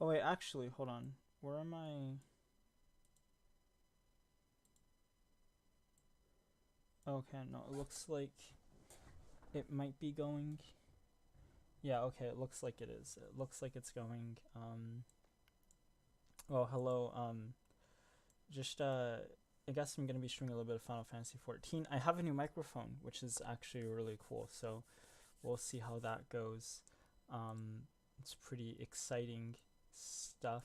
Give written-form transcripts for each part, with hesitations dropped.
Oh wait, actually, hold on. Where am I? Okay, no, it looks like it might be going. Yeah, okay, it looks like it is. It looks like it's going. Well, hello. Just I guess I'm gonna be streaming a little bit of Final Fantasy 14. I have a new microphone, which is actually really cool. So we'll see how that goes. It's pretty exciting stuff.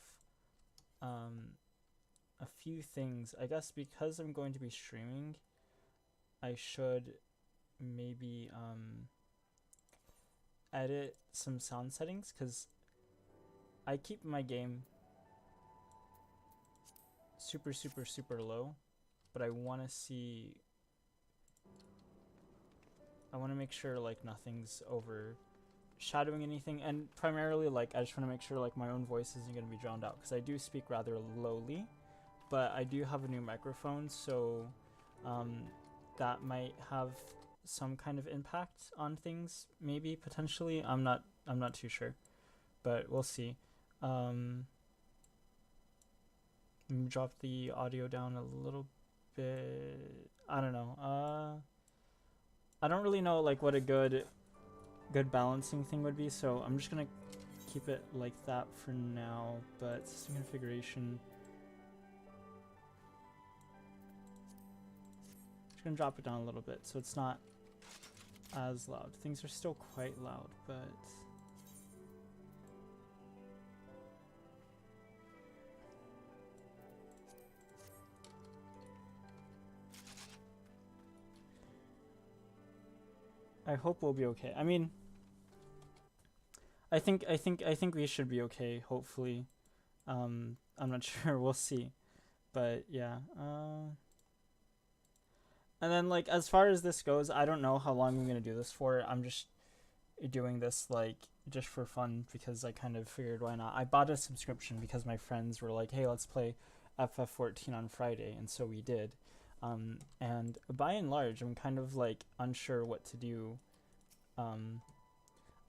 A few things. I guess because I'm going to be streaming, I should maybe edit some sound settings because I keep my game super super super low, but I want to see. I want to make sure like nothing's overshadowing anything, and primarily like I just want to make sure like my own voice isn't going to be drowned out because I do speak rather lowly, but I do have a new microphone, so um, that might have some kind of impact on things. Maybe potentially, I'm not too sure, but we'll see. Um, Drop the audio down a little bit. I don't know. I don't really know like what a good balancing thing would be, so I'm just gonna keep it like that for now. But system configuration, just gonna drop it down a little bit so it's not as loud. Things are still quite loud, but I hope we'll be okay. I mean, I think we should be okay. Hopefully, I'm not sure. We'll see. But yeah. And then like as far as this goes, I don't know how long I'm gonna do this for. I'm just doing this like just for fun because I kind of figured why not. I bought a subscription because my friends were like, "Hey, let's play FF14 on Friday," and so we did. And by and large, I'm kind of like unsure what to do um,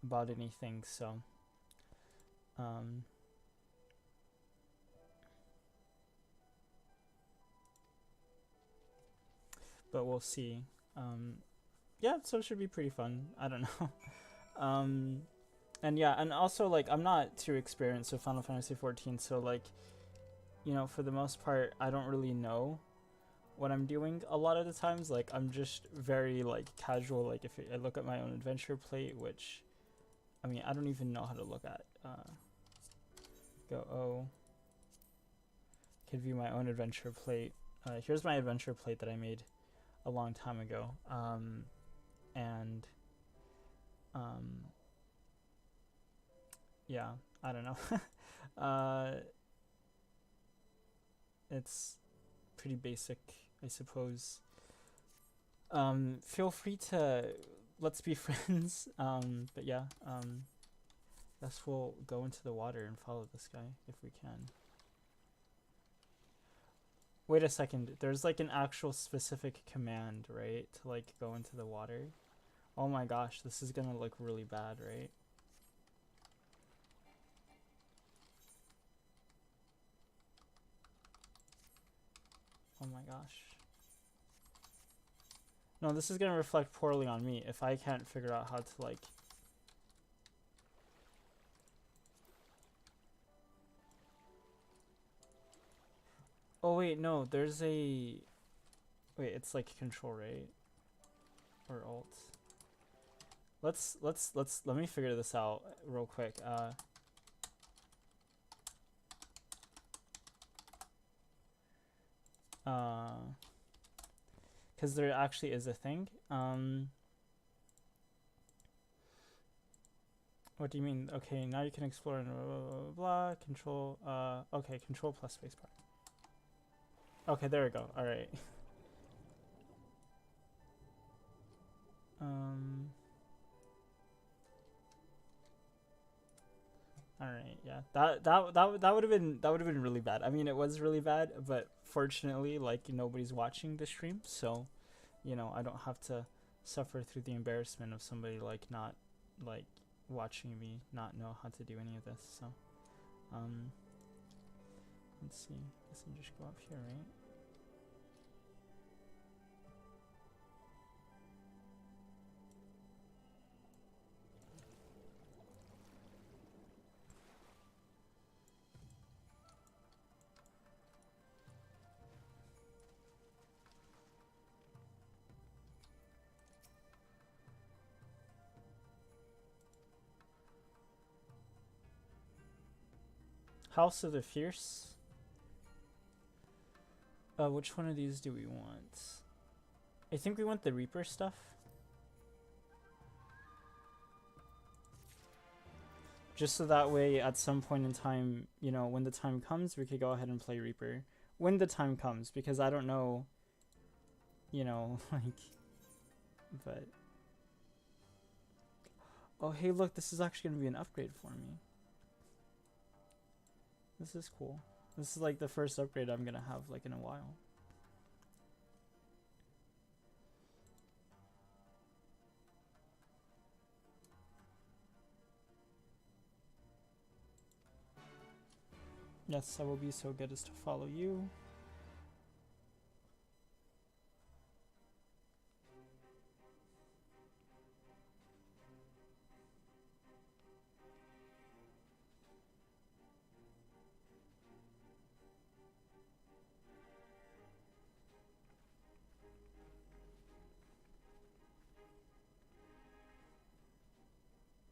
about anything. So um, but we'll see. Um, yeah, so it should be pretty fun. I don't know. um, and yeah, and also like I'm not too experienced with Final Fantasy 14, so like for the most part, I don't really know what I'm doing a lot of the times. Like I'm just very like casual. Like if I look at my own adventure plate, which I mean I don't even know how to look at. Go can view my own adventure plate. Here's my adventure plate that I made a long time ago. And um, yeah, I don't know. It's pretty basic, I suppose. Feel free to let's be friends. But yeah, guess we'll go into the water and follow this guy if we can. Wait a second. There's like an actual specific command, right, to like go into the water. Oh my gosh, this is gonna look really bad, right? Oh my gosh. No, this is gonna reflect poorly on me if I can't figure out how to like. Oh wait, no, there's a. Wait, it's like control, right? Or alt. Let me figure this out real quick. Because there actually is a thing. What do you mean? Okay, now you can explore and blah, blah, blah, blah, control. Okay, control plus spacebar. Okay, there we go. All right. um. All right. Yeah. That would have been really bad. I mean, it was really bad, but fortunately, like nobody's watching the stream, so I don't have to suffer through the embarrassment of somebody like not like watching me not know how to do any of this. So Let's see. Guess I'll just go up here, right? House of the Fierce. Which one of these do we want? I think we want the Reaper stuff. Just so that way, at some point in time, you know, when the time comes, we could go ahead and play Reaper. When the time comes, because I don't know, you know, like, but... Oh, hey, look, this is actually going to be an upgrade for me. This is cool. This is like the first upgrade I'm gonna have like in a while. Yes, I will be so good as to follow you.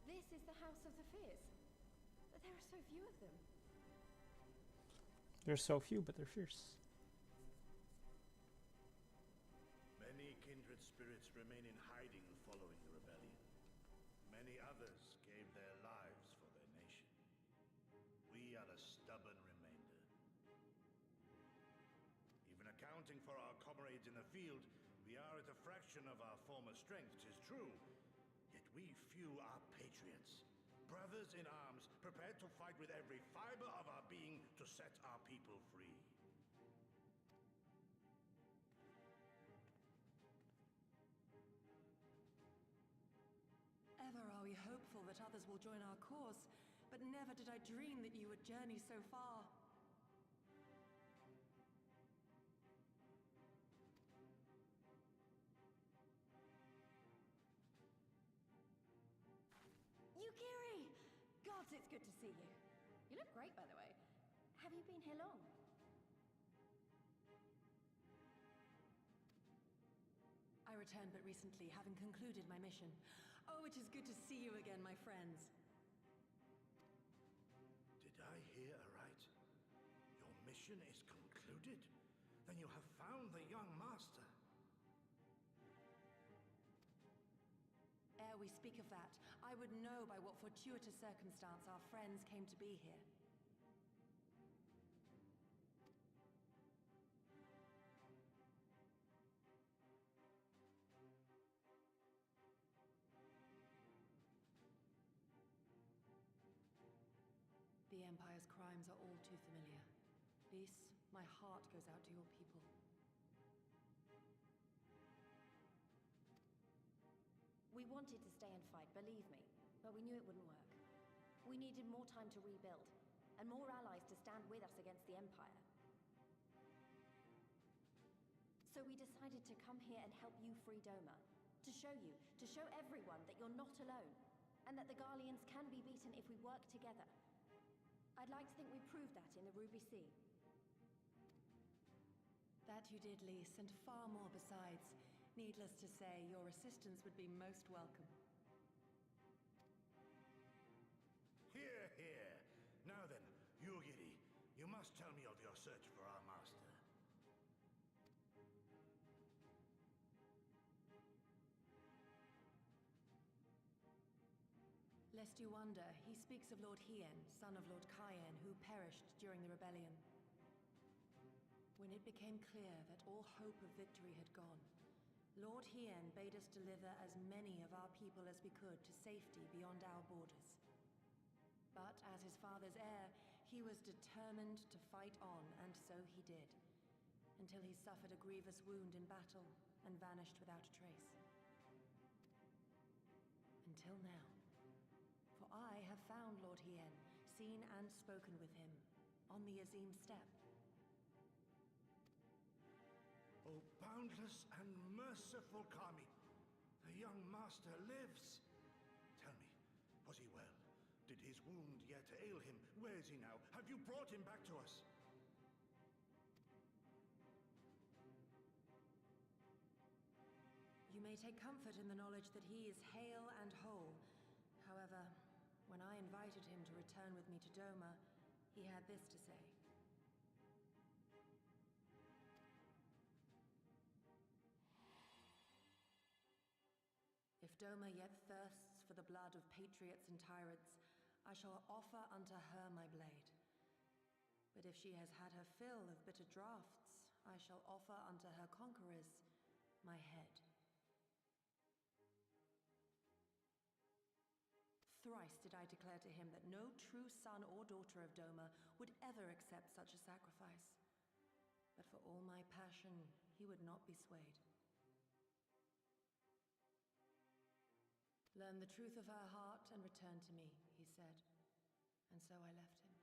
This is the House of the Fierce. But there are so few of them. There's so few, but they're fierce. Many kindred spirits remain in hiding following the rebellion. Many others gave their lives for their nation. We are the stubborn remainder. Even accounting for our comrades in the field, we are at a fraction of our former strength, 'tis true. Yet we few are patriots. Brothers in arms, prepared to fight with every fiber of our being to set our people free. Ever are we hopeful that others will join our cause, but never did I dream that you would journey so far. Yukiri! Gods, it's good to see you. You look great, by the way. Have you been here long? I returned but recently, having concluded my mission. Oh, it is good to see you again, my friends. Did I hear aright? Your mission is concluded? Then you have found the young master. Ere we speak of that, I would know by what fortuitous circumstance our friends came to be here. The Empire's crimes are all too familiar. Lys, my heart goes out to your people. We wanted to stay and fight, believe me, but we knew it wouldn't work. We needed more time to rebuild, and more allies to stand with us against the Empire. So we decided to come here and help you free Doma. To show everyone that you're not alone, and that the Garleans can be beaten if we work together. I'd like to think we proved that in the Ruby Sea. That you did, Lys, and far more besides. Needless to say, your assistance would be most welcome. Hear, hear. Now then, Yugiri, you must tell me of your search for our master. Lest you wonder, he speaks of Lord Hien, son of Lord Cayenne, who perished during the rebellion. When it became clear that all hope of victory had gone, Lord Hien bade us deliver as many of our people as we could to safety beyond our borders. But as his father's heir, he was determined to fight on, and so he did, until he suffered a grievous wound in battle and vanished without a trace. Until now. For I have found Lord Hien, seen and spoken with him on the Azim steppe. Oh, boundless and merciful Kami, the young master lives. Tell me, was he well? Did his wound yet ail him? Where is he now? Have you brought him back to us? You may take comfort in the knowledge that he is hale and whole. However, when I invited him to return with me to Doma, he had this to say. If Doma yet thirsts for the blood of patriots and tyrants, I shall offer unto her my blade. But if she has had her fill of bitter draughts, I shall offer unto her conquerors my head. Thrice did I declare to him that no true son or daughter of Doma would ever accept such a sacrifice. But for all my passion, he would not be swayed. Learn the truth of her heart and return to me, he said. And so I left him.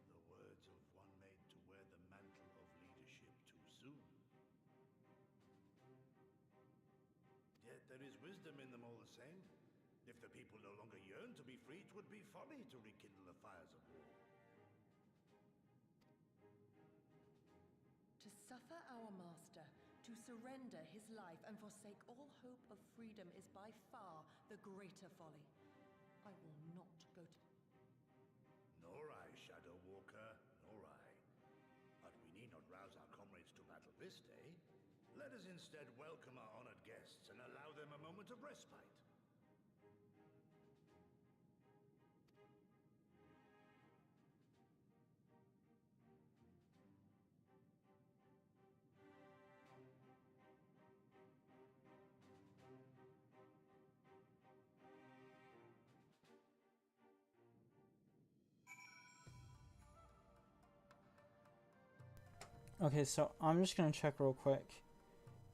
The words of one made to wear the mantle of leadership too soon. Yet there is wisdom in them all the same. If the people no longer yearn to be free, 'twould be folly to rekindle the fires of war. To suffer our master, to surrender his life and forsake all hope of freedom is by far the greater folly. I will not go to... Nor I, Shadow Walker, nor I. But we need not rouse our comrades to battle this day. Let us instead welcome our honored guests and allow them a moment of respite. Okay, so I'm just gonna check real quick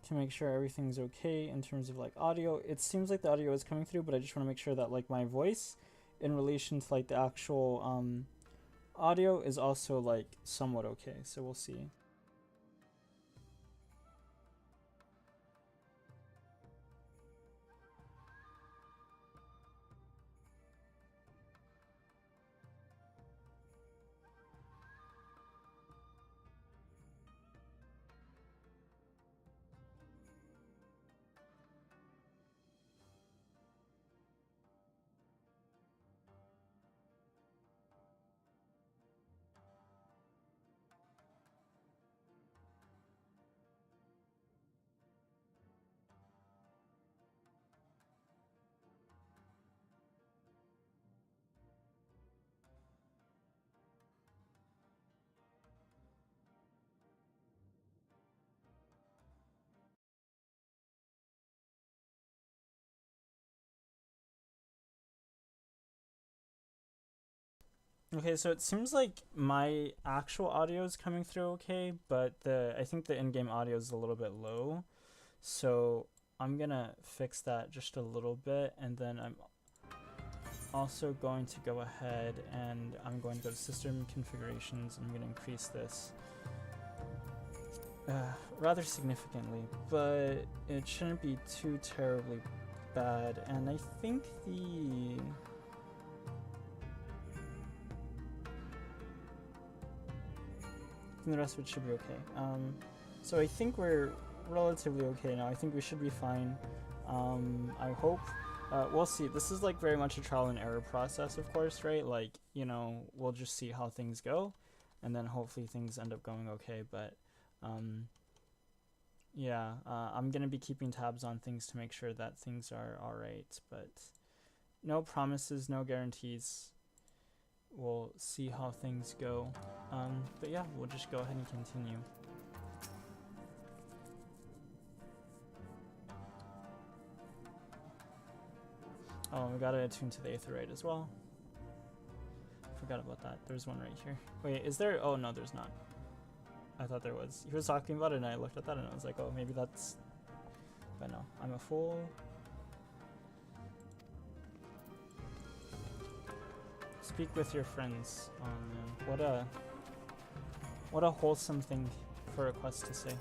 to make sure everything's okay in terms of like audio. It seems like the audio is coming through, but I just want to make sure that like my voice in relation to like the actual audio is also like somewhat okay. So we'll see. Okay, so it seems like my actual audio is coming through okay, but I think the in-game audio is a little bit low. So I'm gonna fix that just a little bit, and then I'm also going to go ahead and I'm going to go to system configurations. I'm going to increase this rather significantly, but it shouldn't be too terribly bad. And I think the rest of it should be okay. So I think we're relatively okay now. I think we should be fine. I hope. We'll see. This is like very much a trial and error process, of course, right? Like, you know, we'll just see how things go, and then hopefully things end up going okay. But yeah, I'm gonna be keeping tabs on things to make sure that things are all right. But no promises, no guarantees. We'll see how things go. But yeah, we'll just go ahead and continue. Oh, we gotta attune to the Aetherite as well. Forgot about that. There's one right here. Wait, is there? Oh, no, there's not. I thought there was. He was talking about it, and I looked at that, and I was like, oh, maybe that's. But no, I'm a fool. Speak with your friends. Oh man, what a wholesome thing for a quest to say.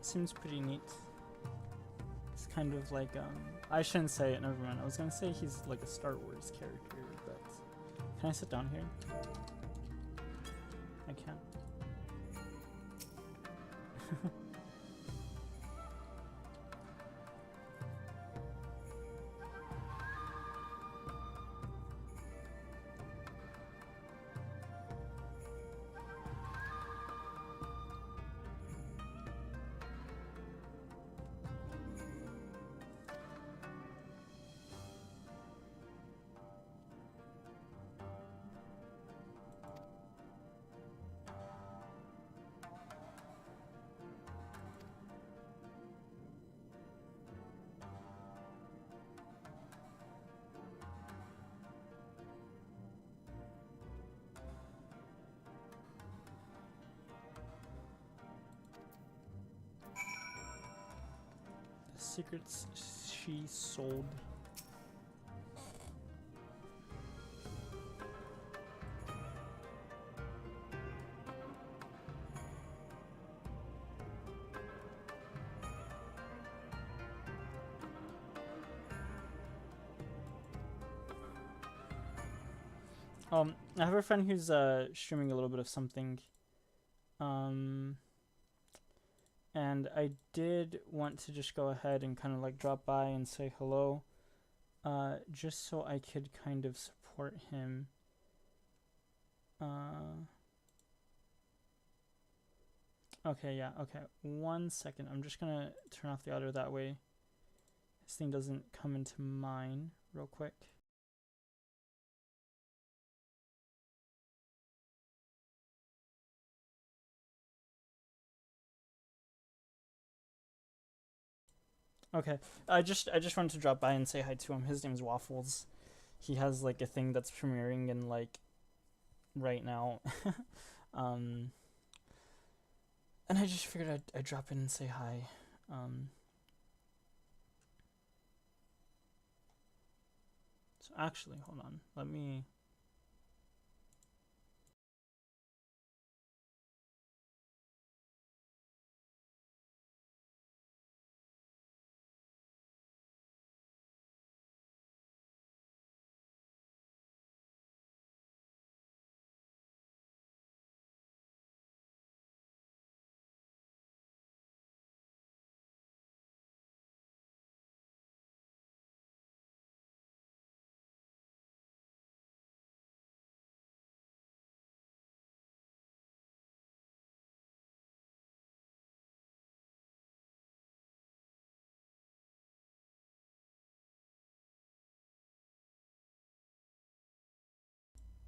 Seems pretty neat. It's kind of like, I shouldn't say it, never mind. I was gonna say he's like a Star Wars character, but can I sit down here? I can't. Secrets she sold. I have a friend who's streaming a little bit of something. And I did want to just go ahead and kind of like drop by and say hello, just so I could kind of support him. Okay, yeah, okay. 1 second. I'm just gonna turn off the audio that way this thing doesn't come into mine real quick. Okay. I just wanted to drop by and say hi to him. His name's Waffles. He has like a thing that's premiering in like right now. um and I just figured I'd drop in and say hi. So actually, hold on. Let me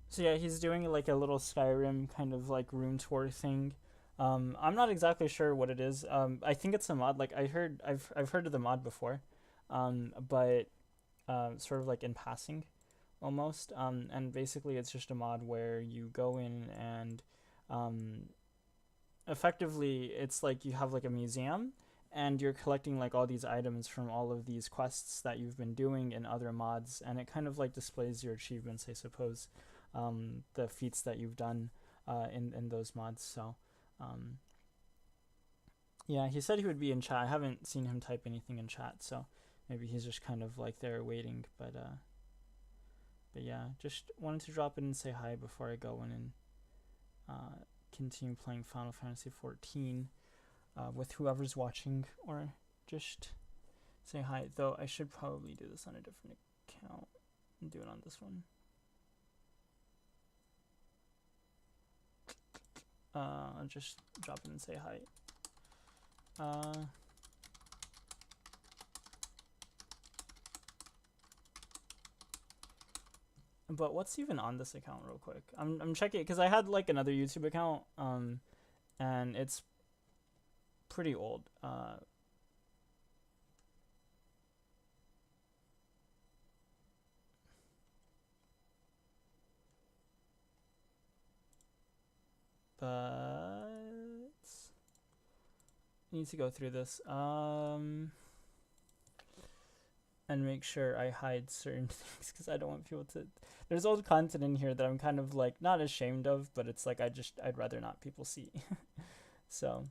So yeah, he's doing like a little Skyrim kind of like room tour thing. I'm not exactly sure what it is. I think it's a mod. Like I've heard of the mod before, but sort of like in passing, almost. And basically it's just a mod where you go in and um, effectively it's like you have like a museum and you're collecting like all these items from all of these quests that you've been doing in other mods, and it kind of like displays your achievements, I suppose, the feats that you've done in those mods. So um, yeah, he said he would be in chat. I haven't seen him type anything in chat, so maybe he's just kind of like there waiting. But yeah, just wanted to drop in and say hi before I go in and continue playing Final Fantasy 14 with whoever's watching, or just say hi. Though I should probably do this on a different account and do it on this one. I'll just drop in and say hi. But what's even on this account real quick? I'm checking because I had like another YouTube account and it's pretty old. But I need to go through this and make sure I hide certain things because I don't want people to. There's old content in here that I'm kind of like not ashamed of, but it's like I'd rather not people see. So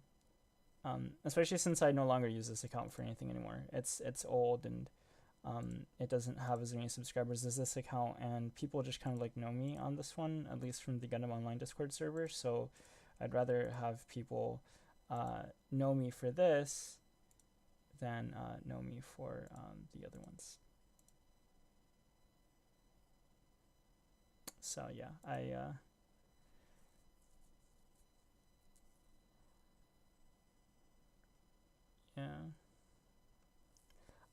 especially since I no longer use this account for anything anymore. It's old and it doesn't have as many subscribers as this account, and people just kind of like know me on this one, at least from the Gundam Online Discord server. So I'd rather have people know me for this than know me for the other ones. So yeah, yeah.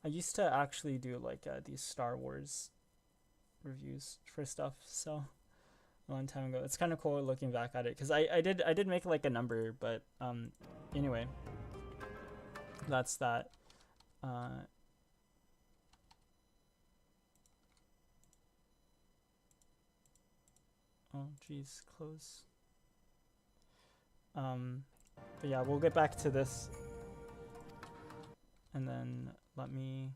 I used to actually do like these Star Wars reviews for stuff, so a long time ago. It's kind of cool looking back at it because I did make like a number, but anyway, that's that. Oh geez, close. But yeah, we'll get back to this, and then let me.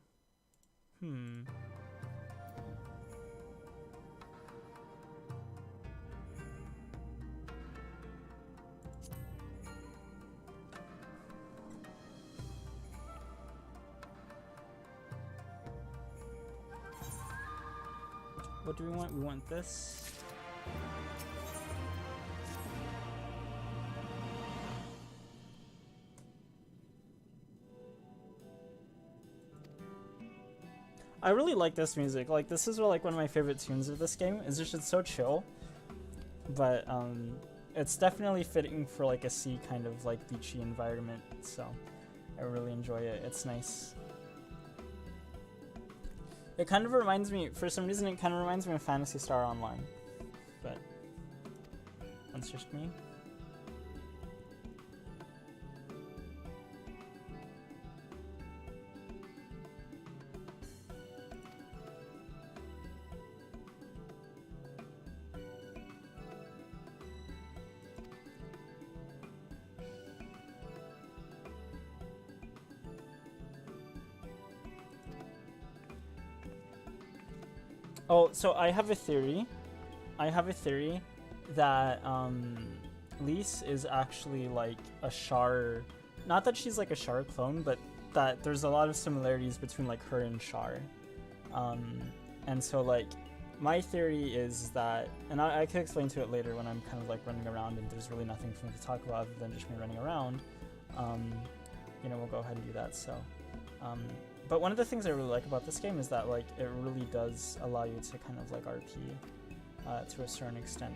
What do we want? We want this. I really like this music. Like this is like one of my favorite tunes of this game. It's just it's so chill, but it's definitely fitting for like a sea kind of like beachy environment. So I really enjoy it. It's nice. It kind of reminds me, for some reason, it kind of reminds me of Phantasy Star Online, but that's just me. Oh, so I have a theory. That Lise is actually like a Char. Not that she's like a Char clone, but that there's a lot of similarities between like her and Char. And so like my theory is that, and I can explain to it later when I'm kind of like running around and there's really nothing for me to talk about other than just me running around. You know, we'll go ahead and do that. So, but one of the things I really like about this game is that like it really does allow you to kind of like RP to a certain extent.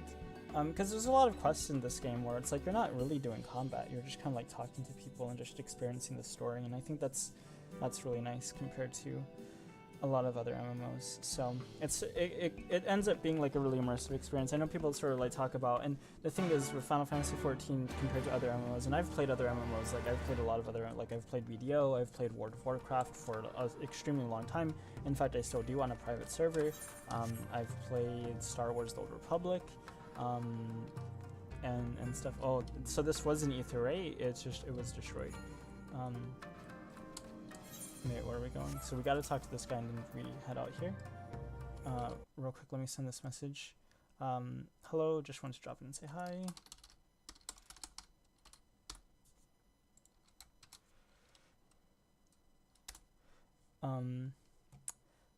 Because there's a lot of quests in this game where it's like you're not really doing combat, you're just kind of like talking to people and just experiencing the story, and I think that's really nice compared to a lot of other MMOs. So it ends up being like a really immersive experience. I know people sort of like talk about, and the thing is with Final Fantasy XIV compared to other MMOs, and I've played other MMOs, like I've played a lot of other, like I've played BDO, I've played World of Warcraft for an extremely long time. In fact, I still do on a private server. I've played Star Wars The Old Republic, and stuff. Oh, so this was an Ether 8, it was destroyed. Wait, where are we going? So we gotta talk to this guy and then we head out here. Real quick, let me send this message. Hello, just wanted to drop in and say hi.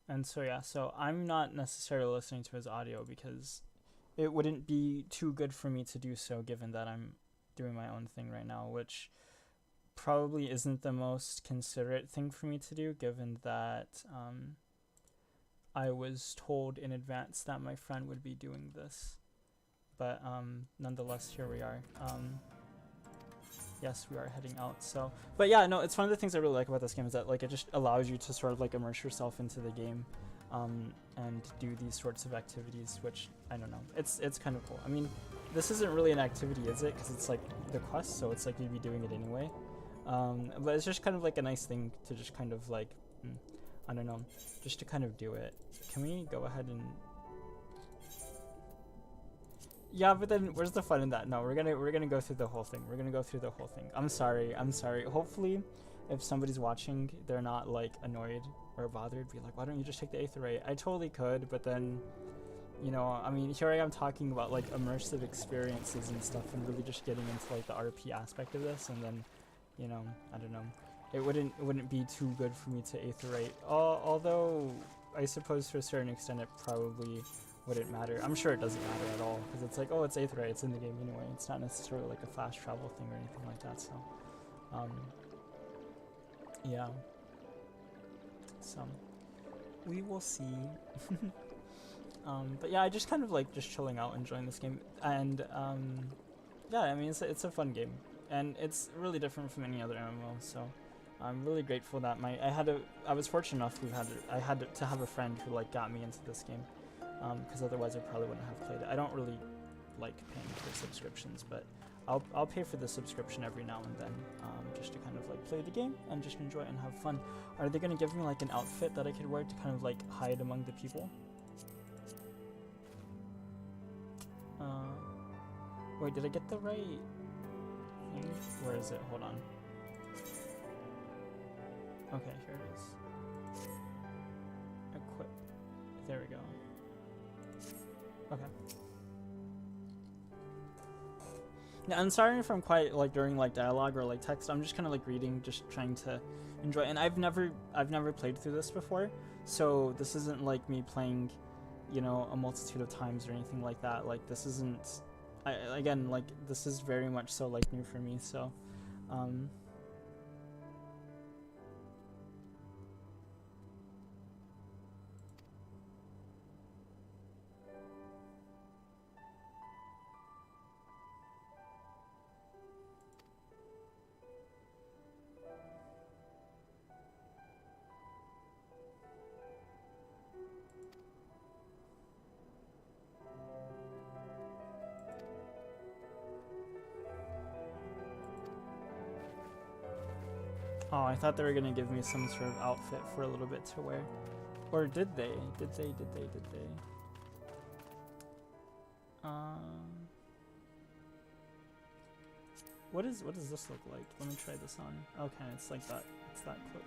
And so yeah, so I'm not necessarily listening to his audio because it wouldn't be too good for me to do so given that I'm doing my own thing right now, which probably isn't the most considerate thing for me to do given that I was told in advance that my friend would be doing this. But nonetheless, here we are. Yes, we are heading out. So, but yeah, no, it's one of the things I really like about this game is that like it just allows you to sort of like immerse yourself into the game, and do these sorts of activities, which I don't know. It's kind of cool. I mean, this isn't really an activity, is it? Because it's like the quest, so it's like you'd be doing it anyway. But it's just kind of like a nice thing to just kind of like, I don't know, just to kind of do it. Can we go ahead and? Yeah, but then where's the fun in that? No, we're gonna go through the whole thing. We're gonna go through the whole thing. I'm sorry. Hopefully, if somebody's watching, they're not like annoyed or bothered. Be like, why don't you just take the Aether Ray? I totally could, but then, you know, I mean, here I am talking about like immersive experiences and stuff, and really just getting into like the RP aspect of this, and then, you know, I don't know. It wouldn't be too good for me to Aether Ray. Although I suppose to a certain extent it probably wouldn't matter. I'm sure it doesn't matter at all because it's like, oh, it's Aether Ray, it's in the game anyway. It's not necessarily like a fast travel thing or anything like that. So, yeah. So we will see. But yeah, I just kind of like just chilling out, enjoying this game, and yeah, I mean it's a fun game, and it's really different from any other MMO. So I'm really grateful that I was fortunate enough I had to have a friend who like got me into this game, because otherwise I probably wouldn't have played it. I don't really like paying for subscriptions, but I'll pay for the subscription every now and then, just to kind of like play the game and just enjoy it and have fun. Are they gonna give me like an outfit that I could wear to kind of like hide among the people? Wait, did I get the right thing? Where is it? Hold on. Okay, here it is. Equip. There we go. Okay. Yeah, I'm sorry if I'm quite like during like dialogue or like text. I'm just kind of like reading, just trying to enjoy. And I've never played through this before, so this isn't like me playing, you know, a multitude of times or anything like that. Like this isn't. Again, like this is very much so like new for me. So, oh, I thought they were gonna give me some sort of outfit for a little bit to wear. Or did they? Did they? What does this look like? Let me try this on. Okay, it's like that. It's that quick.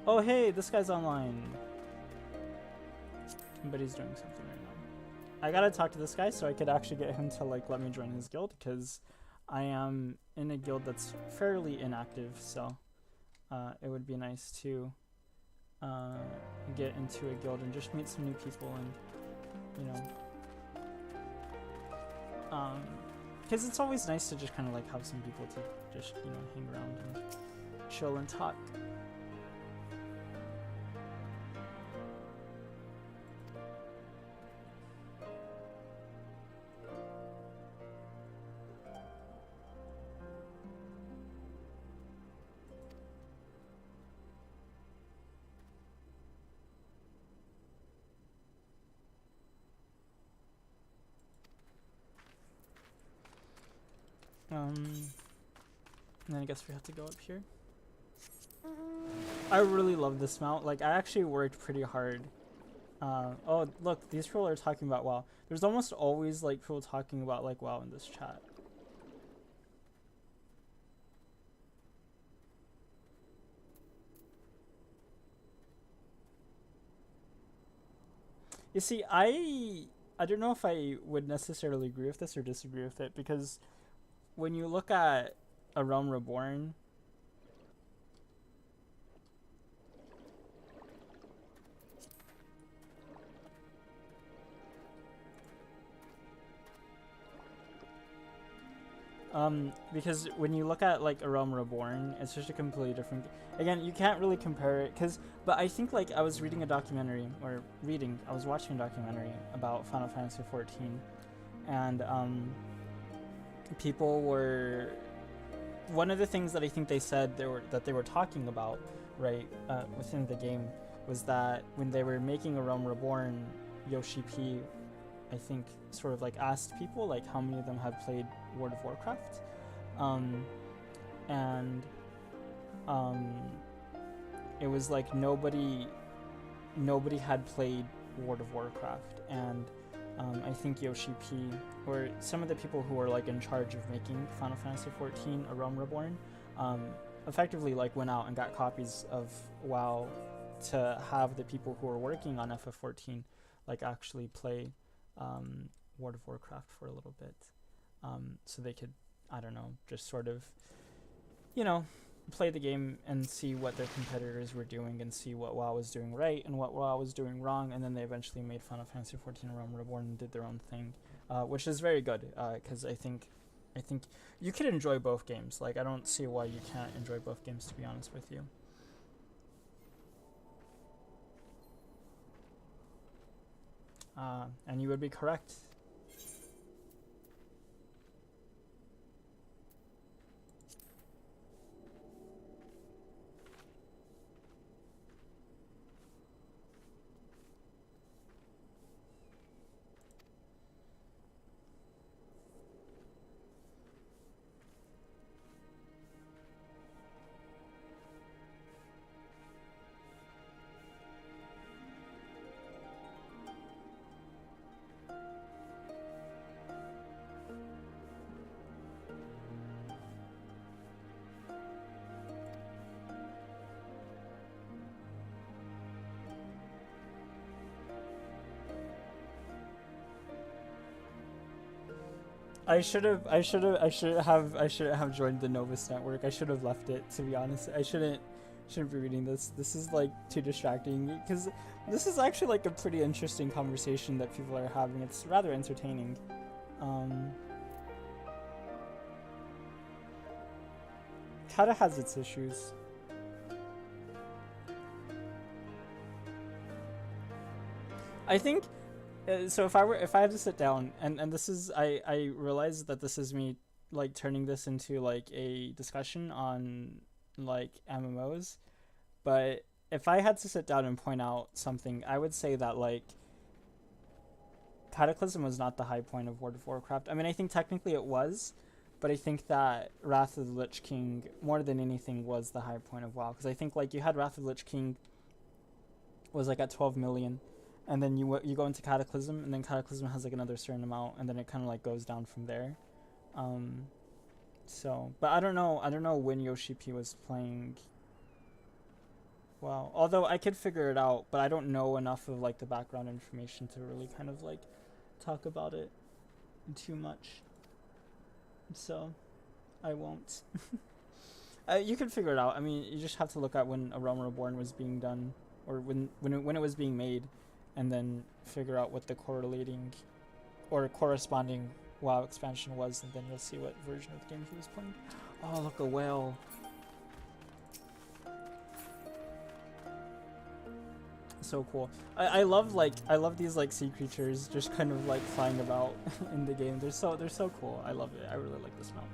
Oh, hey, this guy's online. But he's doing something right now. I gotta talk to this guy so I could actually get him to like let me join his guild, because I am in a guild that's fairly inactive, so it would be nice to get into a guild and just meet some new people, and because it's always nice to just kind of like have some people to just hang around and chill and talk. And then I guess we have to go up here. I really love this mount. Like, I actually worked pretty hard. Oh, look, these people are talking about WoW. There's almost always, like, people talking about, like, WoW in this chat. You see, I don't know if I would necessarily agree with this or disagree with it, because when you look at A Realm Reborn, because when you look at like A Realm Reborn, it's just a completely different. Again, you can't really compare it, but I think like I was watching a documentary about Final Fantasy 14, and people were. One of the things that I think they said they were talking about, right, within the game, was that when they were making A Realm Reborn, Yoshi P, I think, sort of like asked people like how many of them had played World of Warcraft, and it was like nobody had played World of Warcraft, and I think Yoshi P, or some of the people who were like in charge of making Final Fantasy 14 A Realm Reborn, effectively like went out and got copies of WoW to have the people who were working on FF14 like actually play World of Warcraft for a little bit, so they could, I don't know, just sort of, play the game and see what their competitors were doing and see what WoW was doing right and what WoW was doing wrong, and then they eventually made Final Fantasy 14 A Realm Reborn and did their own thing, which is very good, because I think you could enjoy both games. Like, I don't see why you can't enjoy both games, to be honest with you. And you would be correct. I should have joined the Novus network. I should have left it, to be honest. I shouldn't be reading this. This is like too distracting, because this is actually like a pretty interesting conversation that people are having. It's rather entertaining. Kata has its issues. I think so if I had to sit down, and this is, I realize that this is me like turning this into like a discussion on like MMOs, but if I had to sit down and point out something, I would say that like Cataclysm was not the high point of World of Warcraft. I mean, I think technically it was, but I think that Wrath of the Lich King more than anything was the high point of WoW, because I think like you had Wrath of the Lich King was like at 12 million. And then you go into Cataclysm, and then Cataclysm has like another certain amount, and then it kind of like goes down from there. So, but I don't know when Yoshi P was playing Wow. Although I could figure it out, but I don't know enough of like the background information to really kind of like talk about it too much. So I won't. You can figure it out. I mean, you just have to look at when A Realm Reborn was being done, or when it was being made, and then figure out what the correlating or corresponding WoW expansion was, and then you'll see what version of the game he was playing. Oh, look, a whale. So cool. I love these like sea creatures just kind of like flying about in the game. They're so cool. I love it. I really like this mount.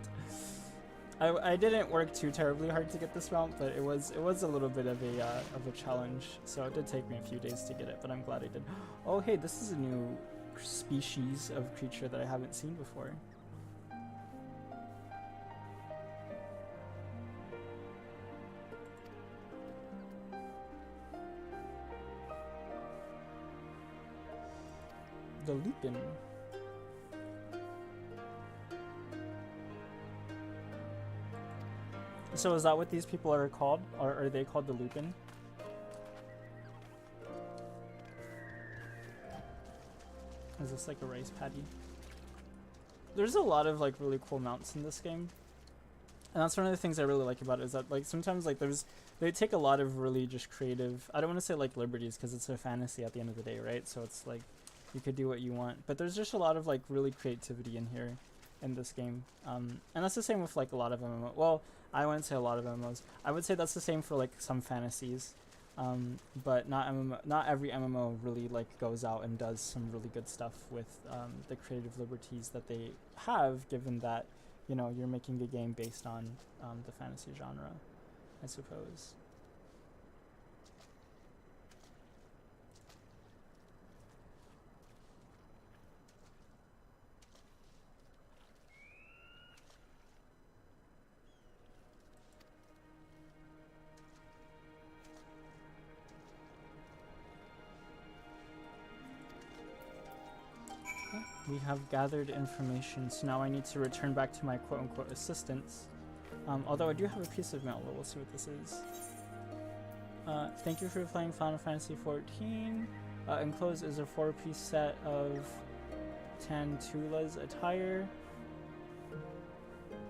I didn't work too terribly hard to get this mount, but it was a little bit of a challenge. So it did take me a few days to get it, but I'm glad I did. Oh hey, this is a new species of creature that I haven't seen before. The Lupin. So is that what these people are called? Or are they called the Lupin? Is this like a rice paddy? There's a lot of like really cool mounts in this game. And that's one of the things I really like about it, is that like sometimes like they take a lot of really just creative, I don't want to say like liberties because it's a fantasy at the end of the day, right? So it's like you could do what you want, but there's just a lot of like really creativity in here in this game. And that's the same with like a lot of MMO. Well, I wouldn't say a lot of MMOs. I would say that's the same for like some fantasies. But not every MMO really like goes out and does some really good stuff with the creative liberties that they have, given that, you know, you're making a game based on the fantasy genre, I suppose. We have gathered information, so now I need to return back to my quote-unquote assistants. Although I do have a piece of mail, but we'll see what this is. Thank you for playing Final Fantasy XIV. Enclosed is a 4-piece set of Tantula's attire.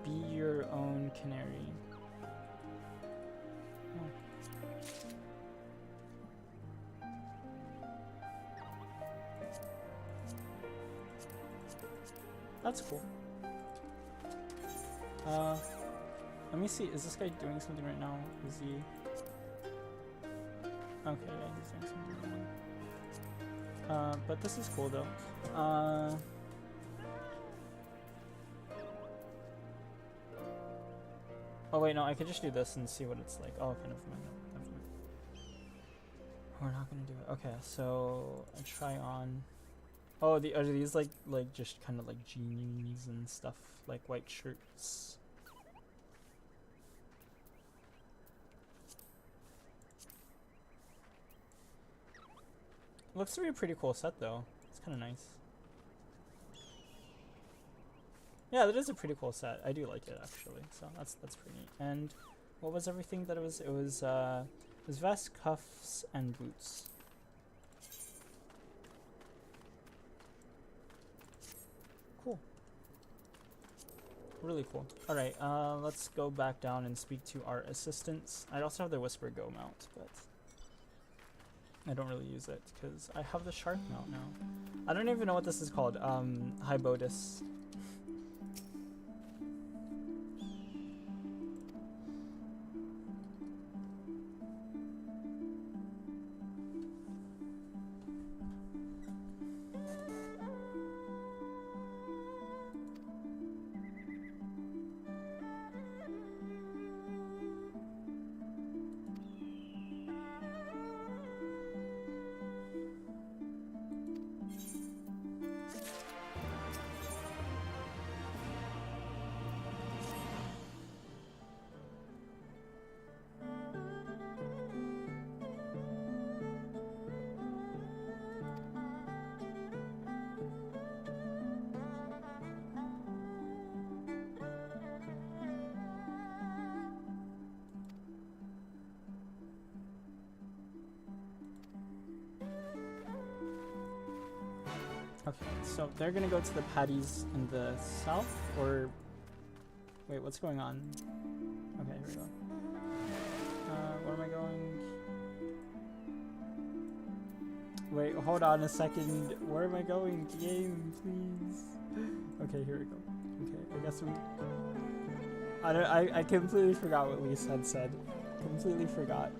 Be your own canary. Oh. That's cool. Let me see, is this guy doing something right now? Is he... Okay, yeah, he's doing something right now. But this is cool though. Oh wait, no, I could just do this and see what it's like. Oh, okay, never mind. Never mind. We're not gonna do it. Okay, so I try on... Oh, are these like just kind of like jeans and stuff, like white shirts? Looks to be a pretty cool set though. It's kind of nice. Yeah, that is a pretty cool set. I do like it actually. So that's pretty neat. And what was everything that it was? It was vest, cuffs, and boots. Cool. Really cool. Alright, let's go back down and speak to our assistants. I also have the Whisper Go mount, but I don't really use it because I have the Shark mount now. I don't even know what this is called. Hybodus. Okay, so they're gonna go to the patties in the south, or wait, what's going on? Okay, here we go. Where am I going? Wait, hold on a second. Where am I going? Game, please. Okay, here we go. Okay, I guess I completely forgot what Lisa had said. Completely forgot.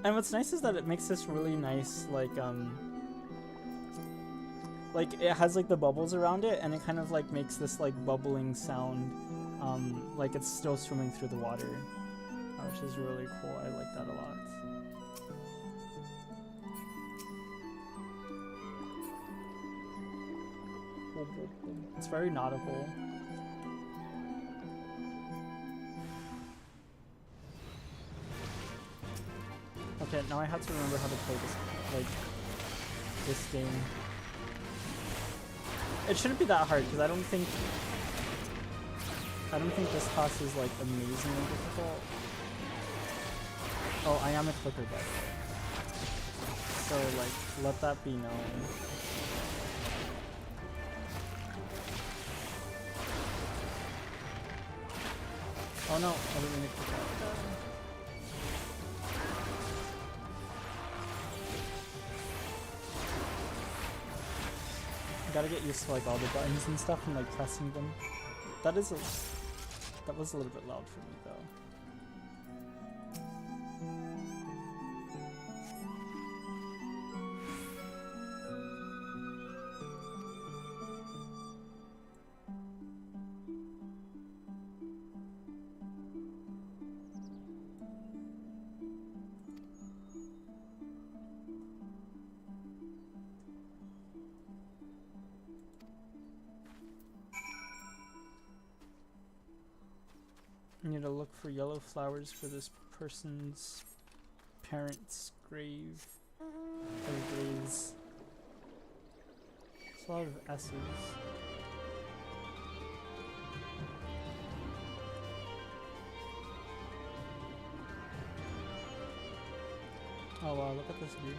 And what's nice is that it makes this really nice, like it has like the bubbles around it, and it kind of like makes this like bubbling sound, like it's still swimming through the water, which is really cool. I like that a lot. It's very nautical. Okay, now I have to remember how to play this game. It shouldn't be that hard because I don't think this class is like amazingly difficult. Oh, I am a clicker, by the way. So like, let that be known. Oh no, I didn't mean to click that. Gotta get used to like all the buttons and stuff and like pressing them. That was a little bit loud for me though. I need to look for yellow flowers for this person's parents' grave. Or graves. There's a lot of S's. Oh wow, look at this view.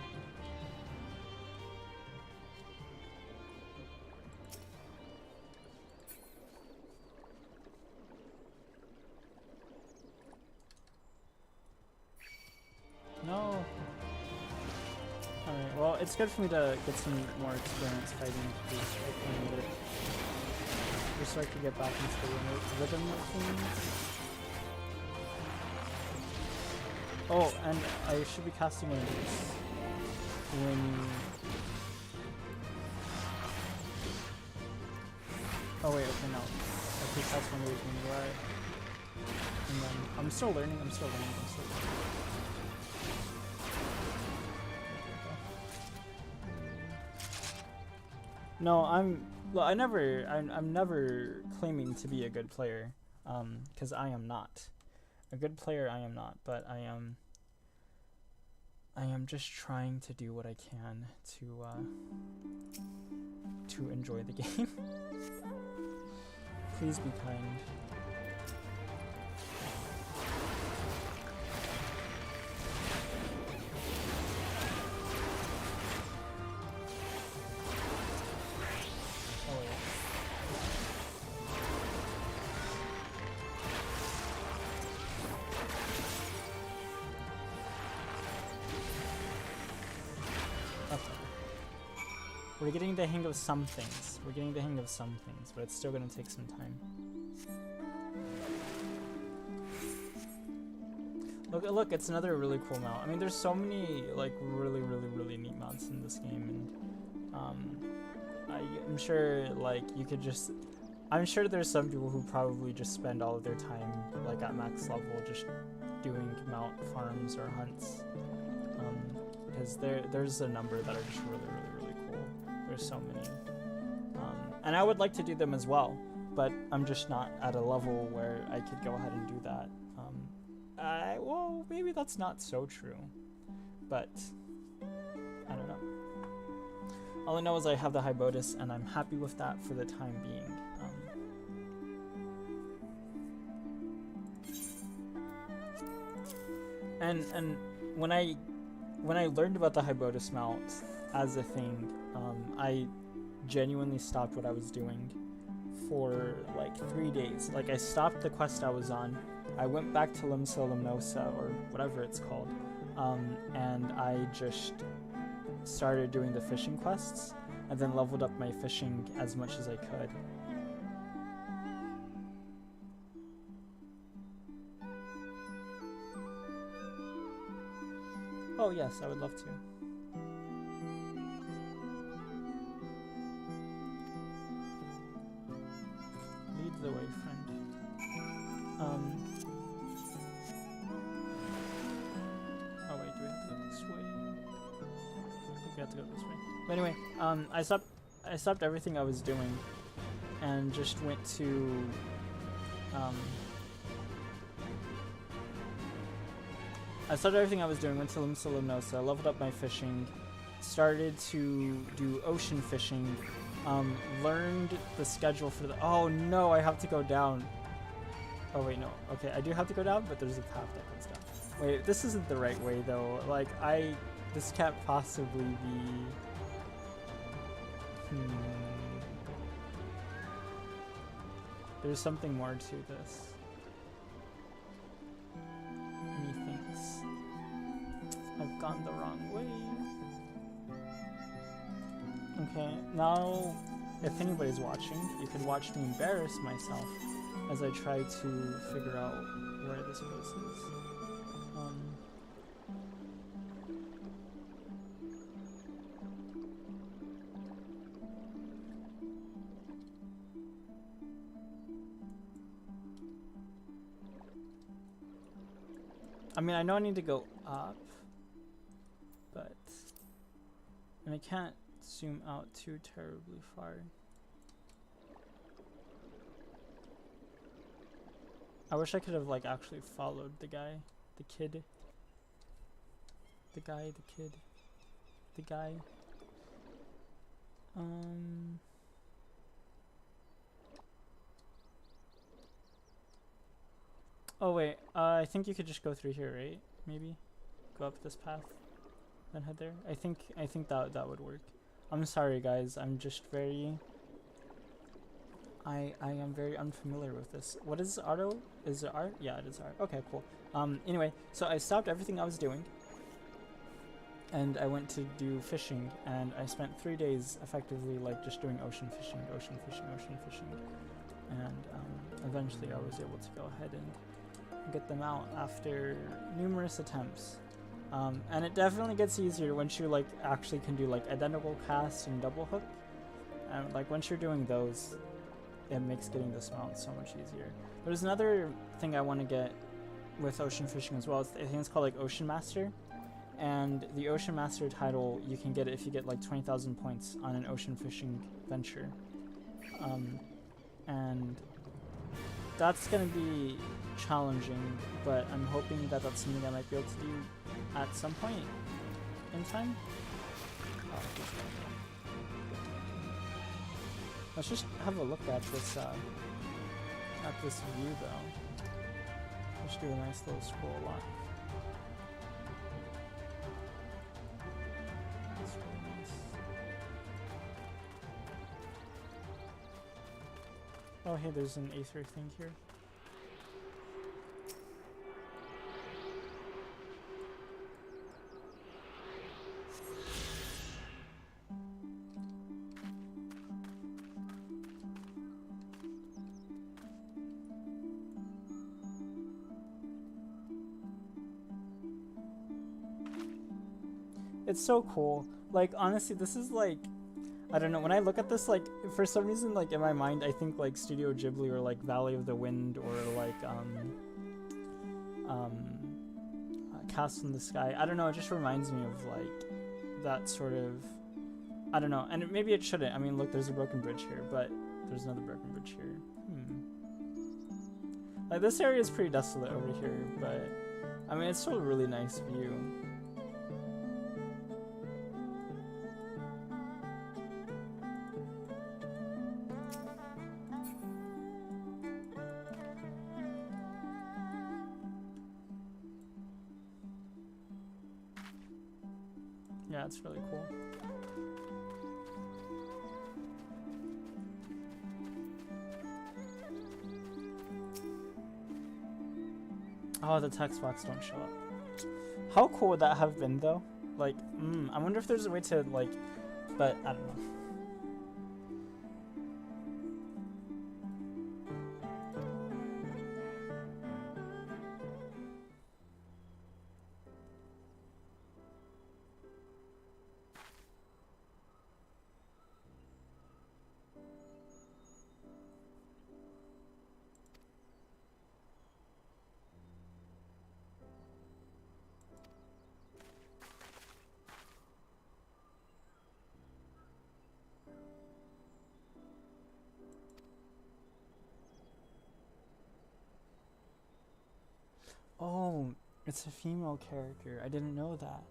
No. Alright, well, it's good for me to get some more experience fighting because I need it. Just so I can get back into the rhythm of things. Oh, and I should be casting one of these. Oh wait, okay, no. I think that's one of these when you are. And then, I'm still learning. No, I'm never claiming to be a good player, because I am not. A good player I am not, but I am just trying to do what I can to enjoy the game. Please be kind. We're getting the hang of some things. But it's still gonna take some time. Look, it's another really cool mount. I mean, there's so many like really neat mounts in this game, and I'm sure like you could just. I'm sure there's some people who probably just spend all of their time like at max level just doing mount farms or hunts, because there's a number that are just really cool. There's so many, and I would like to do them as well, but I'm just not at a level where I could go ahead and do that. Well, maybe that's not so true, but I don't know. all I know is I have the Hybotus, and I'm happy with that for the time being. And when I learned about the Hybotus mount as a thing, I genuinely stopped what I was doing for like 3 days. Like, I stopped the quest I was on, I went back to Limsa Limnosa, or whatever it's called, and I just started doing the fishing quests, and then leveled up my fishing as much as I could. Oh yes, I would love to. Lead the way, friend. Oh wait, do we have to go this way? I think we have to go this way. But anyway, I stopped everything I was doing and just went to I started everything I was doing, went to Limsa Limnosa, leveled up my fishing, started to do ocean fishing, learned the schedule for the— oh no, I have to go down. Oh wait, no. Okay, I do have to go down, but there's a path that goes down. Wait, this isn't the right way though. Like, this can't possibly be— There's something more to this. Methinks I've gone the wrong way. Okay, now if anybody's watching, you can watch me embarrass myself as I try to figure out where this place is. I mean, I know I need to go up, but— and I can't zoom out too terribly far. I wish I could have, like, actually followed the guy, the kid. The guy, the kid. The guy. Oh wait, I think you could just go through here, right? Maybe go up this path, then head there. I think that would work. I'm sorry, guys. I'm just very— I am very unfamiliar with this. What is auto? Is it art? Yeah, it is art. Okay, cool. Anyway, so I stopped everything I was doing, and I went to do fishing, and I spent 3 days effectively, like, just doing ocean fishing, and eventually I was able to go ahead and get them out after numerous attempts. And it definitely gets easier once you, like, actually can do, like, identical cast and double hook. And, like, once you're doing those, it makes getting this mount so much easier. There's another thing I want to get with ocean fishing as well. I think it's called, like, Ocean Master. And the Ocean Master title, you can get it if you get, like, 20,000 points on an ocean fishing venture. And that's going to be challenging, but I'm hoping that that's something I might be able to do at some point in time. Let's just have a look at this view though. Let's do a nice little scroll lock. That's really nice. Oh hey, there's an Aether thing here. It's so cool. Like, honestly, this is like— I don't know, when I look at this, like, for some reason, like, in my mind, I think, like, Studio Ghibli or, like, Valley of the Wind or, like, Castle in the Sky. I don't know, it just reminds me of, like, that sort of— I don't know, and maybe it shouldn't. I mean, look, there's a broken bridge here, but there's another broken bridge here. Like, this area is pretty desolate over here, but, I mean, it's still a really nice view. Yeah, it's really cool. Oh, the text box don't show up. How cool would that have been, though? Like, I wonder if there's a way to, like, but I don't know. Oh, it's a female character. I didn't know that.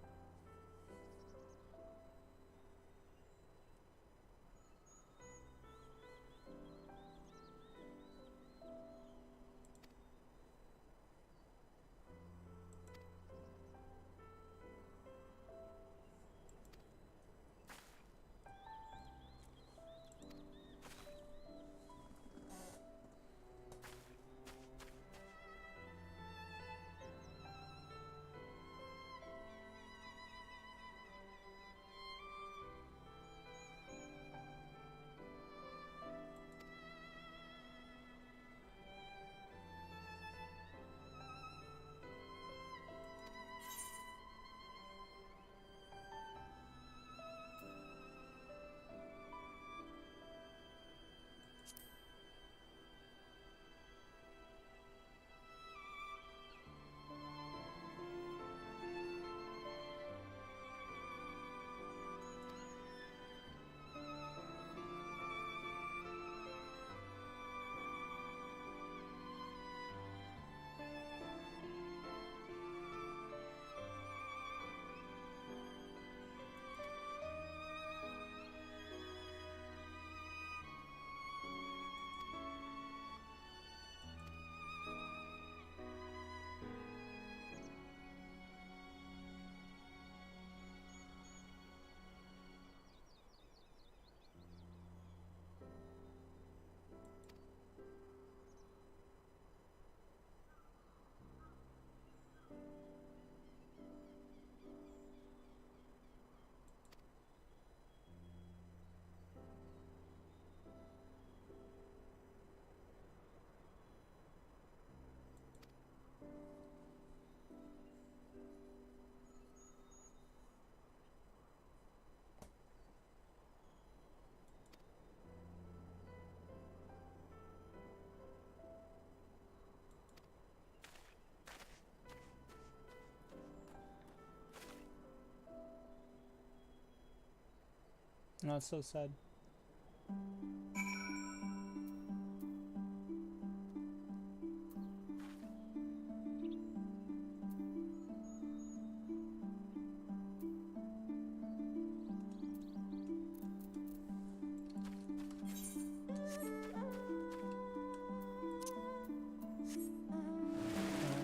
No, it's so sad. Oh,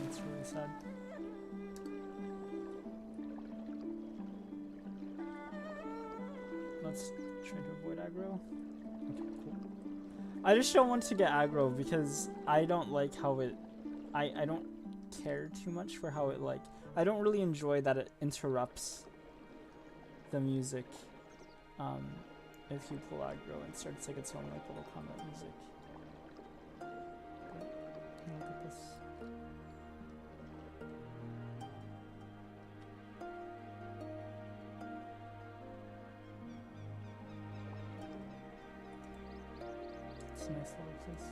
it's really sad. Let's try to avoid aggro. Okay, cool. I just don't want to get aggro because I don't like how it... I don't care too much for how it, like... I don't really enjoy that it interrupts the music if you pull aggro and starts like its own like little combat music. But, look at this. It's a nice little place.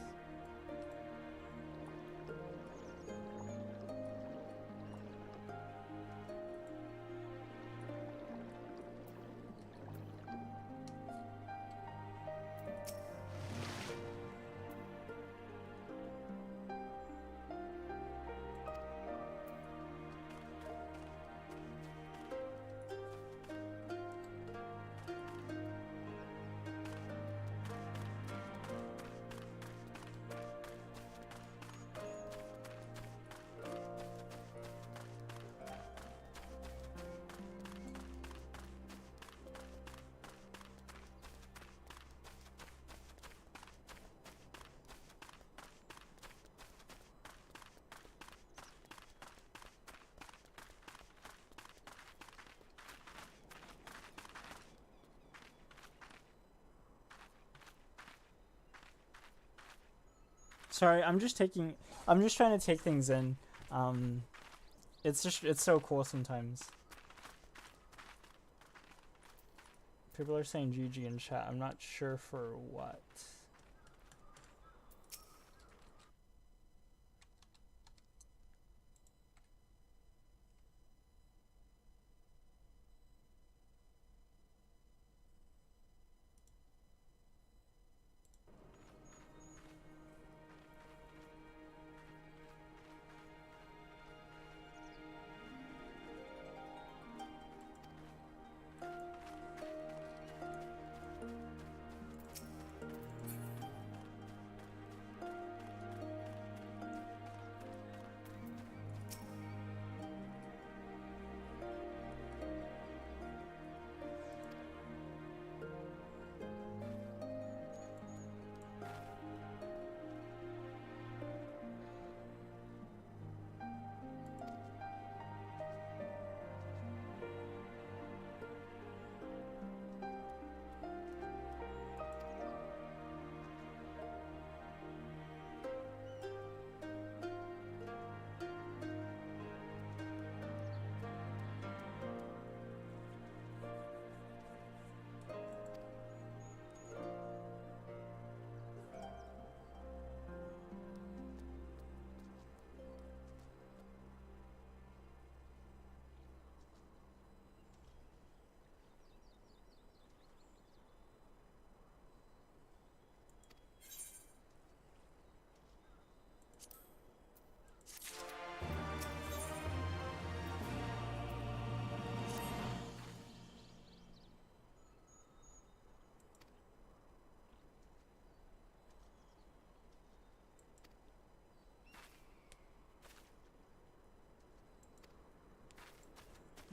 Sorry, I'm just trying to take things in. It's so cool sometimes. People are saying GG in chat. I'm not sure for what.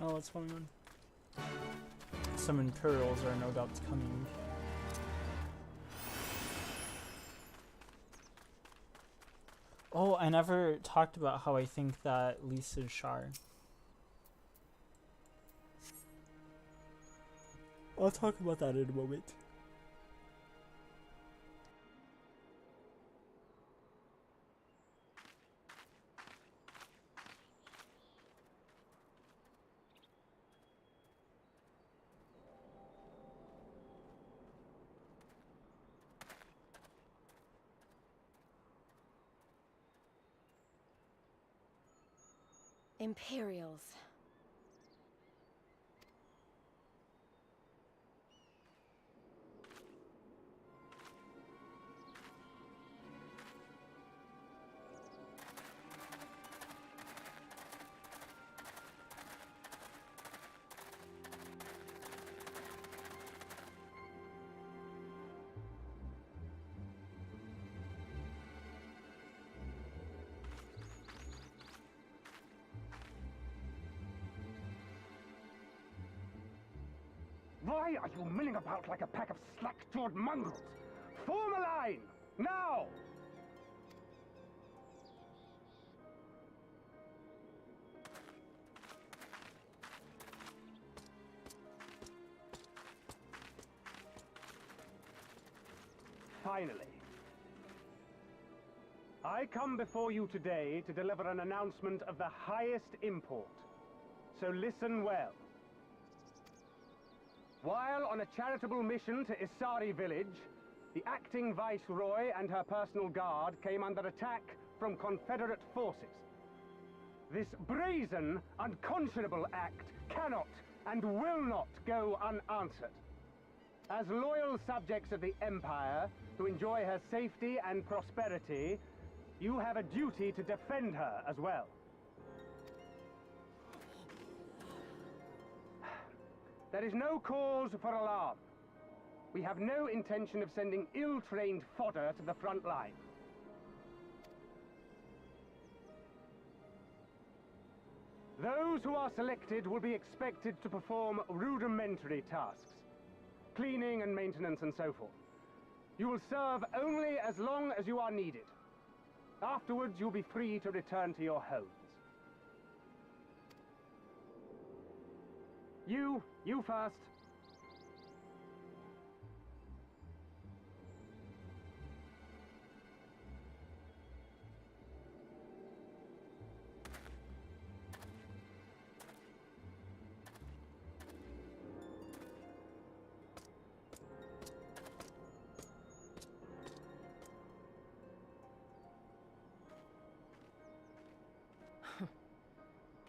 Oh, what's going on? Some Imperials are no doubt coming. Oh, I never talked about how I think that Lisa's Shar. I'll talk about that in a moment. Imperials. Why are you milling about like a pack of slack-jawed mongrels? Form a line! Now! Finally. I come before you today to deliver an announcement of the highest import. So listen well. While on a charitable mission to Isari village, the acting viceroy and her personal guard came under attack from Confederate forces. This brazen, unconscionable act cannot and will not go unanswered. As loyal subjects of the Empire who enjoy her safety and prosperity, you have a duty to defend her as well. There is no cause for alarm. We have no intention of sending ill-trained fodder to the front line. Those who are selected will be expected to perform rudimentary tasks, cleaning and maintenance and so forth. You will serve only as long as you are needed. Afterwards, you'll be free to return to your homes. You first.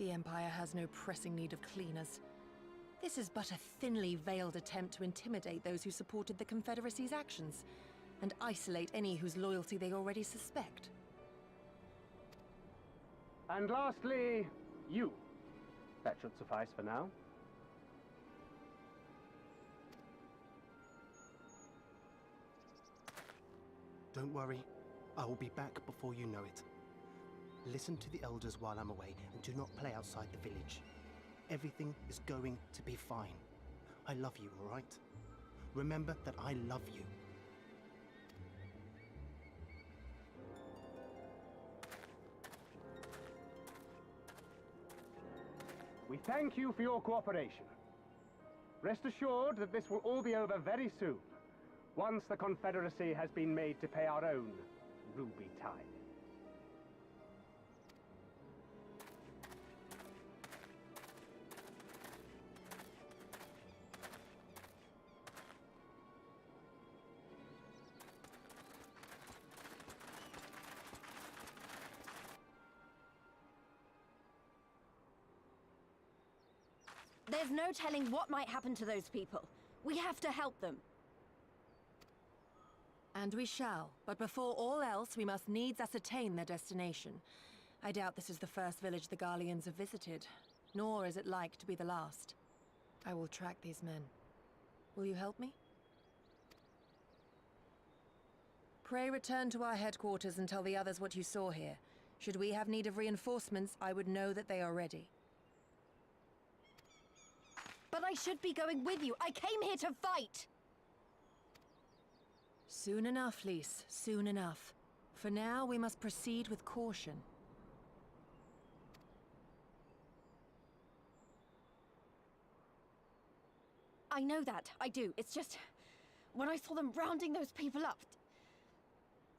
The Empire has no pressing need of cleaners. This is but a thinly veiled attempt to intimidate those who supported the Confederacy's actions, and isolate any whose loyalty they already suspect. And lastly, you. That should suffice for now. Don't worry, I will be back before you know it. Listen to the elders while I'm away, and do not play outside the village. Everything is going to be fine. I love you, all right? Remember that I love you. We thank you for your cooperation. Rest assured that this will all be over very soon, once the Confederacy has been made to pay our own ruby tithe. There's no telling what might happen to those people. We have to help them. And we shall, but before all else, we must needs ascertain their destination. I doubt this is the first village the Garleans have visited, nor is it like to be the last. I will track these men. Will you help me? Pray return to our headquarters and tell the others what you saw here. Should we have need of reinforcements, I would know that they are ready. But I should be going with you. I came here to fight! Soon enough, Lise. Soon enough. For now, we must proceed with caution. I know that. I do. It's just... when I saw them rounding those people up...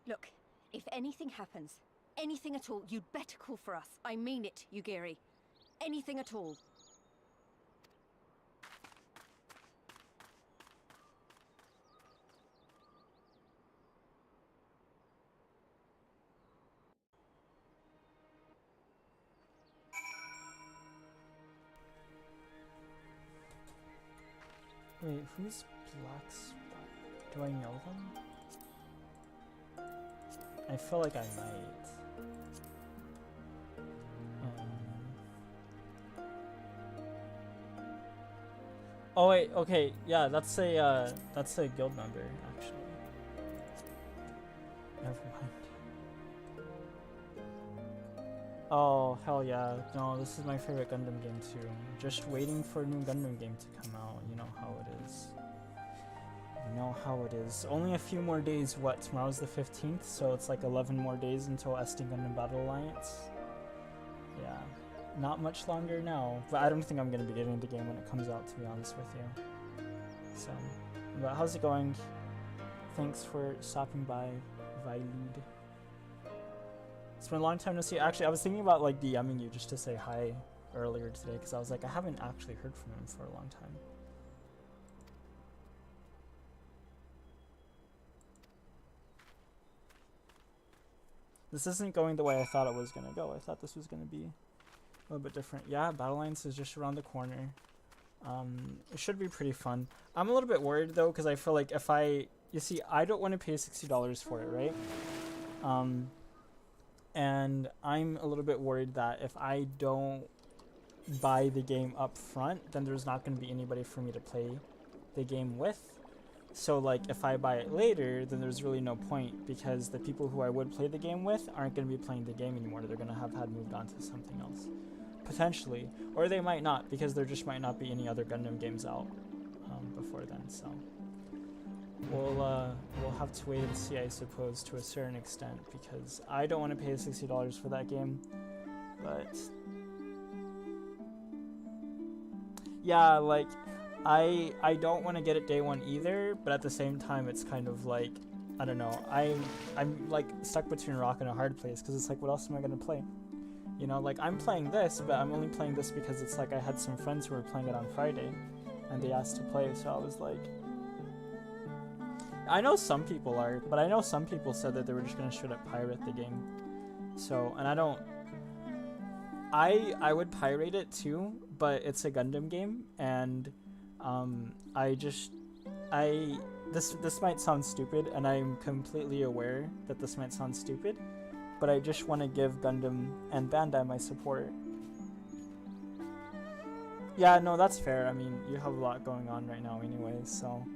Look, if anything happens, anything at all, you'd better call for us. I mean it, Yugiri. Anything at all. Wait, who's Black Spot? Do I know them? I feel like I might. Oh wait, okay, yeah, that's a guild member actually. Never mind. Oh hell yeah! No, this is my favorite Gundam game too. Just waiting for a new Gundam game to come out. You know how it is. You know how it is. Only a few more days. What? Tomorrow's the 15th, so it's like 11 more days until SD Gundam Battle Alliance. Yeah, not much longer now. But I don't think I'm gonna be getting the game when it comes out, to be honest with you. So, but how's it going? Thanks for stopping by, Vailud. It's been a long time to see. Actually, I was thinking about like DMing you just to say hi earlier today because I was like, I haven't actually heard from him for a long time. This isn't going the way I thought it was going to go. I thought this was going to be a little bit different. Yeah, Battle Alliance is just around the corner. It should be pretty fun. I'm a little bit worried though because I feel like if you see, I don't want to pay $60 for it, right? And I'm a little bit worried that if I don't buy the game up front, then there's not going to be anybody for me to play the game with. So like if I buy it later, then there's really no point because the people who I would play the game with aren't going to be playing the game anymore. They're going to have had moved on to something else. Potentially. Or they might not because there just might not be any other Gundam games out before then. So we'll have to wait and see, I suppose, to a certain extent, because I don't want to pay $60 for that game. But yeah, like I don't want to get it day one either, but at the same time it's kind of like, I don't know, I'm like stuck between a rock and a hard place because it's like, what else am I going to play? You know, like I'm playing this, but I'm only playing this because it's like I had some friends who were playing it on Friday and they asked to play, so I was like, I know some people are, but I know some people said that they were just going to straight up pirate the game. So, and I I would pirate it too, but it's a Gundam game, and this might sound stupid, and I'm completely aware that this might sound stupid, but I just want to give Gundam and Bandai my support. Yeah, no, that's fair. I mean, you have a lot going on right now anyway, so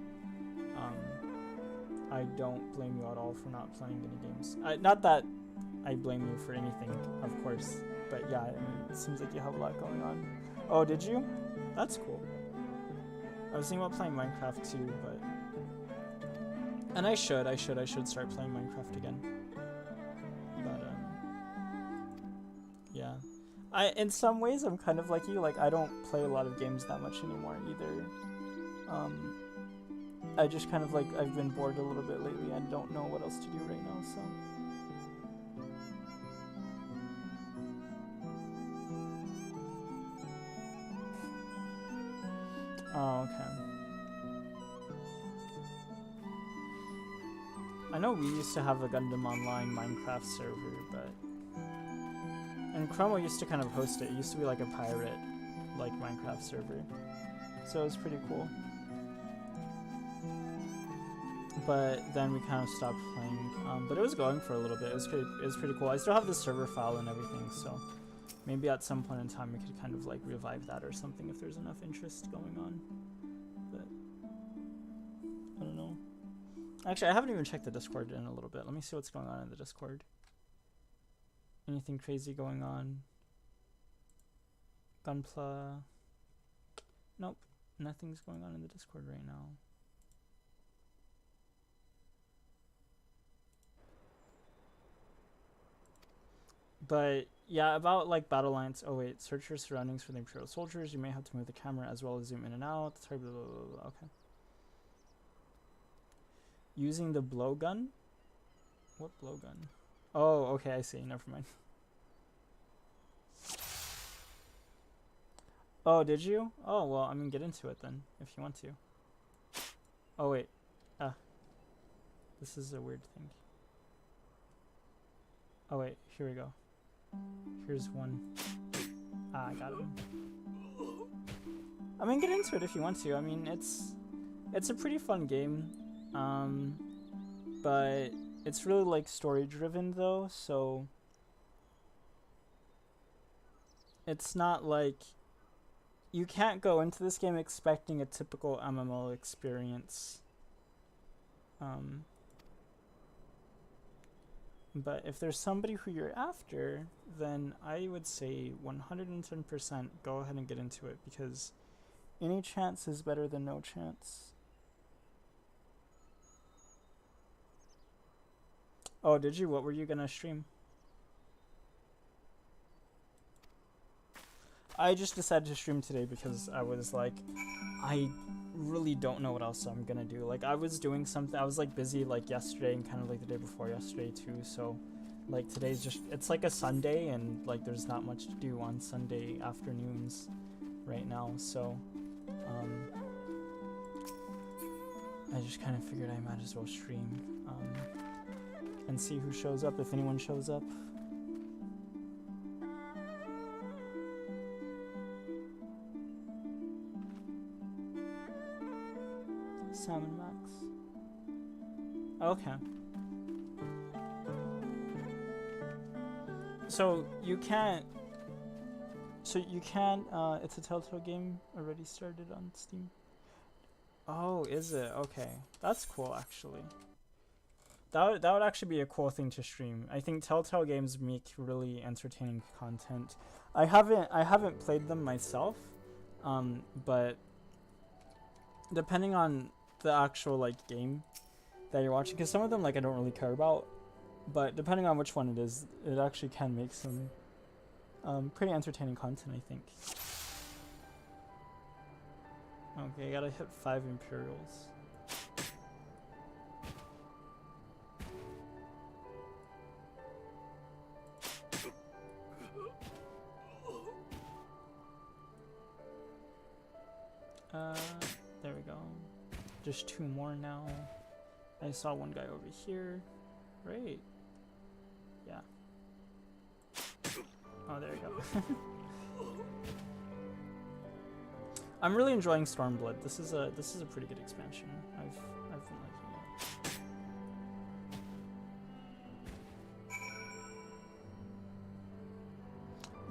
I don't blame you at all for not playing any games. Not that I blame you for anything, of course, but yeah, I mean, it seems like you have a lot going on. Oh, did you? That's cool. I was thinking about playing Minecraft too, but... And I should start playing Minecraft again. But, yeah. In some ways, I'm kind of like you, like, I don't play a lot of games that much anymore either. I just kind of like, I've been bored a little bit lately and don't know what else to do right now, so... Oh, okay. I know we used to have a Gundam Online Minecraft server, but... And Chromo used to kind of host it. It used to be like a pirate, like, Minecraft server. So it was pretty cool. But then we kind of stopped playing. But it was going for a little bit. It was pretty cool. I still have the server file and everything, so... Maybe at some point in time we could kind of like revive that or something if there's enough interest going on. But I don't know. Actually, I haven't even checked the Discord in a little bit. Let me see what's going on in the Discord. Anything crazy going on? Gunpla. Nope. Nothing's going on in the Discord right now. But yeah, about like Battle Lines. Oh wait, search your surroundings for the Imperial soldiers. You may have to move the camera as well as zoom in and out. Sorry, blah, blah, blah, blah. Okay. Using the blowgun? What blowgun? Oh, okay, I see. Never mind. Oh, did you? Oh, well, I mean, get into it then, if you want to. Oh, wait. Ah. This is a weird thing. Oh, wait. Here we go. Here's one. Ah, I got him. I mean, get into it if you want to. I mean, it's a pretty fun game. But it's really, like, story-driven, though, so... It's not, like... You can't go into this game expecting a typical MMO experience. But if there's somebody who you're after, then I would say 110% go ahead and get into it, because any chance is better than no chance. Oh, did you? What were you gonna stream? I just decided to stream today because I was like, I really don't know what else I'm gonna do. Like, I was doing something, I was like busy like yesterday and kind of like the day before yesterday too, so like today's just, it's like a Sunday and like there's not much to do on Sunday afternoons right now, so I just kind of figured I might as well stream and see who shows up, if anyone shows up. Salmon Max. Okay. So you can't. It's a Telltale game already started on Steam. Oh, is it? Okay, that's cool actually. That would actually be a cool thing to stream. I think Telltale games make really entertaining content. I haven't played them myself, but depending on the actual like game that you're watching, because some of them like I don't really care about, but depending on which one it is, it actually can make some pretty entertaining content, I think. Okay, I gotta hit 5 Imperials. There we go. Just 2 more now. I saw one guy over here. Right. Yeah. Oh, Oh, there you go. I'm really enjoying Stormblood. This is a pretty good expansion. I've been liking it.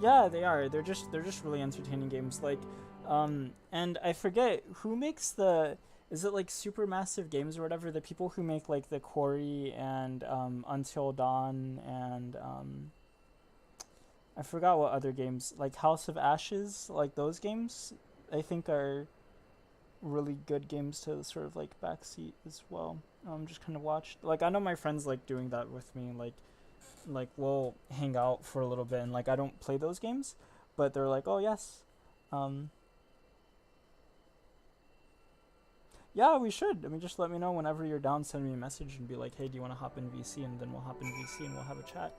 Yeah, they are. They're just really entertaining games. Like, and I forget who makes the. Is it like Supermassive Games or whatever? The people who make like the Quarry and Until Dawn and I forgot what other games, like House of Ashes, like those games, I think are really good games to sort of like backseat as well. Just kind of watch. Like I know my friends like doing that with me. Like we'll hang out for a little bit and like I don't play those games, but they're like, oh yes, yeah, we should. I mean, just let me know whenever you're down. Send me a message and be like, hey, do you want to hop in VC? And then we'll hop in VC and we'll have a chat.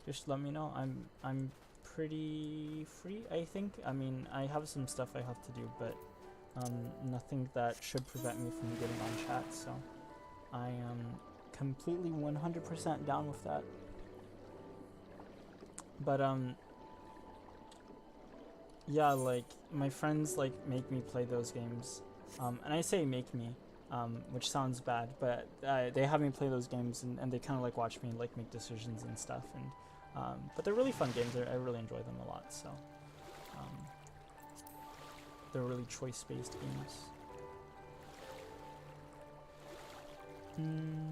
Just let me know. I'm pretty free, I think. I mean, I have some stuff I have to do, but nothing that should prevent me from getting on chat. So I am completely 100% down with that. But yeah, like my friends like make me play those games. And I say make me, which sounds bad, but they have me play those games and they kind of like watch me like make decisions and stuff. And but they're really fun games. I really enjoy them a lot. So they're really choice-based games.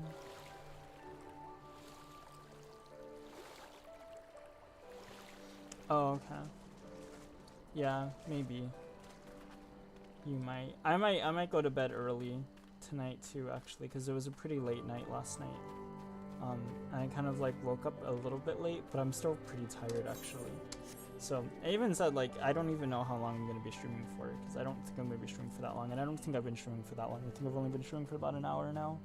Oh, okay. Yeah, maybe. You might. I might go to bed early tonight too, actually, because it was a pretty late night last night. And I kind of like woke up a little bit late, but I'm still pretty tired actually. So I even said like I don't even know how long I'm gonna be streaming for, because I don't think I'm gonna be streaming for that long, and I don't think I've been streaming for that long. I think I've only been streaming for about an hour now.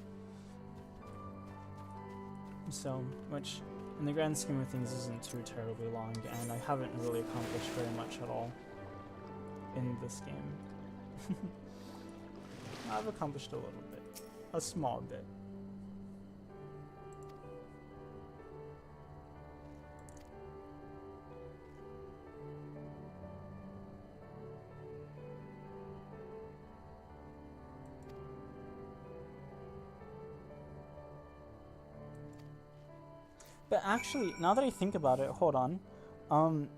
So, which in the grand scheme of things isn't too terribly long, and I haven't really accomplished very much at all in this game. I've accomplished a little bit. A small bit. But actually, now that I think about it, hold on.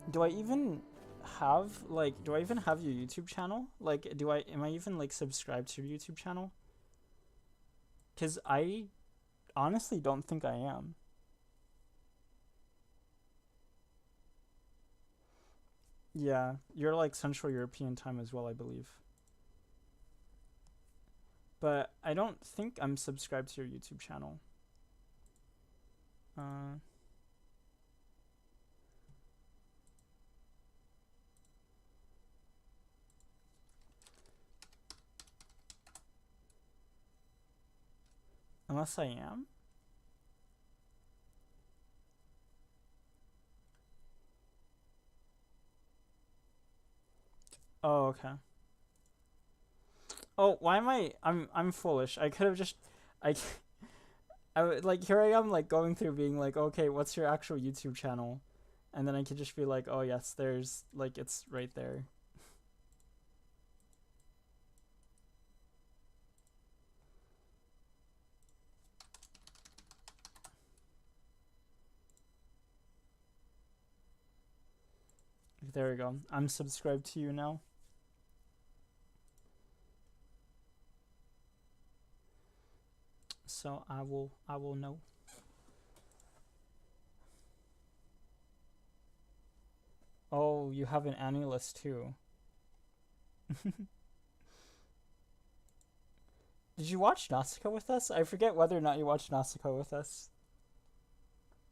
Do I even have your YouTube channel? Like, am I even like subscribed to your YouTube channel? 'Cause I honestly don't think I am. Yeah, you're like Central European time as well, I believe. But I don't think I'm subscribed to your YouTube channel. Unless I am? Oh, okay. Oh, why am I'm foolish. I could have just I like here I am like going through being like, okay, what's your actual YouTube channel? And then I could just be like, oh yes, there's like it's right there. There we go. I'm subscribed to you now. So I will know. Oh, you have an Annie list too. Did you watch Nausicaa with us? I forget whether or not you watched Nausicaa with us.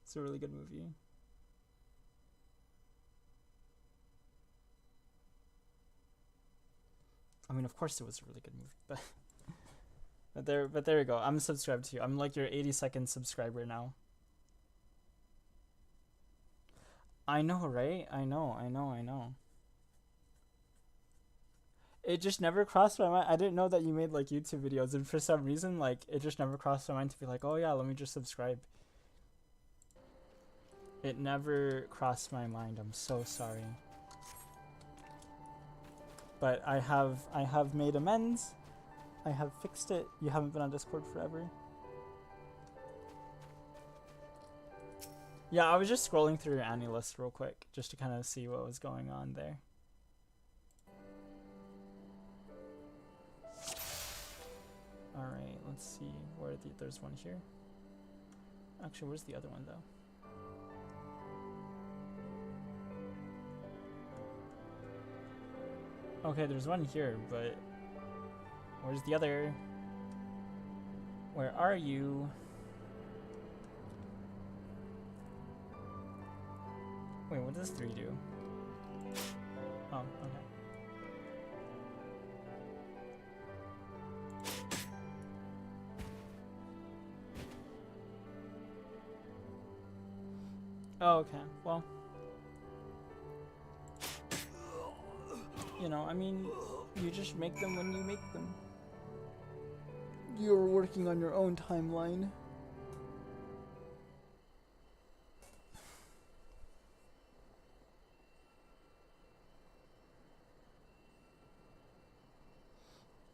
It's a really good movie. I mean, of course it was a really good movie, but but there you go. I'm subscribed to you. I'm like your 82nd subscriber now. I know, right? I know. It just never crossed my mind. I didn't know that you made like YouTube videos, and for some reason, like it just never crossed my mind to be like, oh yeah, let me just subscribe. It never crossed my mind. I'm so sorry. But I have made amends. I have fixed it. You haven't been on Discord forever. Yeah, I was just scrolling through your Annie list real quick, just to kind of see what was going on there. Alright, let's see where there's one here. Actually, where's the other one though? Okay, there's one here, but where's the other? Where are you? Wait, what does 3 do? Oh, okay. Oh, okay. Well, you know, I mean, you just make them when you make them. You're working on your own timeline.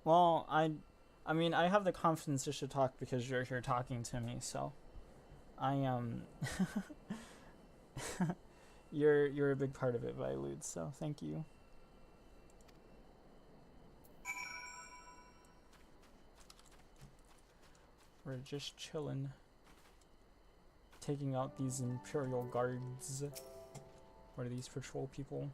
Well, I mean, I have the confidence just to talk because you're here talking to me, so I you're a big part of it, Vilude, so thank you. We're just chilling, taking out these Imperial guards. What are these patrol people?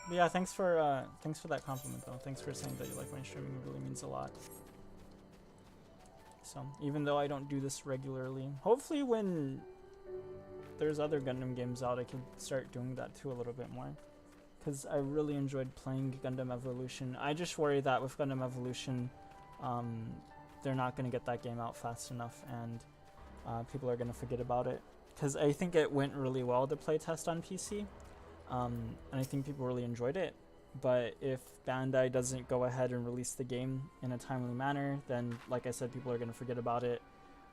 But yeah, thanks for that compliment though. Thanks for saying that you like my streaming. It really means a lot. So even though I don't do this regularly, hopefully when there's other Gundam games out, I can start doing that too a little bit more. Because I really enjoyed playing Gundam Evolution. I just worry that with Gundam Evolution, they're not going to get that game out fast enough, and people are going to forget about it. Because I think it went really well to playtest on PC. And I think people really enjoyed it, but if Bandai doesn't go ahead and release the game in a timely manner, then like I said, people are going to forget about it.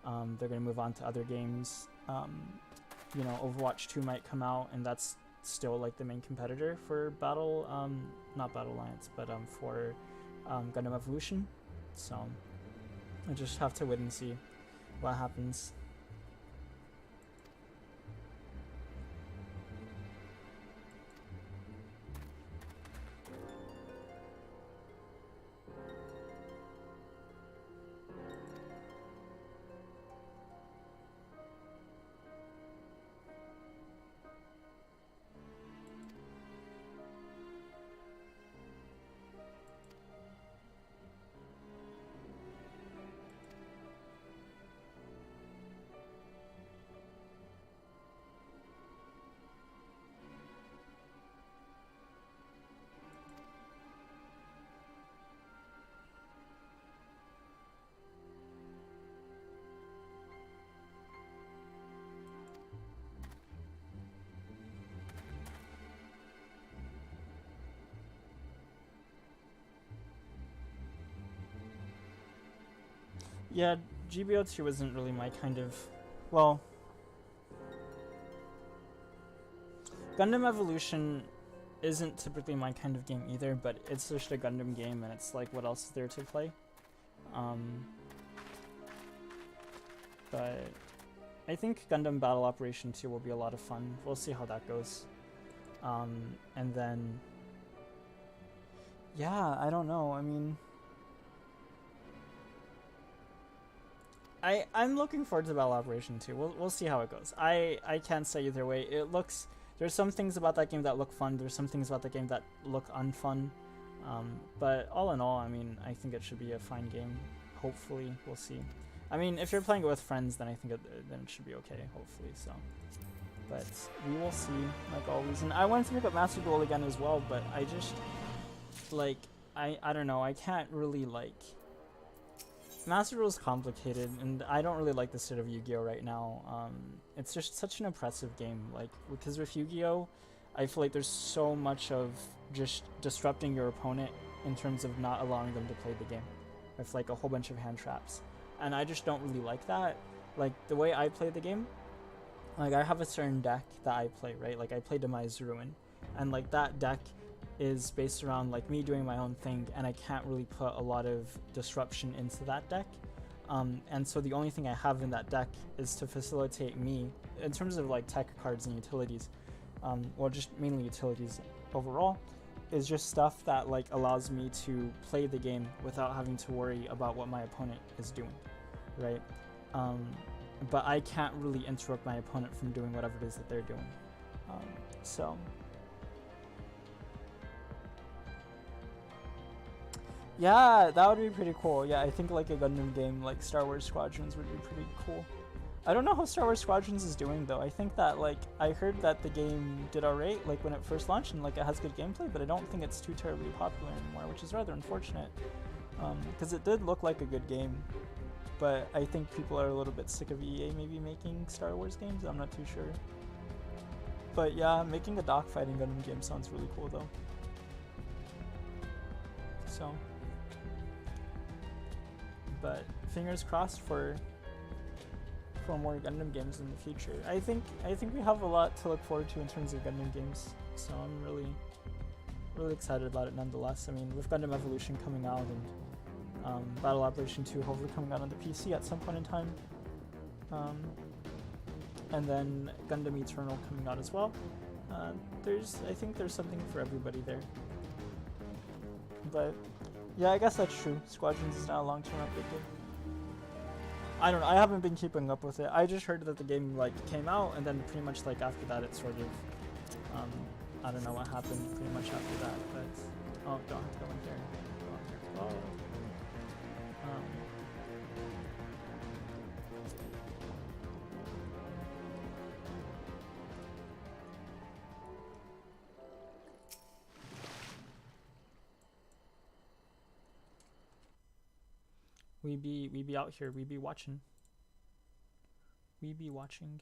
They're going to move on to other games. You know, Overwatch 2 might come out, and that's still like the main competitor for not Battle Alliance, but for Gundam Evolution. So I just have to wait and see what happens. Yeah, GBO2 isn't really my kind of... Well... Gundam Evolution isn't typically my kind of game either, but it's just a Gundam game, and it's like, what else is there to play? But I think Gundam Battle Operation 2 will be a lot of fun. We'll see how that goes. And then... Yeah, I don't know, I mean... I'm looking forward to Battle Operation 2. We'll see how it goes. I can't say either way. It looks... There's some things about that game that look fun. There's some things about the game that look unfun. But all in all, I mean, I think it should be a fine game. Hopefully, we'll see. I mean, if you're playing it with friends, then I think then it should be okay, hopefully, so. But we will see, like always. And I wanted to pick up Master Duel again as well, but I just... Like, I don't know. I can't really, like... Master Duel is complicated, and I don't really like the state of Yu-Gi-Oh right now. It's just such an oppressive game, like, because with Yu-Gi-Oh, I feel like there's so much of just disrupting your opponent in terms of not allowing them to play the game with like a whole bunch of hand traps. And I just don't really like that. Like the way I play the game, like I have a certain deck that I play, right? Like I play Demise Ruin, and like that deck is based around like me doing my own thing, and I can't really put a lot of disruption into that deck. And so the only thing I have in that deck is to facilitate me in terms of like tech cards and utilities, well, just mainly utilities overall, is just stuff that like allows me to play the game without having to worry about what my opponent is doing, right? But I can't really interrupt my opponent from doing whatever it is that they're doing. So yeah, that would be pretty cool. Yeah, I think like a Gundam game like Star Wars Squadrons would be pretty cool. I don't know how Star Wars Squadrons is doing though. I think that like I heard that the game did alright like when it first launched, and like it has good gameplay, but I don't think it's too terribly popular anymore, which is rather unfortunate. Because it did look like a good game, but I think people are a little bit sick of EA maybe making Star Wars games. I'm not too sure. But yeah, making a dogfighting Gundam game sounds really cool though. So, but fingers crossed for more Gundam games in the future. I think we have a lot to look forward to in terms of Gundam games, so I'm really excited about it nonetheless. I mean, with Gundam Evolution coming out and Battle Operation 2 hopefully coming out on the PC at some point in time, and then Gundam Eternal coming out as well. I think there's something for everybody there. But yeah, I guess that's true. Squadrons is now a long-term update game. I don't know, I haven't been keeping up with it. I just heard that the game like came out, and then pretty much like after that it sort of I don't know what happened pretty much after that, but oh, don't have to go in here. Go in here. Oh. We be out here, we be watching. We be watching.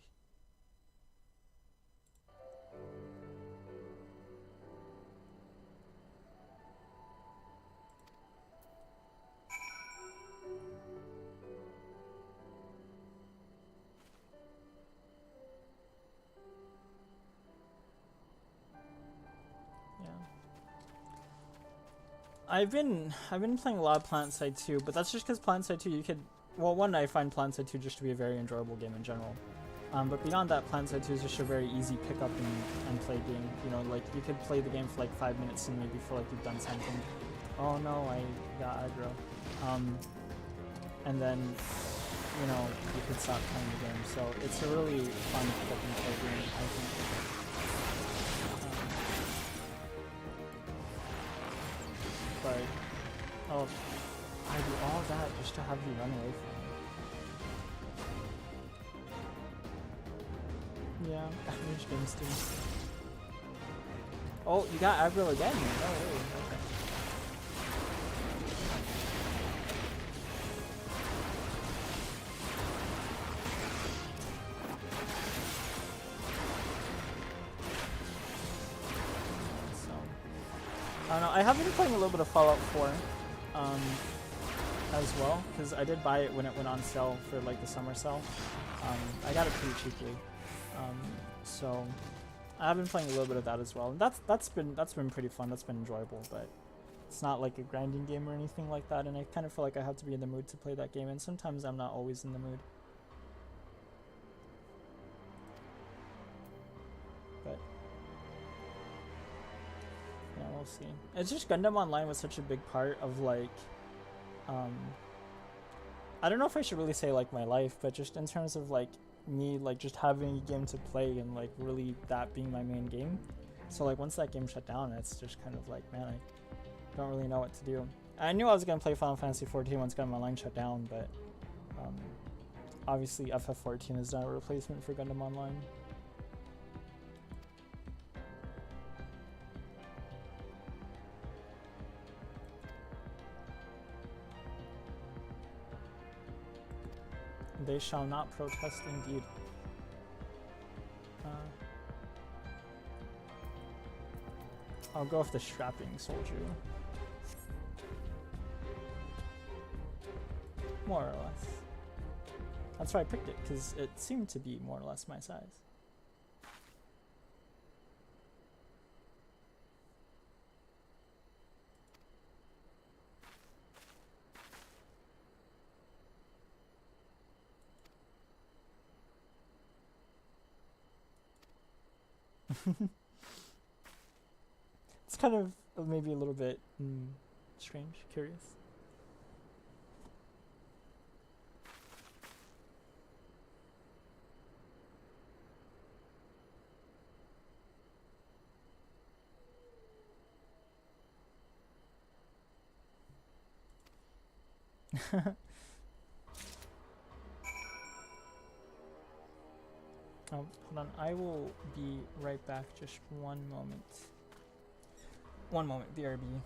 I've been playing a lot of PlanetSide 2, but that's just because PlanetSide 2 you could, well, one, I find PlanetSide 2 just to be a very enjoyable game in general. But beyond that, PlanetSide 2 is just a very easy pick up and play game. You know, like you could play the game for like 5 minutes and maybe feel like you've done something. Oh no, I got aggro. And then, you know, you could stop playing the game. So it's a really fun pick up and play game, I think. But, oh, I do all that just to have you run away from me. Yeah, average game steam. Oh, you got aggro again? Oh, really? Okay. I don't know, I have been playing a little bit of Fallout 4 as well, because I did buy it when it went on sale for like the summer sale. I got it pretty cheaply, so I have been playing a little bit of that as well. And that's been pretty fun. That's been enjoyable, but it's not like a grinding game or anything like that. And I kind of feel like I have to be in the mood to play that game, and sometimes I'm not always in the mood. But yeah, we'll see. It's just Gundam Online was such a big part of like, I don't know if I should really say like my life, but just in terms of like me like just having a game to play and like really that being my main game. So like once that game shut down, it's just kind of like, man, I don't really know what to do. I knew I was gonna play Final Fantasy 14 once Gundam Online shut down, but obviously FF14 is not a replacement for Gundam Online. They shall not protest indeed. I'll go with the strapping soldier. more or less. That's why I picked it, because it seemed to be more or less my size. It's kind of maybe a little bit strange, curious. Hold on, I will be right back, just one moment. One moment, BRB.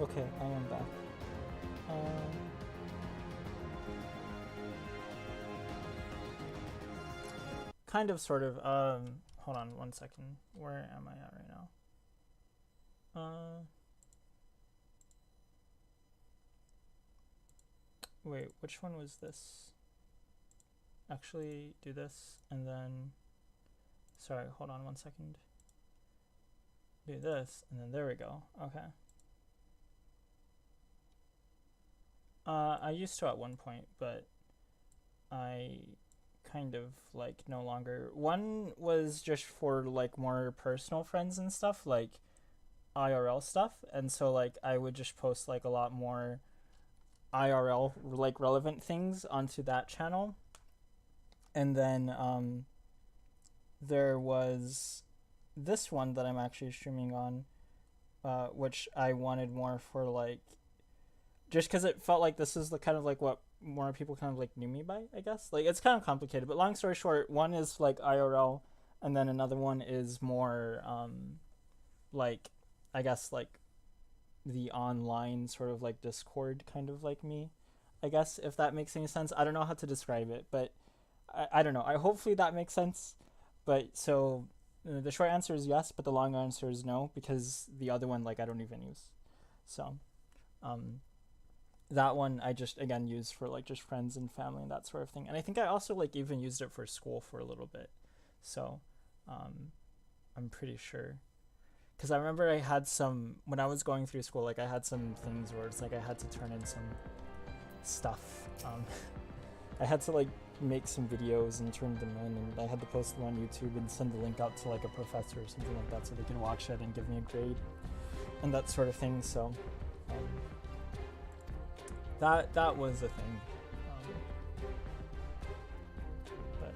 Okay, I am back. Kind of, sort of. Hold on one second. Where am I at right now? Wait, which one was this? Actually, do this, and then... Sorry, hold on one second. Do this, and then there we go. Okay. I used to at one point, but I kind of like no longer. One was just for like more personal friends and stuff, like IRL stuff, and so like I would just post like a lot more IRL like relevant things onto that channel. And then there was this one that I'm actually streaming on, which I wanted more for like, just because it felt like this is the kind of like what more people kind of like knew me by, I guess. Like it's kind of complicated, but long story short, one is like IRL, and then another one is more like, I guess like the online sort of like Discord kind of like me, I guess, if that makes any sense. I don't know how to describe it, but I don't know. I hopefully that makes sense. But so the short answer is yes, but the long answer is no, because the other one like I don't even use. So that one I just again used for like just friends and family and that sort of thing. And I think I also like even used it for school for a little bit. So I'm pretty sure. Because I remember I had some, when I was going through school, like I had some things where it's like I had to turn in some stuff. I had to like make some videos and turn them in, and I had to post them on YouTube and send the link out to like a professor or something like that so they can watch it and give me a grade and that sort of thing. So that was a thing. But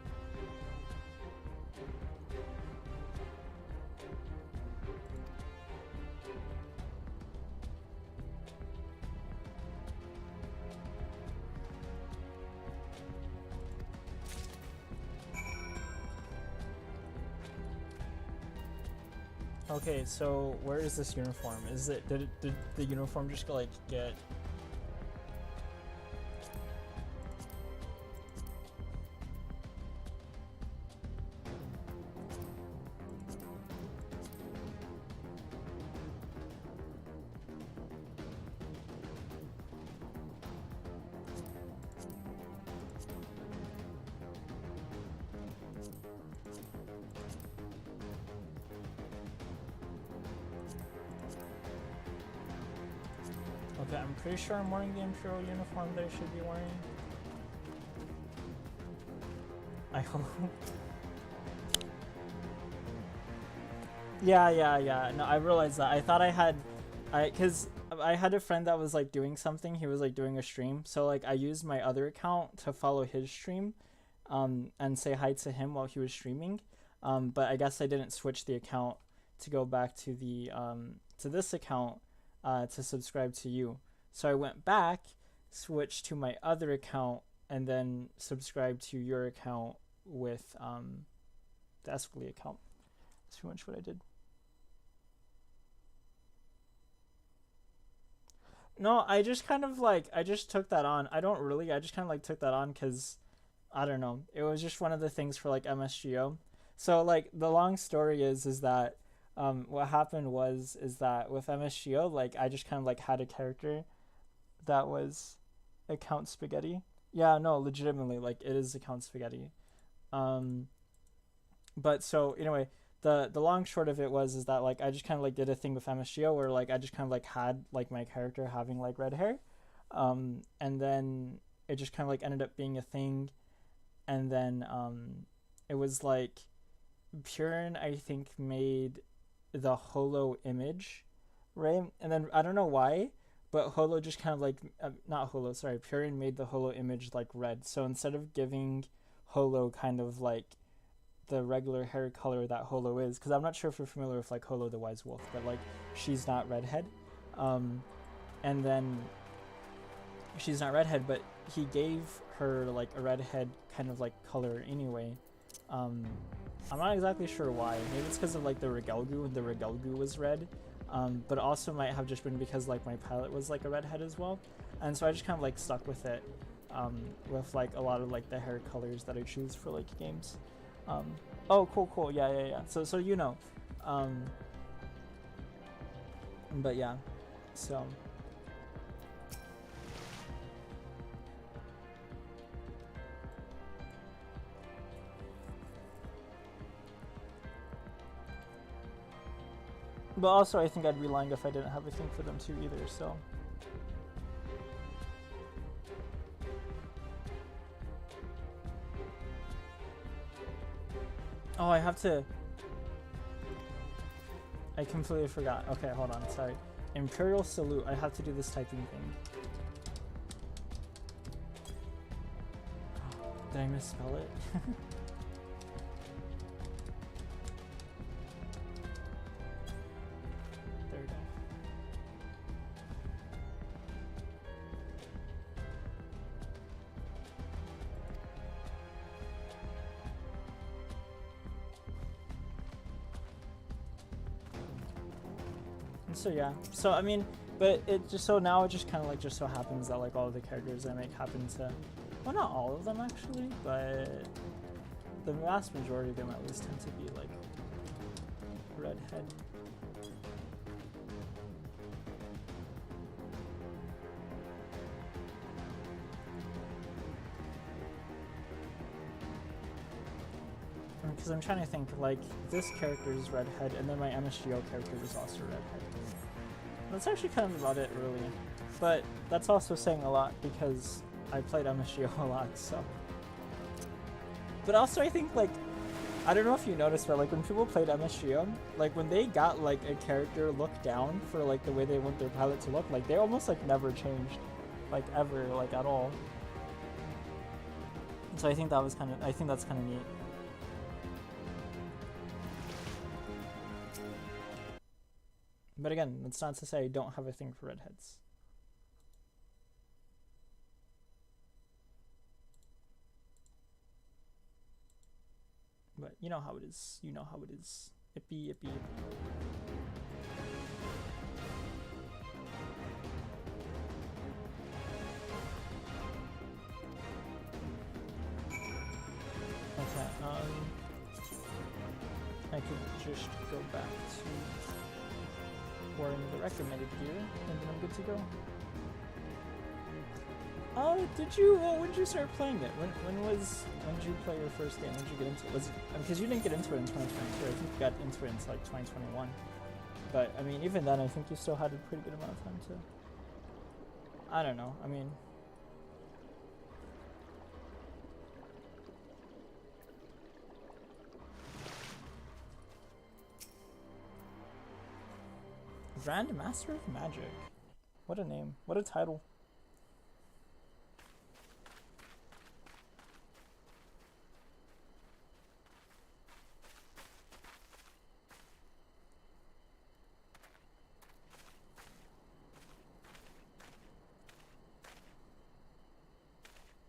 okay, so where is this uniform? Is it did the uniform just like get? Okay, I'm pretty sure I'm wearing the Imperial uniform that I should be wearing. I hope. Yeah. No, I realized that. I thought I had, cause I had a friend that was like doing something. He was like doing a stream, so like I used my other account to follow his stream, and say hi to him while he was streaming. But I guess I didn't switch the account to go back to the to this account to subscribe to you. So I went back, switched to my other account, and then subscribed to your account with the Escalade account. That's pretty much what I did. No, I just kind of like, I just took that on. I just kind of like took that on because, I don't know, it was just one of the things for like MSGO. So like the long story is that what happened is that with MSGO, like I just kind of like had a character that was account spaghetti. Yeah, no, legitimately, like it is account spaghetti. But so anyway, the long short of it is that like I just kind of like did a thing with MSGO where like I just kind of like had like my character having like red hair, and then it just kind of like ended up being a thing, and then it was like Purin I think made the holo image, right? And then I don't know why, but holo just kind of like not holo, sorry, Purin made the holo image like red. So instead of giving holo kind of like the regular hair color that holo is, because I'm not sure if you're familiar with like Holo the Wise Wolf, but like she's not redhead, and then she's not redhead, but he gave her like a redhead kind of like color anyway. I'm not exactly sure why. Maybe it's because of like the Regelgu, and the Regelgu was red, but also might have just been because like my pilot was like a redhead as well, and so I just kind of like stuck with it, with like a lot of like the hair colors that I choose for like games. Oh, cool. Yeah. So you know, but yeah, so. But also, I think I'd be lying if I didn't have a thing for them too either, so. Oh, I have to... I completely forgot. Okay, hold on, sorry. Imperial Salute, I have to do this typing thing. Did I misspell it? There we go. So yeah, so I mean, but it just, so now it just kind of like just so happens that like all of the characters I make happen to, well, not all of them actually, but the vast majority of them at least tend to be like redhead. because I'm trying to think, like, this character is redhead, and then my MSGO character is also redhead. That's actually kind of about it, really. But that's also saying a lot, because I played MSGO a lot, so. But also, I think, like, I don't know if you noticed, but, like, when people played MSGO, like, when they got, like, a character look down for, like, the way they want their pilot to look, like, they almost, like, never changed. Like, ever, like, at all. So I think that was I think that's kind of neat. But again, that's not to say I don't have a thing for redheads. But you know how it is. You know how it is. Yippee, yippee, yippee. Okay, I could just go back to wearing the recommended gear, and then I'm good to go. Oh, did you? Well, when did you start playing it? When did you play your first game? When did you get into it? Was it, because you didn't get into it in 2022. I think you got into it in like 2021. But I mean, even then, I think you still had a pretty good amount of time to. I don't know. I mean. Grand Master of Magic. What a name. What a title.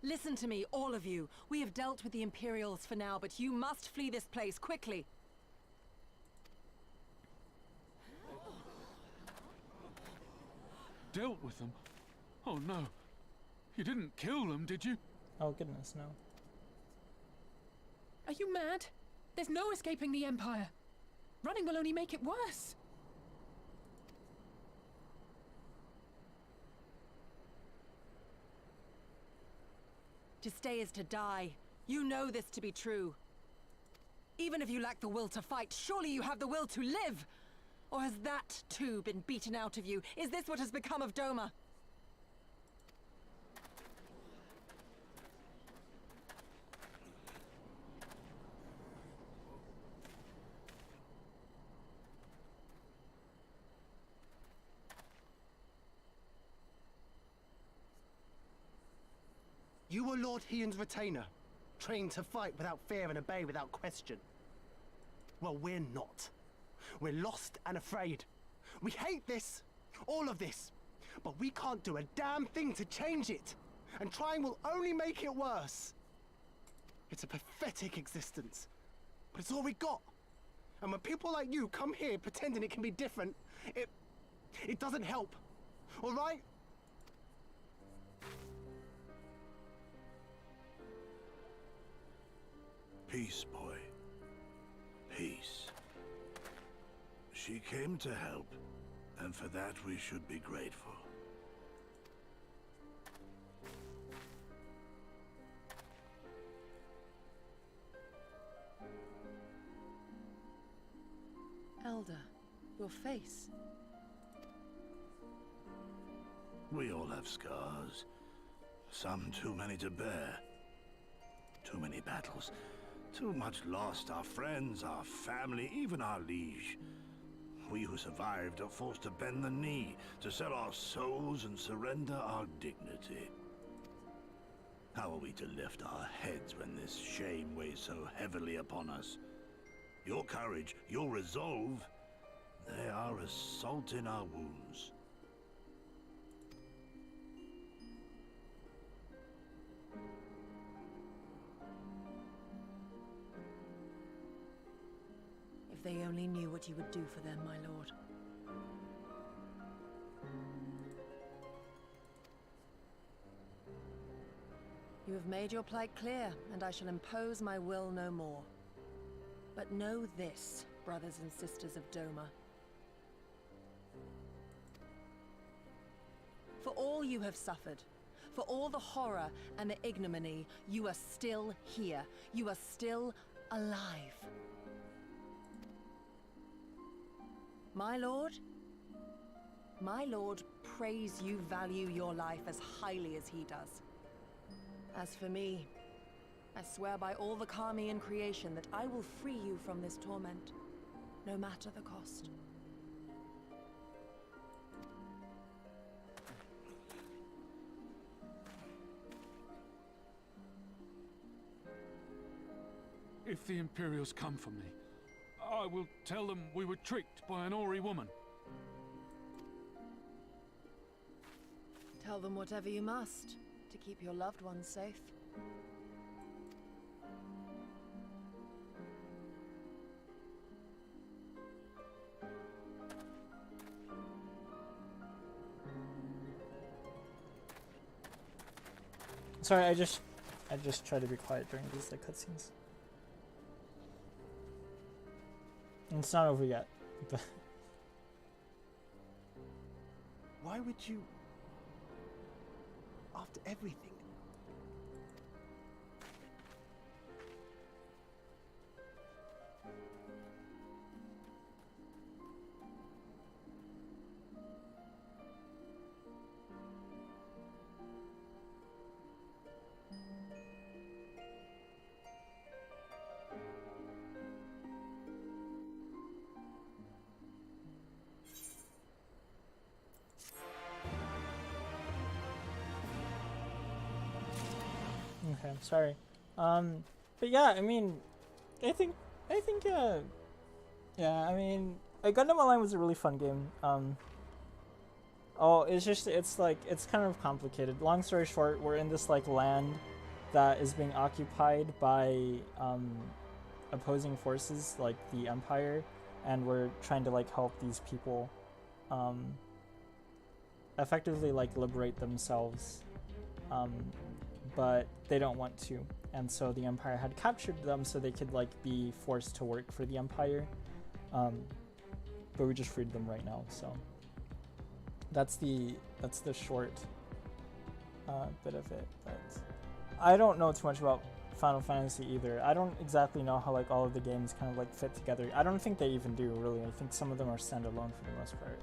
Listen to me, all of you. We have dealt with the Imperials for now, but you must flee this place quickly. Dealt with them? Oh no. You didn't kill them, did you? Oh goodness, no. Are you mad? There's no escaping the Empire. Running will only make it worse. To stay is to die. You know this to be true. Even if you lack the will to fight, surely you have the will to live! Or has that, too, been beaten out of you? Is this what has become of Doma? You were Lord Hien's retainer, trained to fight without fear and obey without question. Well, we're not. We're lost and afraid. We hate this, all of this, but we can't do a damn thing to change it. And trying will only make it worse. It's a pathetic existence, but it's all we got. And when people like you come here pretending it can be different, it doesn't help, all right? Peace, boy. Peace. She came to help, and for that we should be grateful. Elder, your face. We all have scars. Some too many to bear. Too many battles. Too much lost, our friends, our family, even our liege. We who survived are forced to bend the knee, to sell our souls and surrender our dignity. How are we to lift our heads when this shame weighs so heavily upon us? Your courage, your resolve, they are as salt in our wounds. If they only knew what you would do for them, my lord. You have made your plight clear, and I shall impose my will no more. But know this, brothers and sisters of Doma. For all you have suffered, for all the horror and the ignominy, you are still here. You are still alive. My lord? My lord prays you value your life as highly as he does. As for me, I swear by all the Kami in creation that I will free you from this torment, no matter the cost. If the Imperials come for me, I will tell them we were tricked by an Ori woman. Tell them whatever you must to keep your loved ones safe. Sorry, I just try to be quiet during these like cutscenes. And it's not over yet, but Why would you... After everything? okay, I'm sorry. But yeah, I mean, I think, yeah, I mean, Gundam Online was a really fun game. Oh, it's like, it's kind of complicated. Long story short, we're in this like land that is being occupied by opposing forces, like the Empire, and we're trying to like help these people effectively like liberate themselves, but they don't want to, and so the Empire had captured them so they could like be forced to work for the Empire, but we just freed them right now. So that's the short bit of it. But I don't know too much about Final Fantasy either. I don't exactly know how like all of the games kind of like fit together. I don't think they even do, really. I think some of them are standalone for the most part,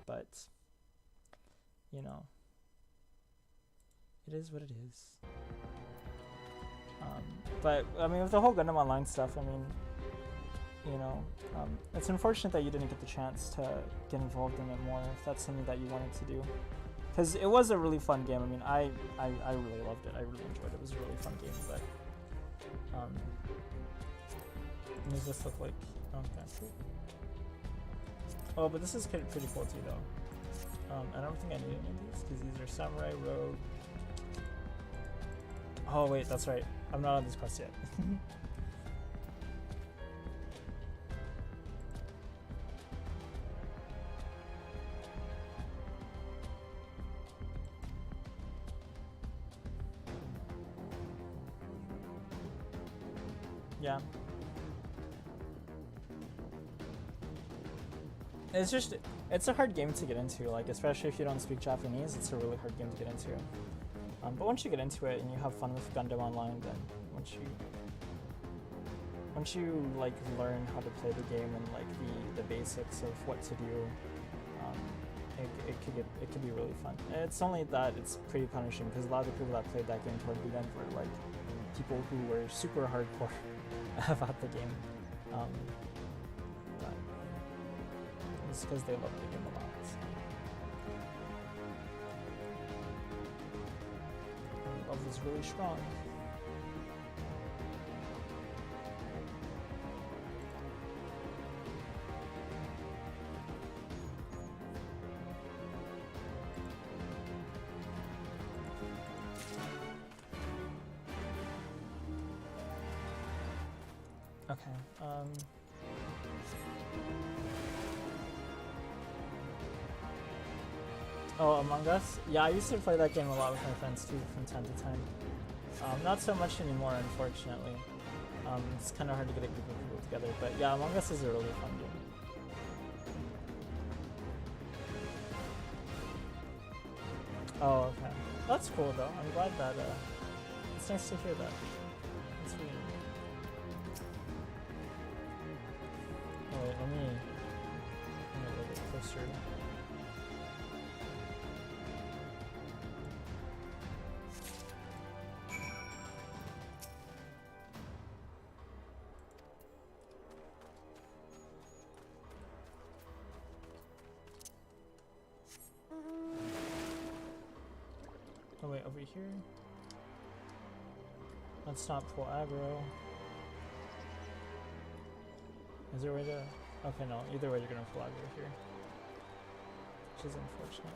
but you know, it is what it is. But I mean, with the whole Gundam Online stuff, I mean, you know, it's unfortunate that you didn't get the chance to get involved in it more if that's something that you wanted to do, because it was a really fun game. I mean, I really loved it. I really enjoyed it. It was a really fun game. But what does this look like? Okay. Oh, but this is pretty cool too, though. I don't think I need any of these because these are Samurai Road. Oh wait, that's right. I'm not on this quest yet. Yeah. It's a hard game to get into, like, especially if you don't speak Japanese, it's a really hard game to get into. But once you get into it and you have fun with Gundam Online, then once you like learn how to play the game and like the basics of what to do, it could be really fun. It's only that it's pretty punishing because a lot of the people that played that game toward the end were like people who were super hardcore about the game. But it's because they love the game a lot. So. Love is really strong. Okay. Oh, Among Us? Yeah, I used to play that game a lot with my friends too from time to time. Not so much anymore, unfortunately. It's kind of hard to get a group of people together, but yeah, Among Us is a really fun game. Oh, okay. That's cool though. I'm glad that, it's nice to hear that. That's really wait, let me get a little bit closer. Oh wait, over here? Let's not pull aggro. Is there a way to... Okay, no. Either way, you're gonna pull aggro here. Which is unfortunate.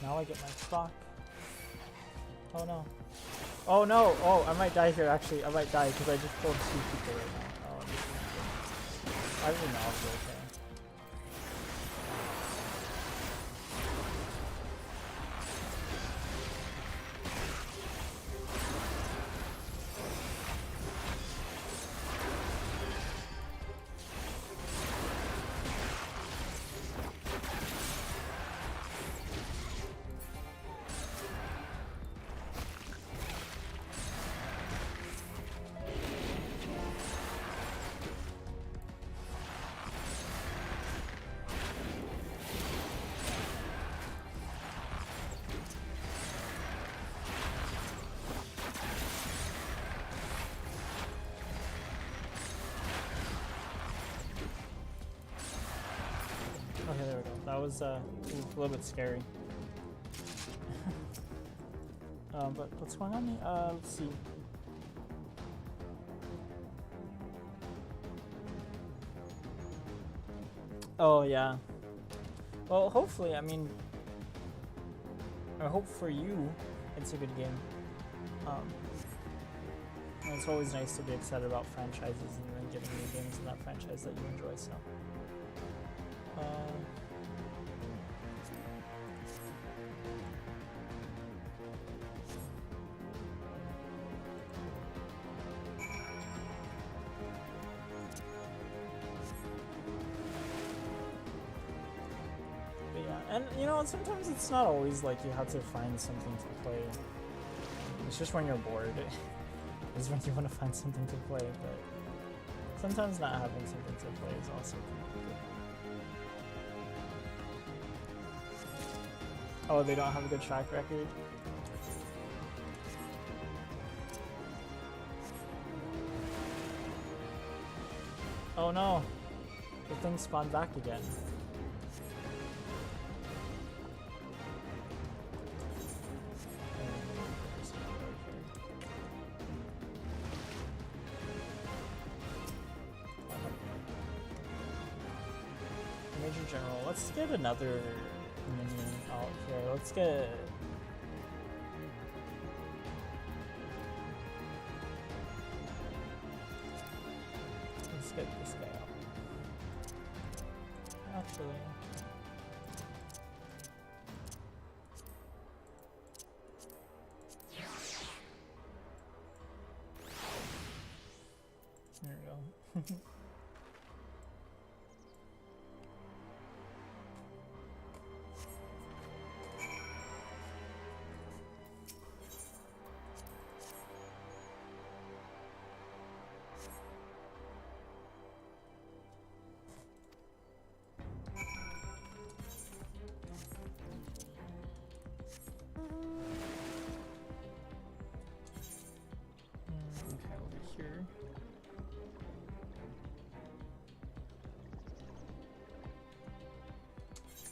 Now I get my stock. Oh no. Oh no! Oh, I might die here actually. I might die because I just killed 2 people right now. Oh, this is good. I didn't know I'll be okay. Okay, there we go. That was a little bit scary. But what's going on? Let's see. Oh yeah. Well, hopefully, I mean, I hope for you, it's a good game. And it's always nice to be excited about franchises and then getting new games in that franchise that you enjoy. So. And you know, sometimes it's not always like you have to find something to play. It's just when you're bored. Is when you want to find something to play, but sometimes not having something to play is also good. Oh, they don't have a good track record? Oh no! The thing spawned back again. Major General, let's get another minion out here. Let's get... Let's get this guy out. Actually... There we go. Okay, over here.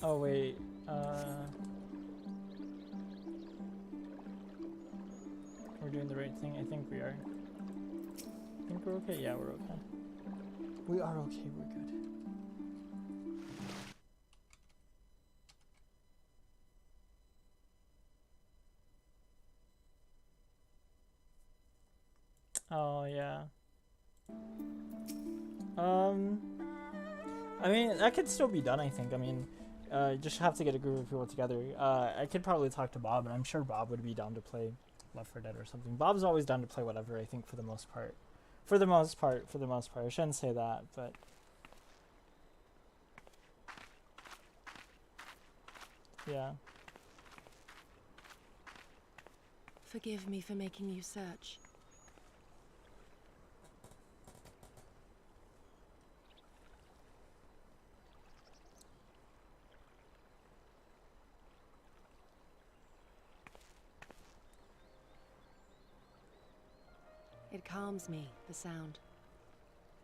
Oh wait, we're doing the right thing. I think we are. I think we're okay. Yeah, we're okay. We are okay. We're good. Oh yeah. I mean, that could still be done, I think. I mean, Just have to get a group of people together. I could probably talk to Bob, and I'm sure Bob would be down to play Left 4 Dead or something. Bob's always down to play whatever, I think, for the most part. For the most part. I shouldn't say that, but... yeah. Forgive me for making you search. It calms me, the sound.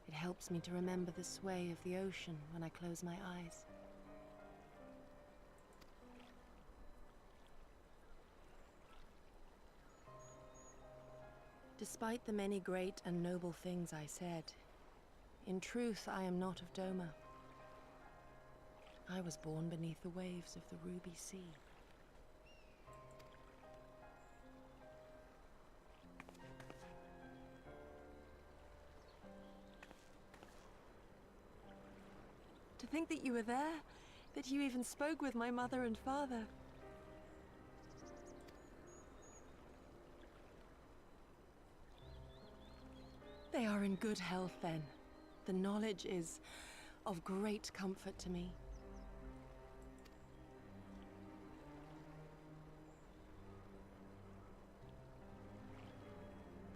It helps me to remember the sway of the ocean when I close my eyes. Despite the many great and noble things I said, in truth I am not of Doma. I was born beneath the waves of the Ruby Sea. To think that you were there, that you even spoke with my mother and father. They are in good health, then. The knowledge is of great comfort to me.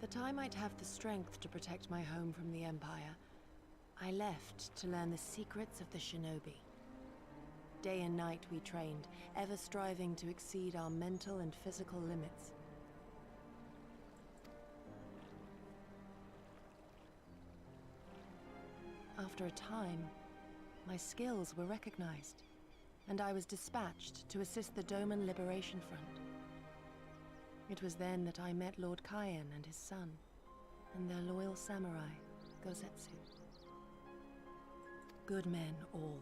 That I might have the strength to protect my home from the Empire, I left to learn the secrets of the shinobi. Day and night we trained, ever striving to exceed our mental and physical limits. After a time, my skills were recognized, and I was dispatched to assist the Doman Liberation Front. It was then that I met Lord Cayenne and his son, and their loyal samurai, Gozetsu. Good men all,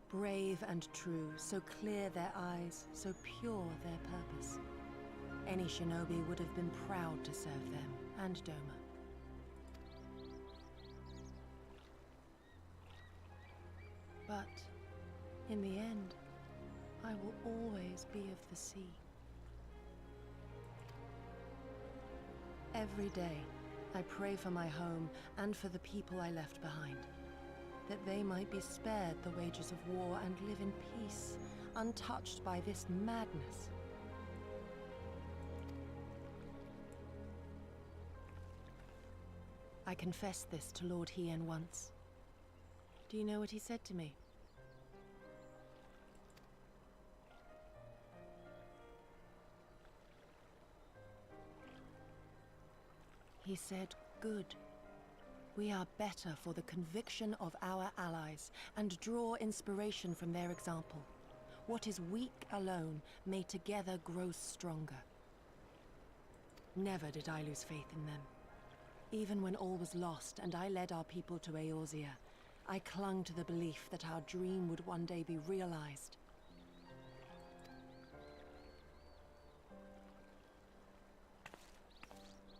brave and true, so clear their eyes, so pure their purpose. Any shinobi would have been proud to serve them, and Doma. But, in the end, I will always be of the sea. Every day, I pray for my home and for the people I left behind, that they might be spared the wages of war and live in peace, untouched by this madness. I confessed this to Lord Hien once. Do you know what he said to me? He said, "Good. We are better for the conviction of our allies, and draw inspiration from their example. What is weak alone may together grow stronger." Never did I lose faith in them. Even when all was lost and I led our people to Eorzea, I clung to the belief that our dream would one day be realized.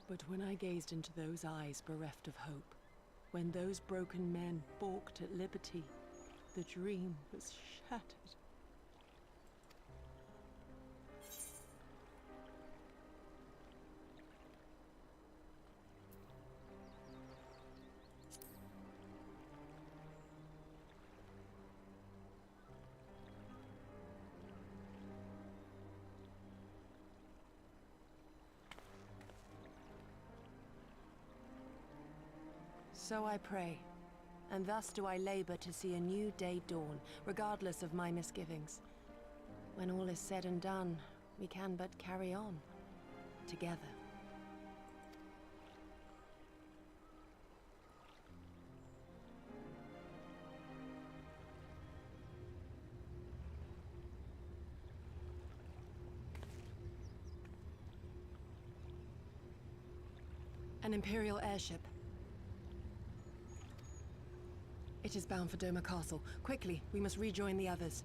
But when I gazed into those eyes bereft of hope, when those broken men balked at liberty, the dream was shattered. So I pray, and thus do I labor to see a new day dawn, regardless of my misgivings. When all is said and done, we can but carry on, together. An Imperial airship. It is bound for Doma Castle. Quickly, we must rejoin the others.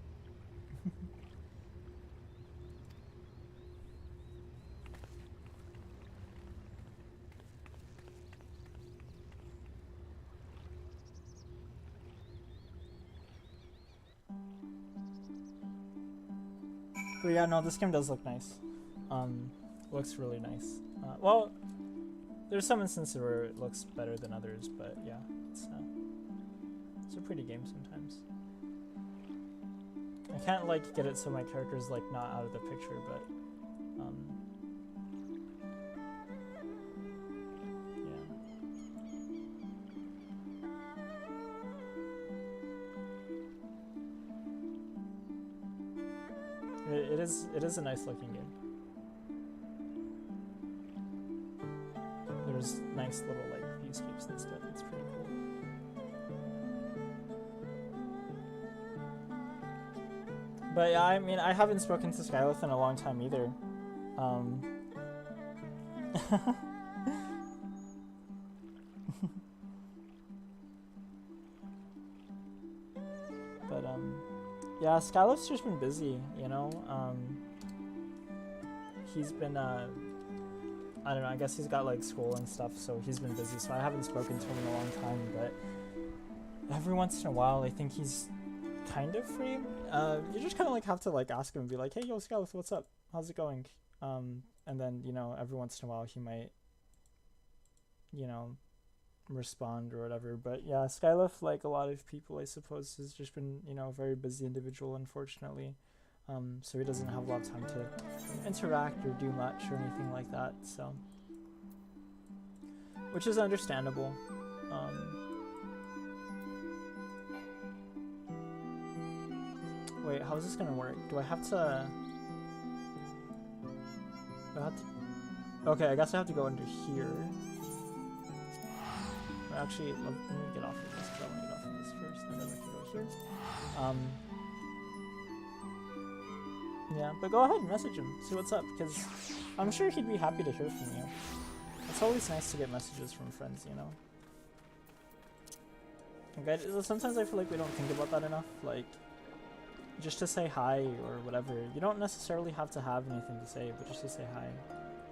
But yeah, no, this game does look nice. Looks really nice. Well, there's some instances where it looks better than others, but yeah, it's a pretty game sometimes. I can't like get it so my character's like not out of the picture, but yeah. It is a nice looking game. There's nice little like viewscapes and stuff. It's pretty cool. But yeah, I mean, I haven't spoken to Skyleth in a long time either. But yeah, Skyleth's just been busy, you know. He's been I don't know, I guess he's got like school and stuff, so he's been busy, so I haven't spoken to him in a long time, but every once in a while I think he's kind of free. You just kind of like have to like ask him and be like, hey, yo, Skyleth, what's up? How's it going? And then, you know, every once in a while he might, you know, respond or whatever. But yeah, Skyleth, like a lot of people, I suppose, has just been, you know, a very busy individual, unfortunately. So he doesn't have a lot of time to interact or do much or anything like that, so. Which is understandable. Wait, how is this gonna work? Do I have to... Okay, I guess I have to go under here. Or actually, let me get off of this, because I want to get off of this first, and then I can go here. Yeah, but go ahead and message him, see what's up, because I'm sure he'd be happy to hear from you. It's always nice to get messages from friends, you know? Like sometimes I feel like we don't think about that enough, like, just to say hi or whatever. You don't necessarily have to have anything to say, but just to say hi.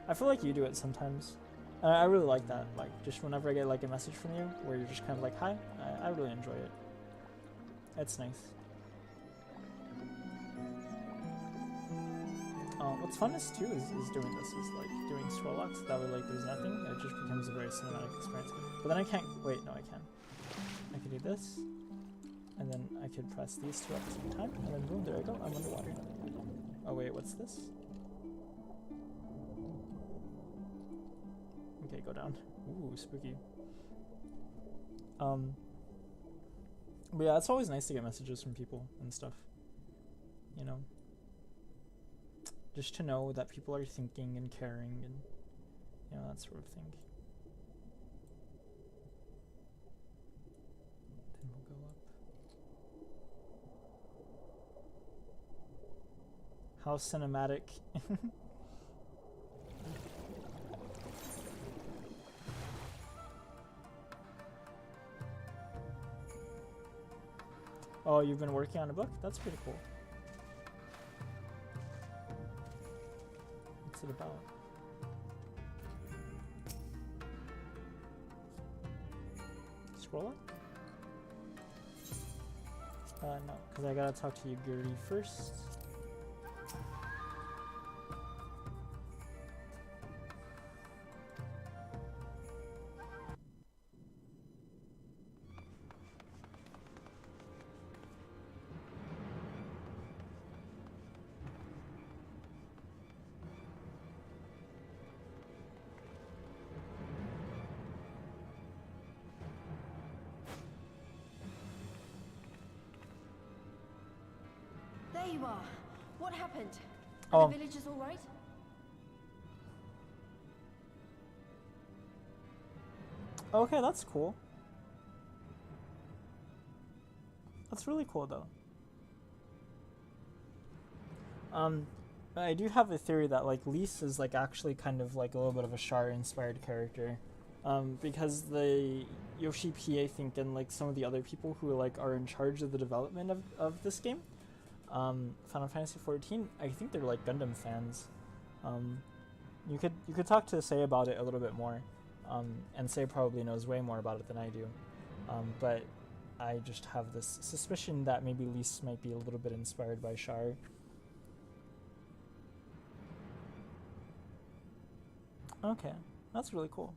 I feel like you do it sometimes. And I really like that, like, just whenever I get like a message from you, where you're just kind of like, hi, I really enjoy it. It's nice. What's fun is too is doing this, is like doing scroll locks, that way like there's nothing, it just becomes a very cinematic experience. But then I can't, wait, no I can. I can do this, and then I could press these two at the same time, and then boom, there I go, I'm underwater. Oh wait, what's this? Okay, go down. Ooh, spooky. But yeah, it's always nice to get messages from people and stuff, you know? Just to know that people are thinking and caring and, you know, that sort of thing. Then we'll go up. How cinematic. Oh, you've been working on a book? That's pretty cool. What's it about? Scroll up? No, because I gotta talk to you, Guri, first. There you are. What happened? Oh. Are the villagers all right? Okay, that's cool. That's really cool, though. I do have a theory that like Lise is like actually kind of like a little bit of a Char-inspired character, because the Yoshi P, I think, and like some of the other people who like are in charge of the development of this game, Final Fantasy 14, I think they're like Gundam fans. You could talk to Sei about it a little bit more, and Sei probably knows way more about it than I do, but I just have this suspicion that maybe Lise might be a little bit inspired by Char. Okay, that's really cool.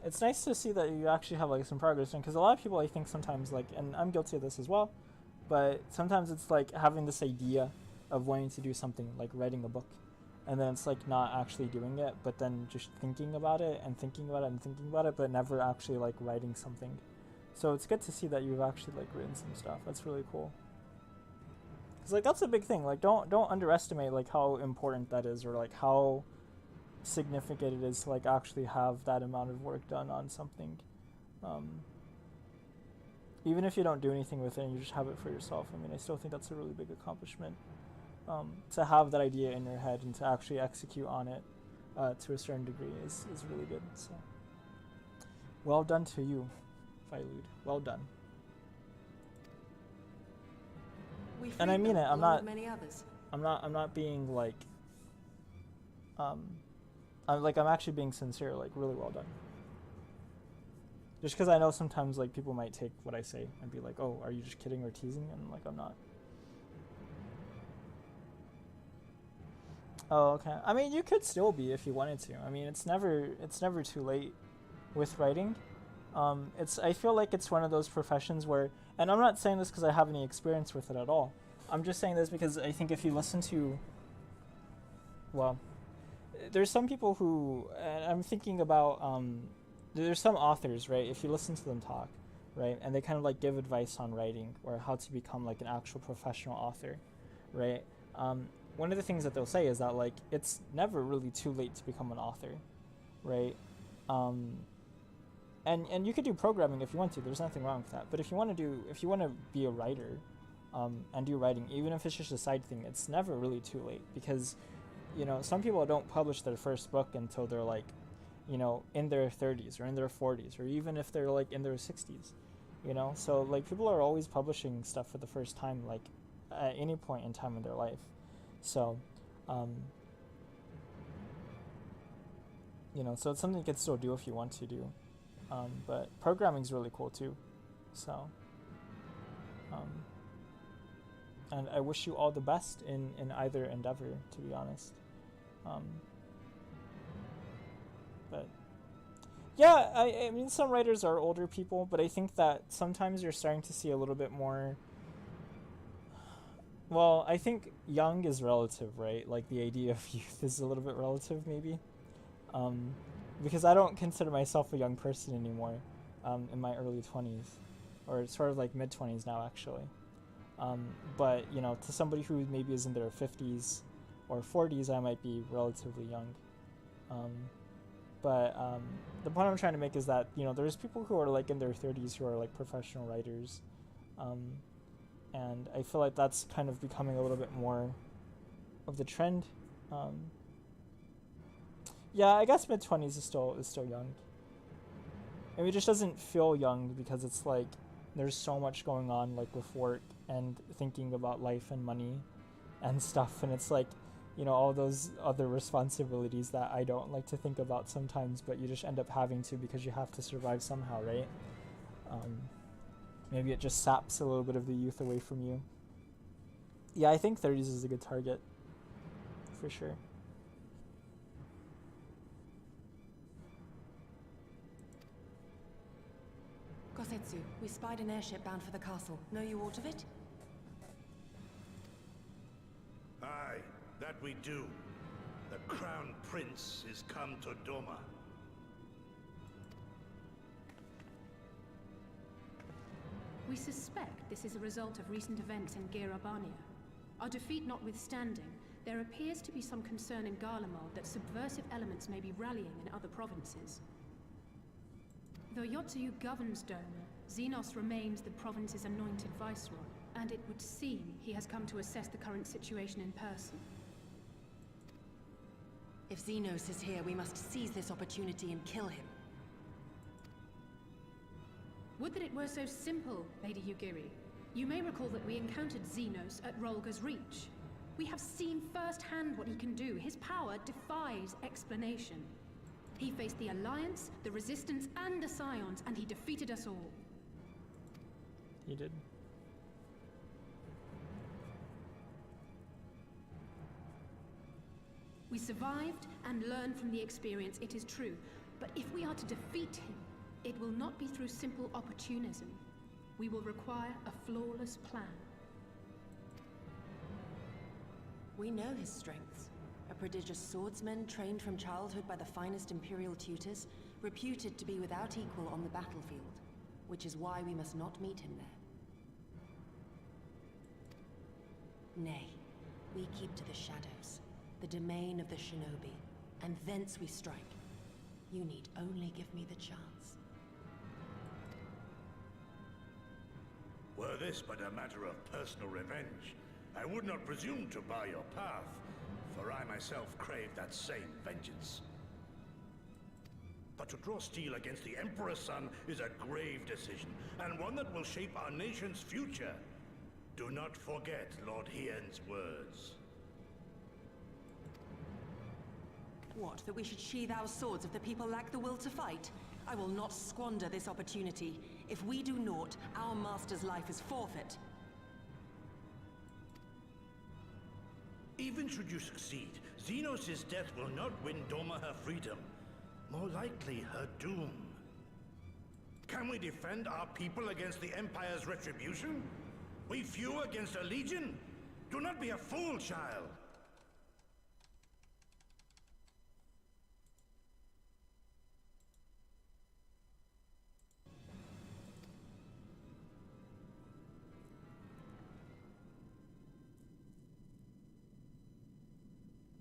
It's nice to see that you actually have like some progress, because a lot of people, I think, sometimes like, and I'm guilty of this as well, but sometimes it's like having this idea of wanting to do something like writing a book, and then it's like not actually doing it, but then just thinking about it and thinking about it and thinking about it, but never actually like writing something. So it's good to see that you've actually like written some stuff. That's really cool. Cause like that's a big thing. Like don't underestimate like how important that is, or like how significant it is to like actually have that amount of work done on something. Even if you don't do anything with it and you just have it for yourself, I mean, I still think that's a really big accomplishment. To have that idea in your head and to actually execute on it to a certain degree is really good. So, well done to you, Phylud. Well done. And I mean it. I'm not being like. I'm actually being sincere. Like, really well done. Just because I know sometimes like people might take what I say and be like, "Oh, are you just kidding or teasing?" And like, I'm not. Oh, okay. I mean, you could still be if you wanted to. I mean, it's never too late with writing. I feel like it's one of those professions where, and I'm not saying this because I have any experience with it at all. I'm just saying this because I think if you listen to, well, there's some people who, and I'm thinking about, there's some authors, right? If you listen to them talk, right, and they kind of like give advice on writing or how to become like an actual professional author, right? One of the things that they'll say is that like it's never really too late to become an author, right? And you could do programming if you want to. There's nothing wrong with that. But if you want to be a writer, and do writing, even if it's just a side thing, it's never really too late, because, you know, some people don't publish their first book until they're like, you know, in their 30s or in their 40s, or even if they're like in their 60s, you know. So like people are always publishing stuff for the first time, like at any point in time in their life. So, you know, so it's something you can still do if you want to do. But programming is really cool too. So, and I wish you all the best in either endeavor, to be honest. But yeah, I mean, some writers are older people, but I think that sometimes you're starting to see a little bit more. Well, I think young is relative, right? Like the idea of youth is a little bit relative, maybe. Because I don't consider myself a young person anymore, in my early 20s, or sort of like mid 20s now, actually. But you know, to somebody who maybe is in their 50s or 40s, I might be relatively young. But the point I'm trying to make is that, you know, there's people who are like in their 30s who are like professional writers. And I feel like that's kind of becoming a little bit more of the trend. Yeah, I guess mid-20s is still young. I mean, it just doesn't feel young because it's like there's so much going on, like with work and thinking about life and money and stuff, and it's like, you know, all those other responsibilities that I don't like to think about sometimes, but you just end up having to because you have to survive somehow, right? Maybe it just saps a little bit of the youth away from you. Yeah, I think 30s is a good target, for sure. Kosetsu, we spied an airship bound for the castle. Know you aught of it? Aye, that we do. The Crown Prince is come to Doma. We suspect this is a result of recent events in Girabania. Our defeat notwithstanding, there appears to be some concern in Garlemald that subversive elements may be rallying in other provinces. Though Yotsuyu governs Doma, Xenos remains the province's anointed viceroy, and it would seem he has come to assess the current situation in person. If Xenos is here, we must seize this opportunity and kill him. Would that it were so simple, Lady Yugiri. You may recall that we encountered Xenos at Rolga's Reach. We have seen firsthand what he can do. His power defies explanation. He faced the Alliance, the Resistance, and the Scions, and he defeated us all. He did. We survived and learned from the experience, it is true. But if we are to defeat him, it will not be through simple opportunism. We will require a flawless plan. We know his strengths. A prodigious swordsman trained from childhood by the finest Imperial tutors, reputed to be without equal on the battlefield, which is why we must not meet him there. Nay, we keep to the shadows, the domain of the shinobi, and thence we strike. You need only give me the chance. Were this but a matter of personal revenge, I would not presume to bar your path, for I myself crave that same vengeance. But to draw steel against the Emperor's son is a grave decision, and one that will shape our nation's future. Do not forget Lord Hien's words. What, that we should sheathe our swords if the people lack the will to fight? I will not squander this opportunity. If we do naught, our master's life is forfeit. Even should you succeed, Xenos' death will not win Doma her freedom. More likely, her doom. Can we defend our people against the Empire's retribution? We few against a legion? Do not be a fool, child!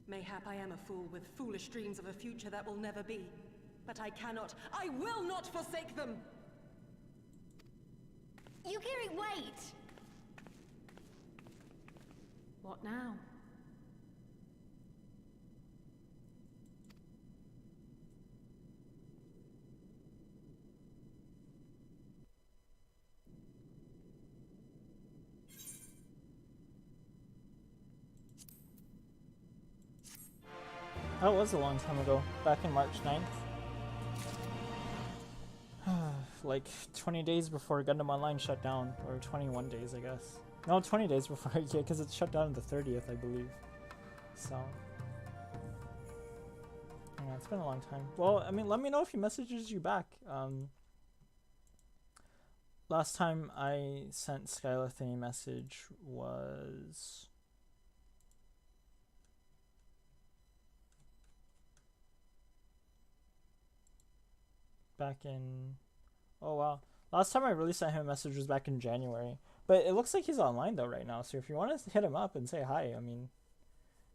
Mayhap I am a fool with foolish dreams of a future that will never be. But I cannot, I will not forsake them! Yukiri, wait! What now? That was a long time ago, back in March 9th. Like 20 days before Gundam Online shut down, or 21 days, I guess. No, 20 days before, yeah, because it shut down on the 30th, I believe. So, yeah, it's been a long time. Well, I mean, let me know if he messages you back. Last time I sent Skyleth a message was... back in... oh wow. Last time I really sent him a message was back in January. But it looks like he's online though right now, so if you want to hit him up and say hi, I mean,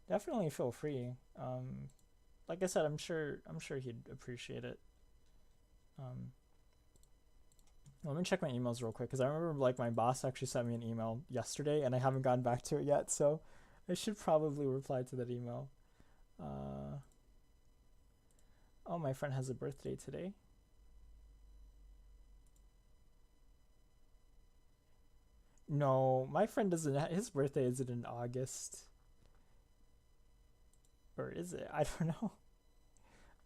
definitely feel free. Like I said, I'm sure he'd appreciate it. Let me check my emails real quick, because I remember like my boss actually sent me an email yesterday and I haven't gotten back to it yet, so I should probably reply to that email. Oh, my friend has a birthday today. No, my friend doesn't. His birthday isn't in August. Or is it? I don't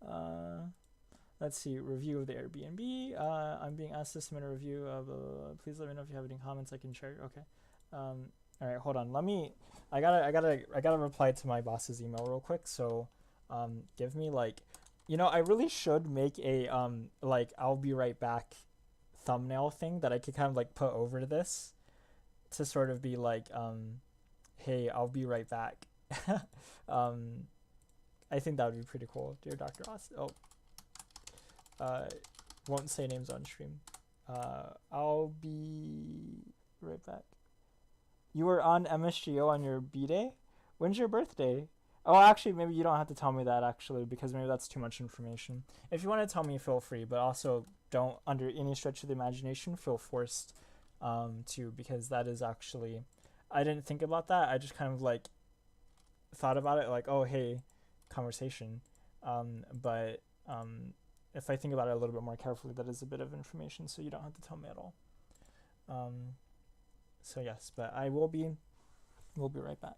know. Let's see. Review of the Airbnb. I'm being asked to submit a review of. Please let me know if you have any comments I can share. Okay. All right. Hold on. Let me. I gotta reply to my boss's email real quick. So, give me like, I really should make a like I'll be right back thumbnail thing that I could kind of like put over to this. To sort of be like, hey, I'll be right back. I think that would be pretty cool. Dear Dr. Ross. Oh. Won't say names on stream. I'll be right back. You were on MSGO on your B-Day? When's your birthday? Oh, actually, maybe you don't have to tell me that, actually, because maybe that's too much information. If you want to tell me, feel free, but also don't, under any stretch of the imagination, feel forced to, because that is actually, I didn't think about that. I just kind of like thought about it like, oh, hey, conversation. But if I think about it a little bit more carefully, that is a bit of information, so you don't have to tell me at all. So yes, but we'll be right back.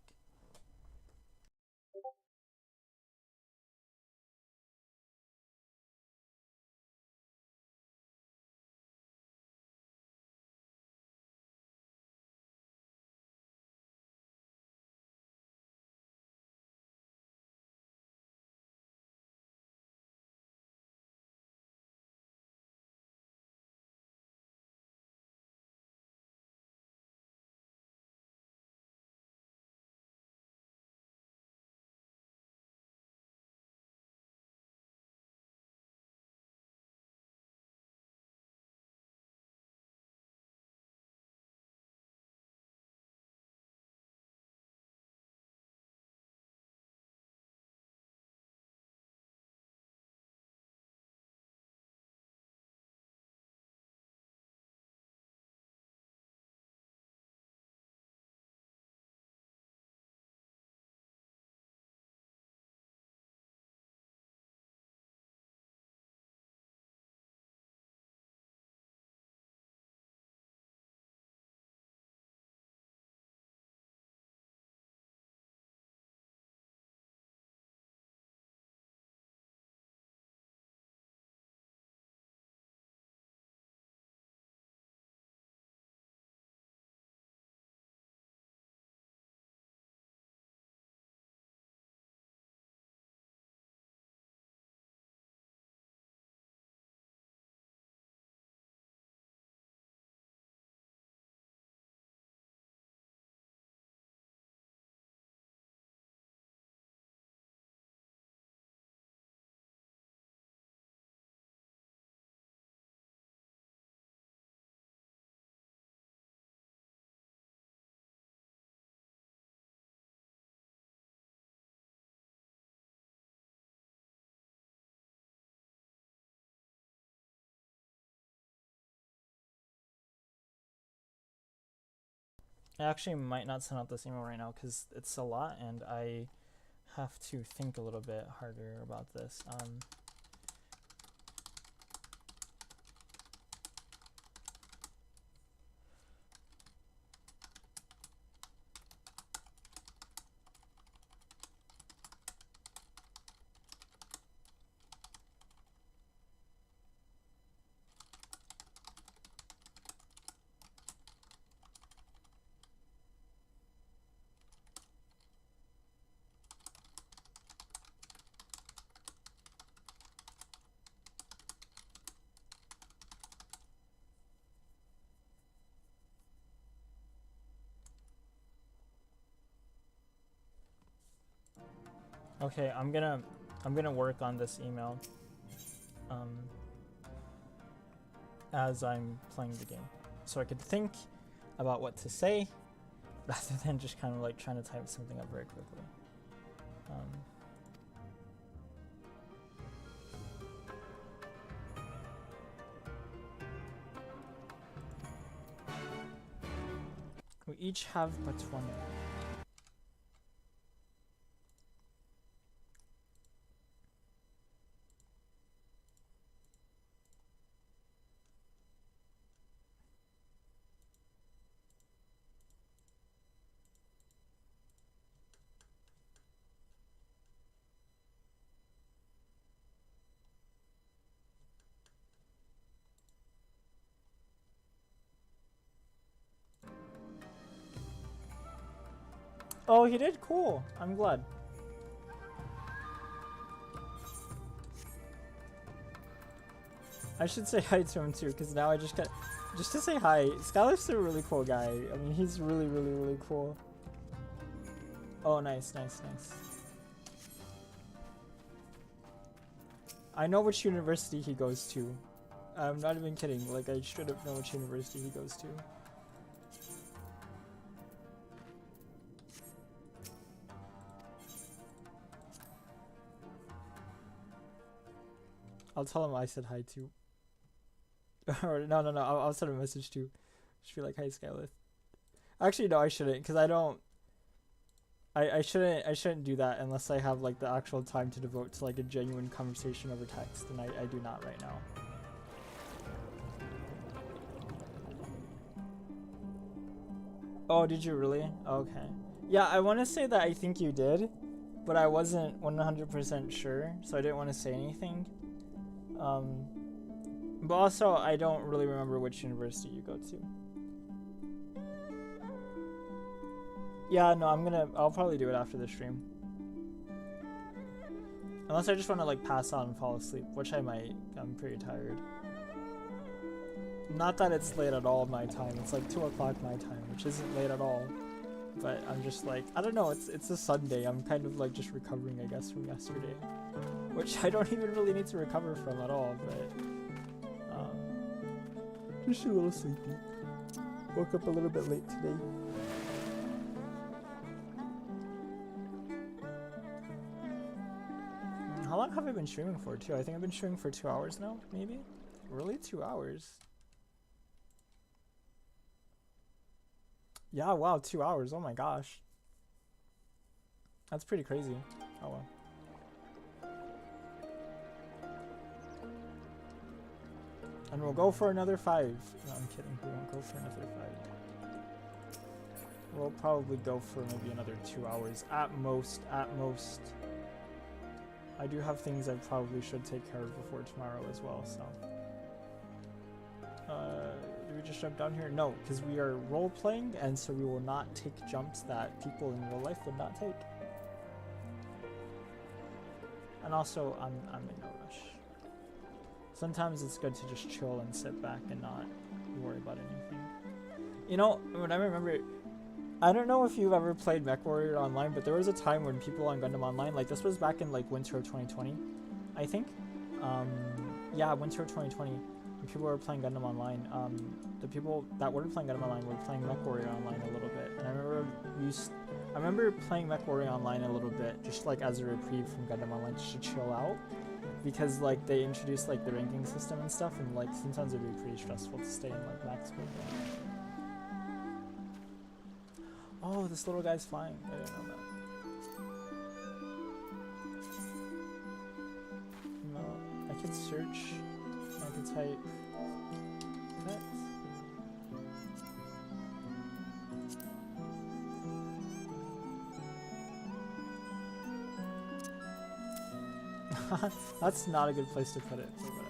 I actually might not send out this email right now because it's a lot and I have to think a little bit harder about this. Okay, I'm gonna work on this email as I'm playing the game, so I could think about what to say rather than just kind of like trying to type something up very quickly. We each have but one. Oh, he did? Cool. I'm glad. I should say hi to him too, because now I just got... Just to say hi, Skylar's a really cool guy. I mean, he's really, really, really cool. Oh, nice, nice, nice. I know which university he goes to. I'm not even kidding. Like, I should have known which university he goes to. I'll tell him I said hi too. Or no, I'll send him a message too. Just be like, hi Skylith. Actually, no, I shouldn't, because I don't... I shouldn't do that unless I have like the actual time to devote to like a genuine conversation over text, and I do not right now. Oh, did you really? Okay. Yeah, I want to say that I think you did, but I wasn't 100% sure, so I didn't want to say anything. But also, I don't really remember which university you go to. Yeah, no, I'll probably do it after the stream. Unless I just want to like pass out and fall asleep, which I might. I'm pretty tired. Not that it's late at all my time. It's like 2 o'clock my time, which isn't late at all. But I'm just like, I don't know, it's a Sunday. I'm kind of like just recovering, I guess, from yesterday. Which I don't even really need to recover from at all, but just a little sleepy. Woke up a little bit late today. How long have I been streaming for too? I think I've been streaming for 2 hours now, maybe? Really? 2 hours? Yeah, wow, 2 hours. Oh my gosh. That's pretty crazy. Oh well. And we'll go for another 5. No, I'm kidding. We won't go for another 5. We'll probably go for maybe another 2 hours. At most. At most. I do have things I probably should take care of before tomorrow as well, so. Do we just jump down here? No, because we are role-playing, and so we will not take jumps that people in real life would not take. And also, I'm in no rush. Sometimes it's good to just chill and sit back and not worry about anything. You know, when I remember, I don't know if you've ever played MechWarrior Online, but there was a time when people on Gundam Online, like this was back in like winter of 2020, I think. Yeah, winter of 2020, when people were playing Gundam Online. The people that weren't playing Gundam Online were playing MechWarrior Online a little bit, and I remember playing MechWarrior Online a little bit, just like as a reprieve from Gundam Online, just to chill out. Because like they introduced like the ranking system and stuff, and like sometimes it'd be pretty stressful to stay in like max score. Oh, this little guy's flying. I didn't know that. No, I can search. I can type. Pet. That's not a good place to put it, but whatever.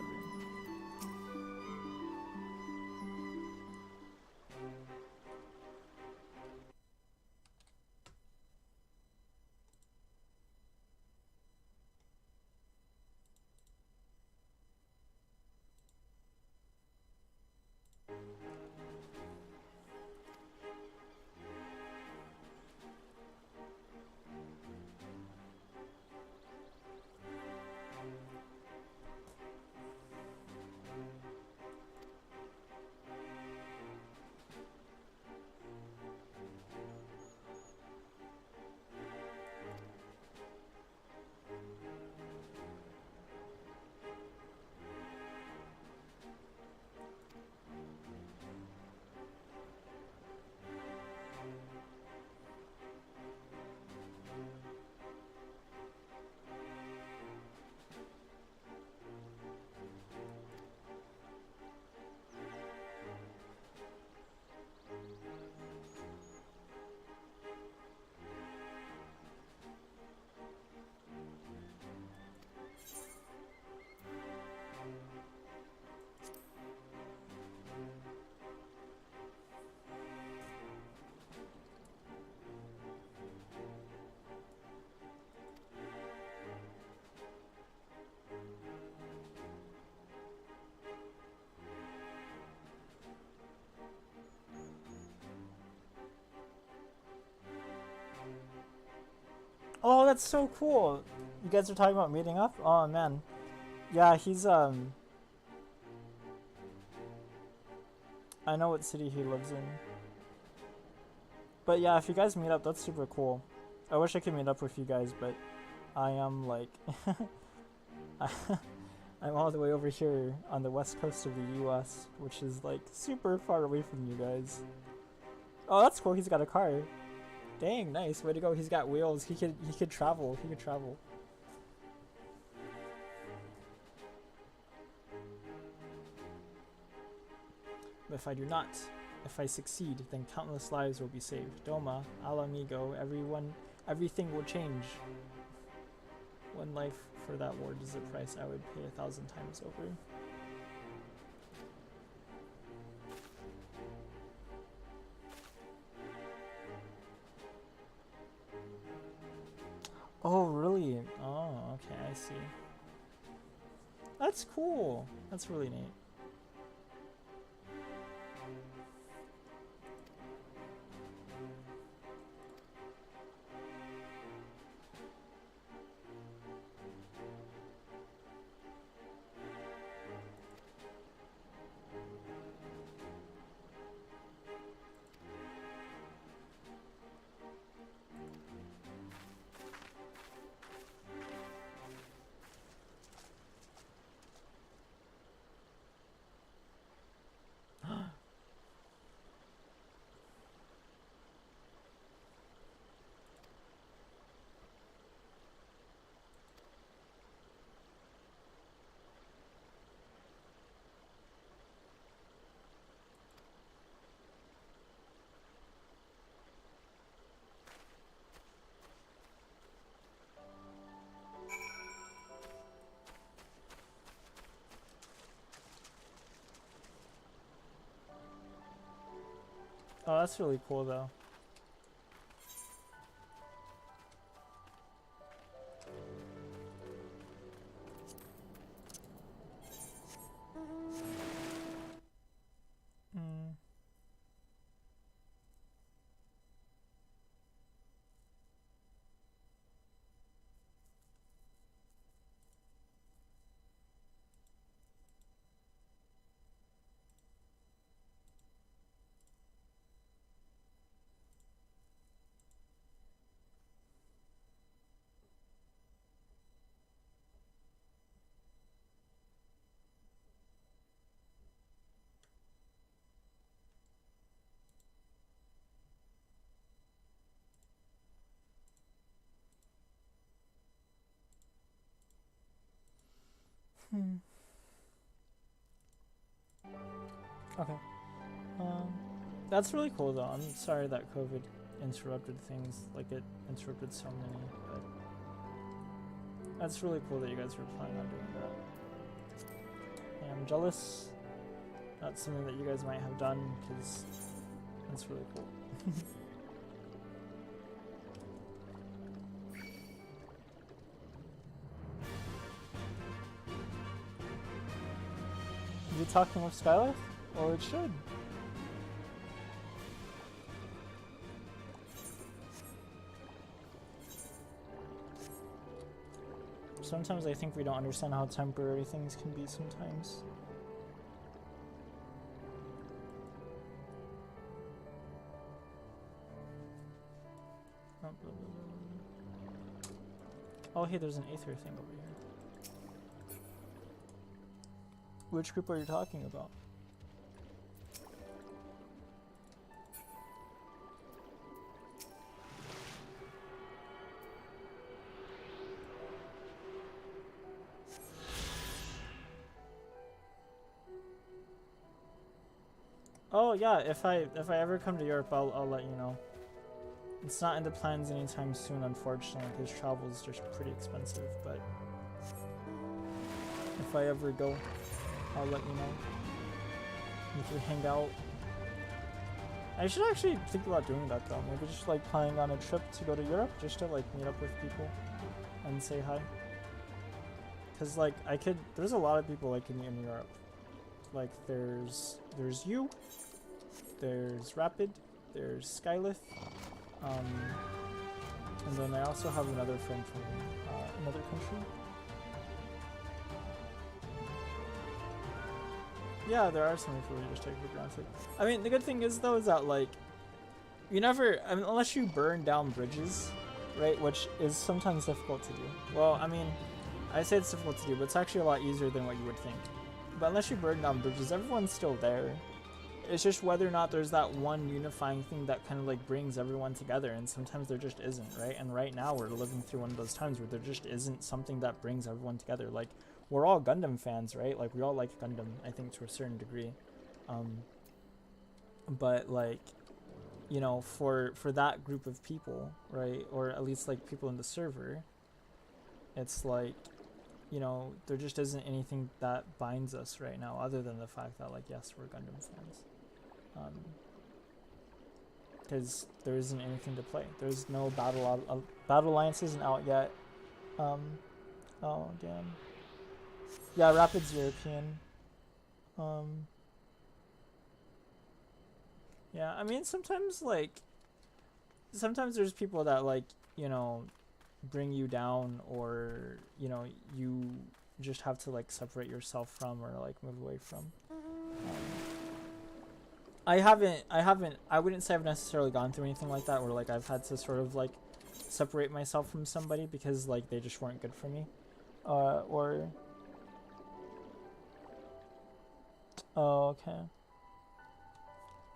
Oh, that's so cool. You guys are talking about meeting up? Oh man. Yeah, he's I know what city he lives in. But yeah, if you guys meet up, that's super cool. I wish I could meet up with you guys, but I am like I'm all the way over here on the west coast of the US, which is like super far away from you guys. Oh, that's cool. He's got a car. Dang, nice. Way to go. He's got wheels. He could travel. He could travel. But if I do not, if I succeed, then countless lives will be saved. Doma, al amigo, everything will change. One life for that ward is the price I would pay 1,000 times over. Oh, really? Oh, okay, I see. That's cool. That's really neat. Oh, that's really cool though. Mm. Okay. That's really cool though. I'm sorry that COVID interrupted things, like it interrupted so many, but that's really cool that you guys were planning on doing that. And I'm jealous. That's something that you guys might have done, because that's really cool. Is he talking with Skyleth? Or it should. Sometimes I think we don't understand how temporary things can be sometimes. Oh, hey, there's an Aether thing over here. Which group are you talking about? Oh yeah, if I ever come to Europe, I'll let you know. It's not in the plans anytime soon, unfortunately, because travel is just pretty expensive. But if I ever go, I'll let you know. We can hang out. I should actually think about doing that though. Maybe just like planning on a trip to go to Europe, just to like meet up with people and say hi. Cause like there's a lot of people I can meet in Europe. Like there's you, there's Rapid, there's Skyleth, and then I also have another friend from another country. Yeah, there are some people you just take for granted. I mean, the good thing is though is that like you never, I mean, unless you burn down bridges, right, which is sometimes difficult to do. Well, I mean, I say it's difficult to do, but it's actually a lot easier than what you would think. But unless you burn down bridges, everyone's still there. It's just whether or not there's that one unifying thing that kind of like brings everyone together, and sometimes there just isn't, right? And right now we're living through one of those times where there just isn't something that brings everyone together. Like, we're all Gundam fans, right? Like, we all like Gundam, I think, to a certain degree. But like, you know, for that group of people, right, or at least like people in the server, it's like, you know, there just isn't anything that binds us right now other than the fact that, like, yes, we're Gundam fans. Because there isn't anything to play. There's no Battle Alliance isn't out yet. Oh, damn. Yeah, Rapid's European. Yeah, I mean, sometimes there's people that, like, you know, bring you down, or, you know, you just have to like separate yourself from, or like move away from. I wouldn't say I've necessarily gone through anything like that where like I've had to sort of like separate myself from somebody because like they just weren't good for me, or oh, okay.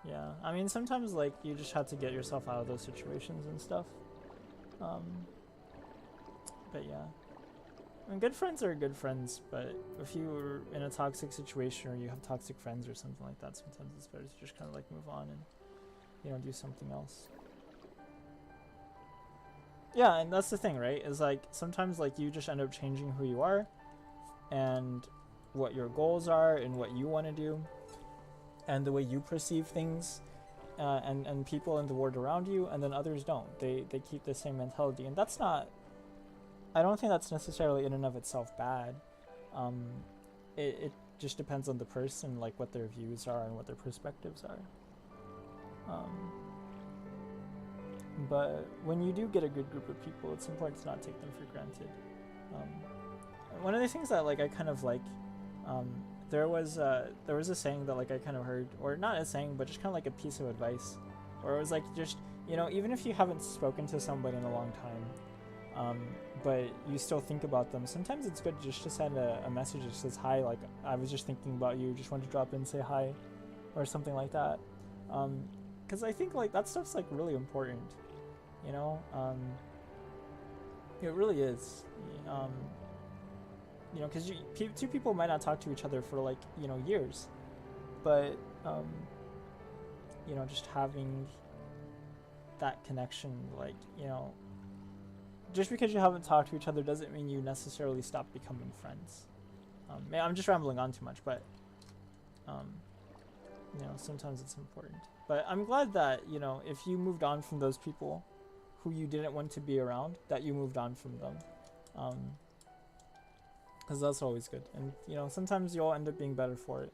Yeah, I mean, sometimes like you just have to get yourself out of those situations and stuff. But yeah, I mean, good friends are good friends, but if you're in a toxic situation or you have toxic friends or something like that, sometimes it's better to just kind of like move on and, you know, do something else. Yeah, and that's the thing, right? Is like sometimes like you just end up changing who you are and what your goals are and what you want to do and the way you perceive things, and people in the world around you, and then others don't. They keep the same mentality, and that's not, I don't think that's necessarily in and of itself bad. It just depends on the person, like what their views are and what their perspectives are. But when you do get a good group of people, it's important to not take them for granted. One of the things that like I kind of like, there was a saying that like I kind of heard, or not a saying, but just kind of like a piece of advice, where it was like, just, you know, even if you haven't spoken to somebody in a long time, but you still think about them, sometimes it's good just to send a message that says, hi, like, I was just thinking about you, just wanted to drop in and say hi, or something like that. Because I think like that stuff's like really important, you know. It really is. you know, because two people might not talk to each other for like, you know, years, but you know, just having that connection, like, you know, just because you haven't talked to each other doesn't mean you necessarily stop becoming friends. I'm just rambling on too much, but you know, sometimes it's important. But I'm glad that, you know, if you moved on from those people who you didn't want to be around, that you moved on from them. Because that's always good. And, you know, sometimes you'll end up being better for it.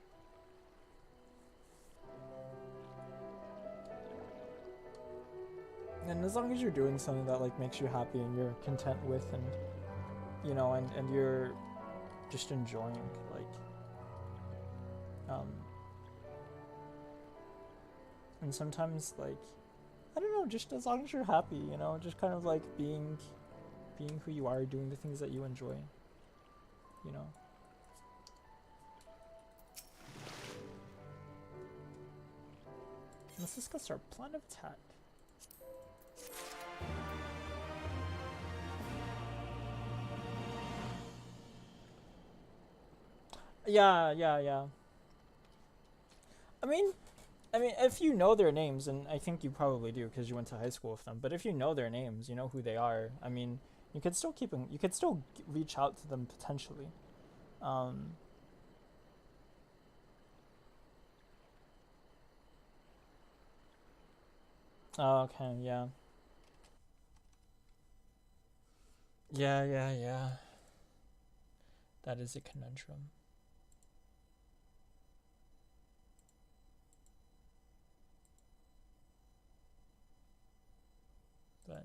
And as long as you're doing something that, like, makes you happy and you're content with, and, you know, and you're just enjoying, like, and sometimes, like, I don't know, just as long as you're happy, you know, just kind of like being who you are, doing the things that you enjoy, you know. Let's discuss our plan of attack. Yeah. I mean, if you know their names, and I think you probably do because you went to high school with them, but if you know their names, you know who they are, I mean, you could still you could still reach out to them potentially. Oh, okay, yeah. Yeah. That is a conundrum. But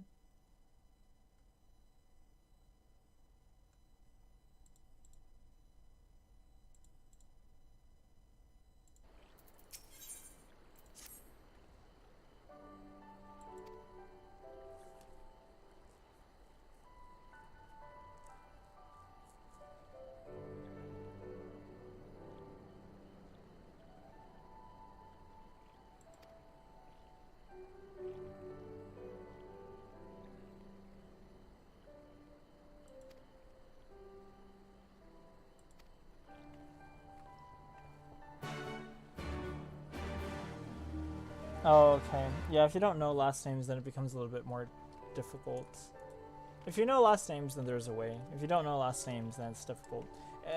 oh, okay. Yeah, if you don't know last names, then it becomes a little bit more difficult. If you know last names, then there's a way. If you don't know last names, then it's difficult.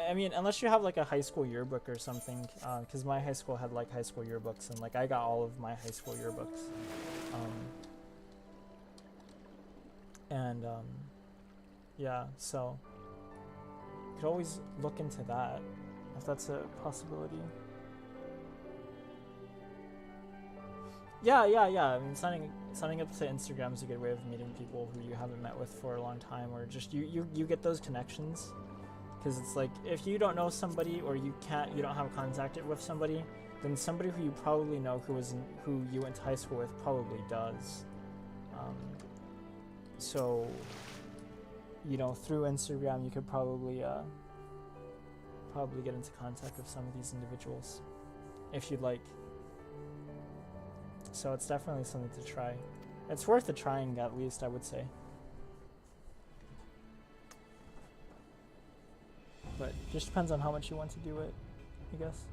I mean, unless you have like a high school yearbook or something, because my high school had like high school yearbooks, and like I got all of my high school yearbooks. Yeah, so you could always look into that if that's a possibility. Yeah. I mean, signing up to Instagram is a good way of meeting people who you haven't met with for a long time, or just you get those connections. Because it's like, if you don't know somebody, or you don't have contact with somebody, then somebody who you probably know who you went to high school with probably does. So, you know, through Instagram, you could probably get into contact with some of these individuals, if you'd like. So it's definitely something to try. It's worth a trying, at least, I would say. But just depends on how much you want to do it, I guess.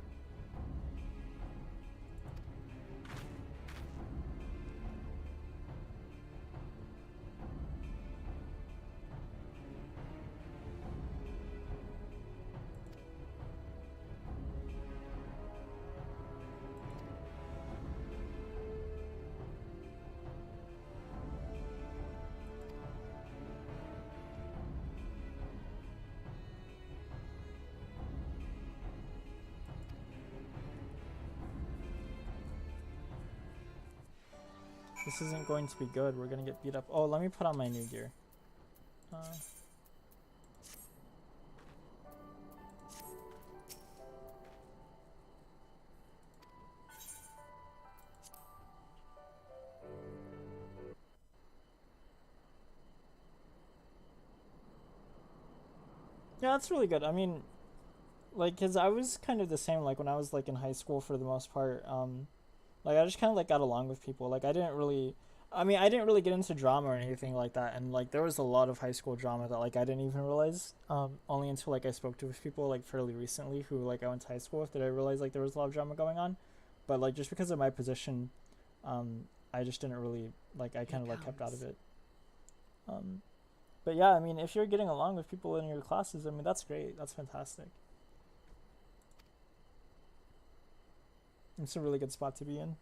This isn't going to be good. We're gonna get beat up. Oh, let me put on my new gear. Yeah, that's really good. I mean, like, cause I was kind of the same. Like when I was like in high school, for the most part. Like I just kind of like got along with people. Like I I mean, I didn't really get into drama or anything like that, and like there was a lot of high school drama that like I didn't even realize. Only until like I spoke to people like fairly recently who like I went to high school with did I realize like there was a lot of drama going on. But like just because of my position, I just didn't really like. I kind of like kept out of it. But yeah, I mean, if you're getting along with people in your classes, I mean that's great. That's fantastic. It's a really good spot to be in.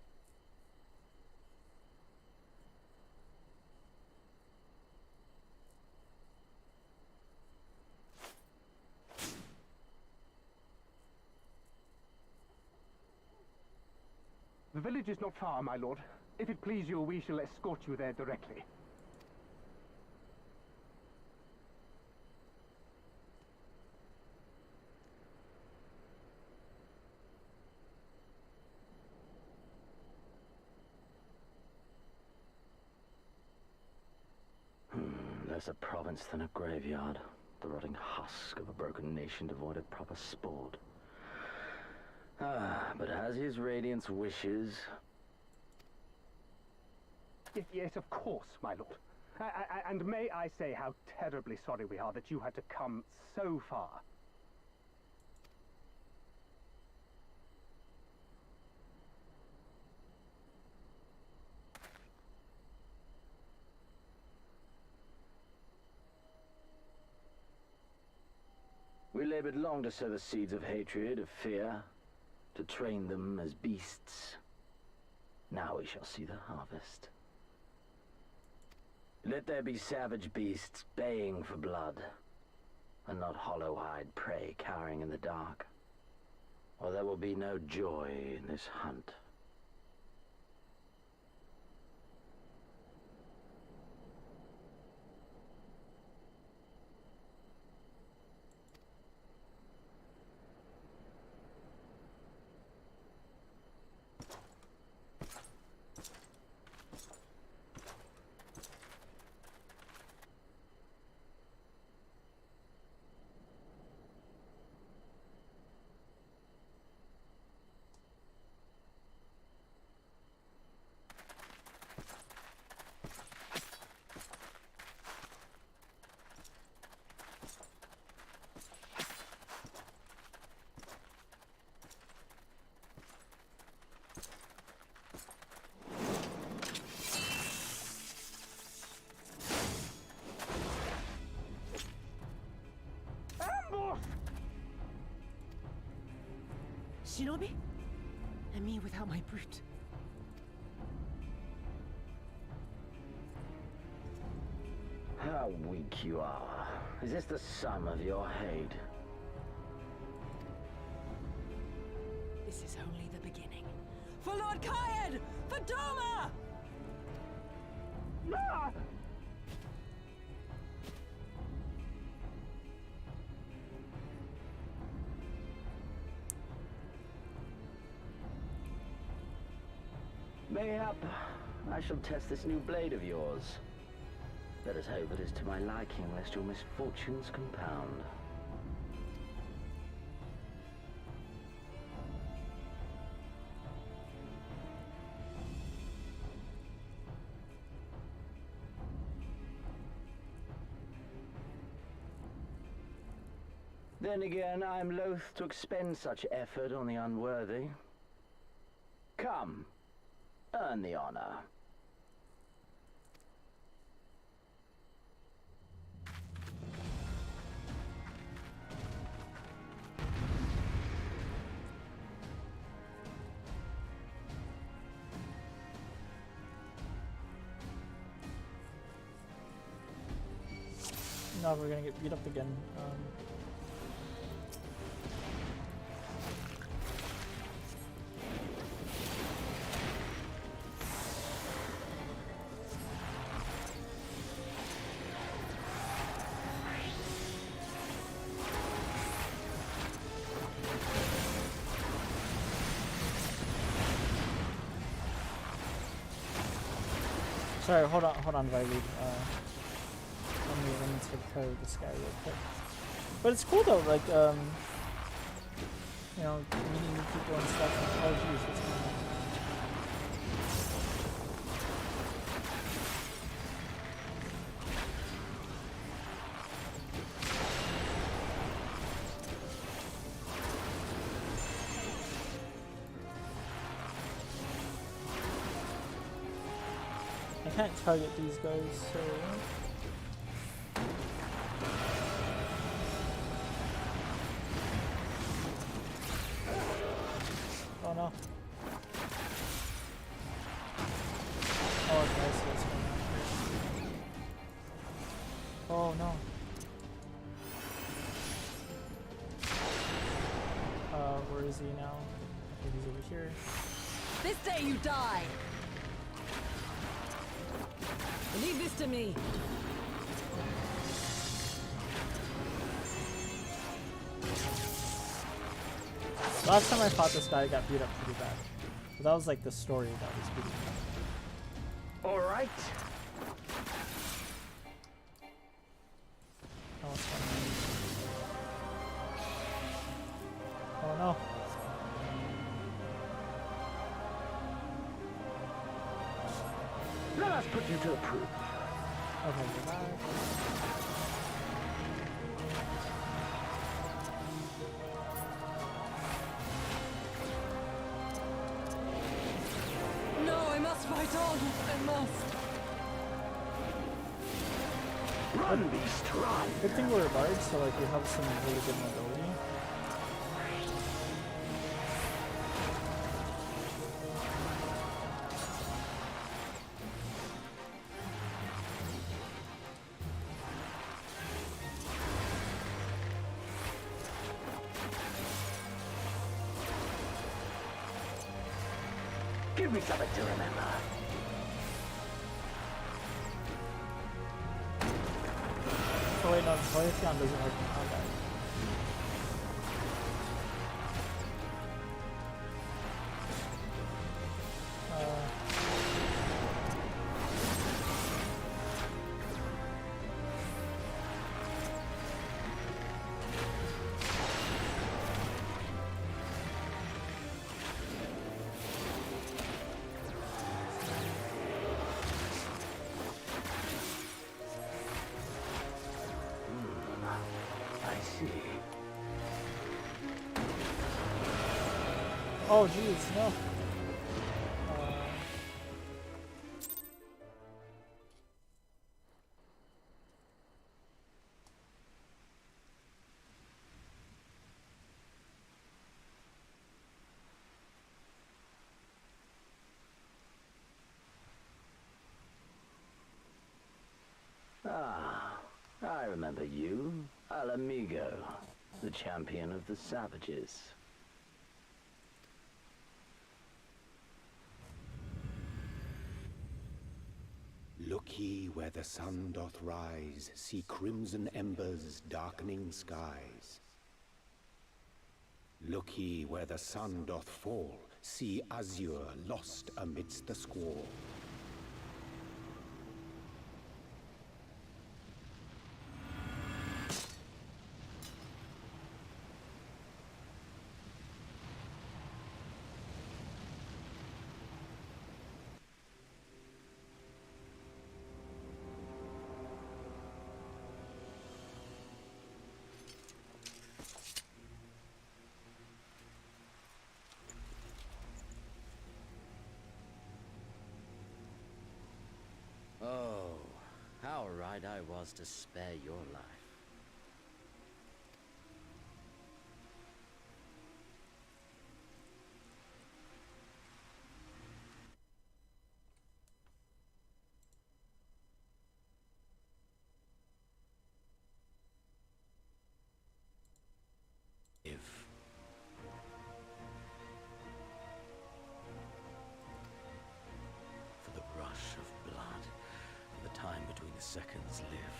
The village is not far, my lord. If it please you, we shall escort you there directly. Less a province than a graveyard. The rotting husk of a broken nation devoid of proper sport. But as his radiance wishes... Yes, of course, my lord. And may I say how terribly sorry we are that you had to come so far. We labored long to sow the seeds of hatred, of fear, to train them as beasts. Now we shall see the harvest. Let there be savage beasts baying for blood, and not hollow-eyed prey cowering in the dark, or there will be no joy in this hunt. Shinobi? And me without my brute. How weak you are. Is this the sum of your hate? This is only the beginning. For Lord Kyan! For Doma! Ah! Mayhap I shall test this new blade of yours. Let us hope it is to my liking, lest your misfortunes compound. Then again, I am loath to expend such effort on the unworthy. Come, earn the honor. No, we're gonna get beat up again. Sorry, hold on, Violet. Let me take care of this guy real quick. But it's cool though, like, you know, meeting new people and stuff. Oh, jeez, what's going on? can't target these guys, so... Oh no. Oh, okay, I see what's going on here. Oh no. Where is he now? I think he's over here. This day you die! Leave this to me! Last time I fought this guy, I got beat up pretty bad. But that was like the story that was beating me up. Alright. Oh, what's going on? Oh no. Let us put you to the proof. Okay, go back. No, I must fight on! I must! Run, beast, run! Good thing we're large, so like we have some really good mobility. Give me something to remember. Oh wait, no, Polytheon doesn't work in combat. Oh jeez, no. Ah, I remember you. Al Amigo, the champion of the savages. Look ye where the sun doth rise, see crimson embers darkening skies. Look ye where the sun doth fall, see azure lost amidst the squall. Oh, how right I was to spare your life. For the rush of blood, and the time between the seconds live,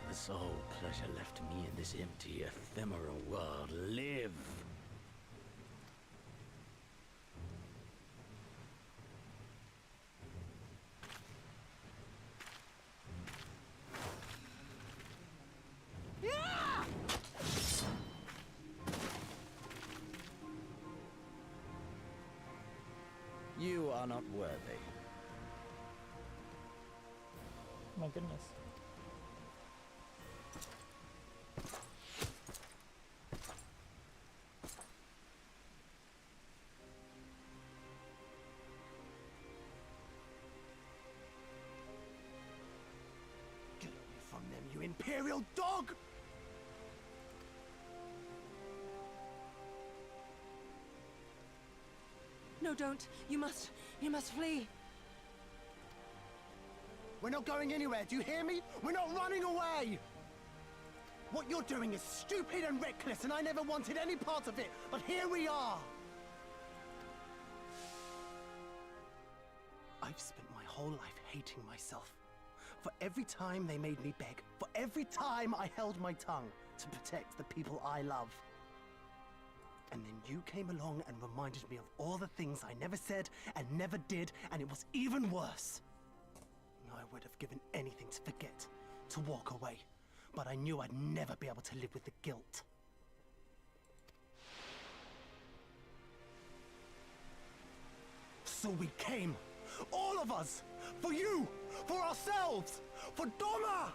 and the sole pleasure left me in this empty, ephemeral world live. You are not worthy. My goodness. Imperial dog! No, don't. You must flee. We're not going anywhere, do you hear me? We're not running away! What you're doing is stupid and reckless, and I never wanted any part of it, but here we are! I've spent my whole life hating myself. For every time they made me beg, for every time I held my tongue to protect the people I love. And then you came along and reminded me of all the things I never said and never did, and it was even worse. I would have given anything to forget, to walk away, but I knew I'd never be able to live with the guilt. So we came, all of us, for you, for ourselves, for Doma!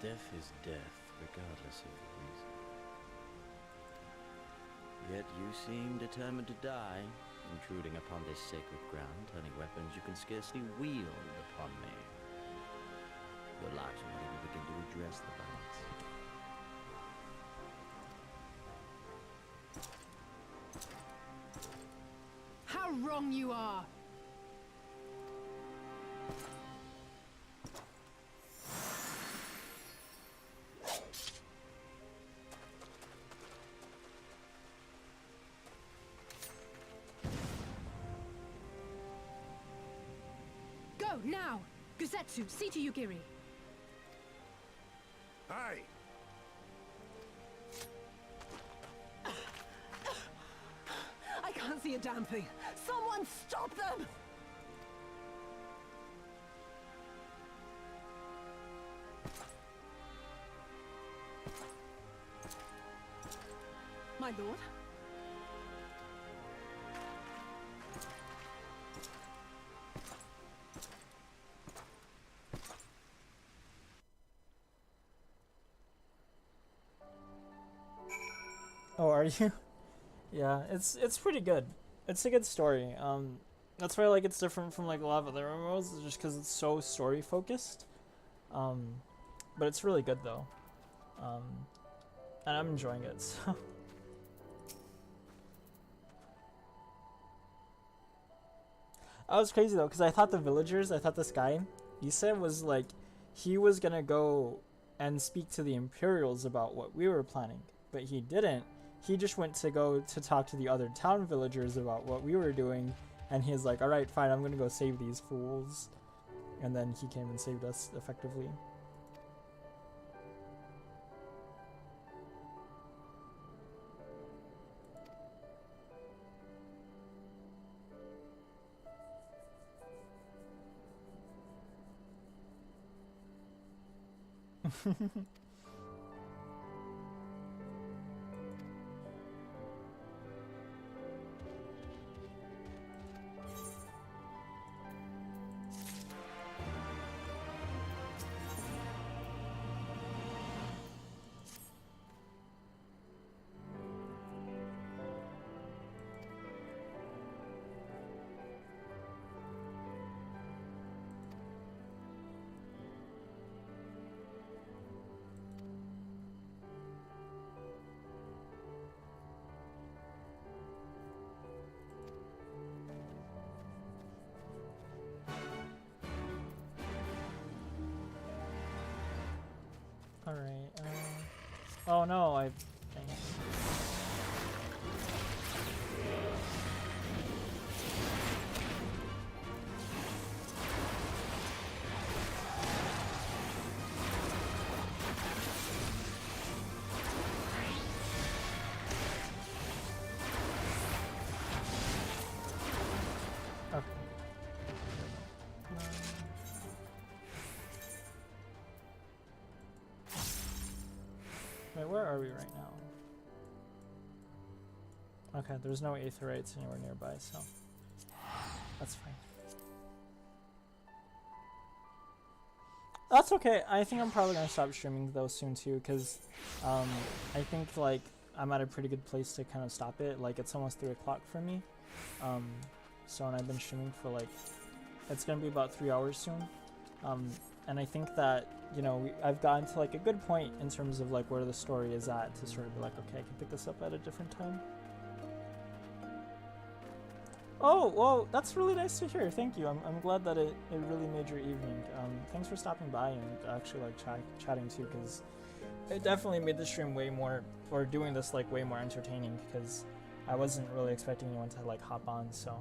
Death is death, regardless of the reason. Yet you seem determined to die, intruding upon this sacred ground, turning weapons you can scarcely wield upon me. Your lives will not even begin to address the balance. How wrong you are! Go, now! Gusetsu, see to Yugiri. Hi! I can't see a damn thing. Someone stop them! My lord? Oh, are you? Yeah, it's pretty good. It's a good story. That's why like it's different from like a lot of other MMOs, just because it's so story focused. But it's really good though. And I'm enjoying it. So. I was crazy though, because I thought this guy, Issa, was like, he was gonna go and speak to the Imperials about what we were planning, but he didn't. He just went to go to talk to the other town villagers about what we were doing, and he's like, alright, fine, I'm gonna go save these fools. And then he came and saved us, effectively. Alright, oh no, dang it. Okay. Wait, where are we right now? Okay, there's no aetherites anywhere nearby, so that's fine. That's okay. I think I'm probably gonna stop streaming though soon too, because I think like I'm at a pretty good place to kind of stop it. Like, it's almost 3 o'clock for me. So, and I've been streaming for like, it's gonna be about 3 hours soon. And I think that, you know, I've gotten to like a good point in terms of like where the story is at to sort of be like, okay, I can pick this up at a different time. Oh, well, that's really nice to hear. Thank you. I'm glad that it really made your evening. Thanks for stopping by and actually like chatting too, because it definitely made the stream way more, or doing this like way more entertaining, because I wasn't really expecting anyone to like hop on. So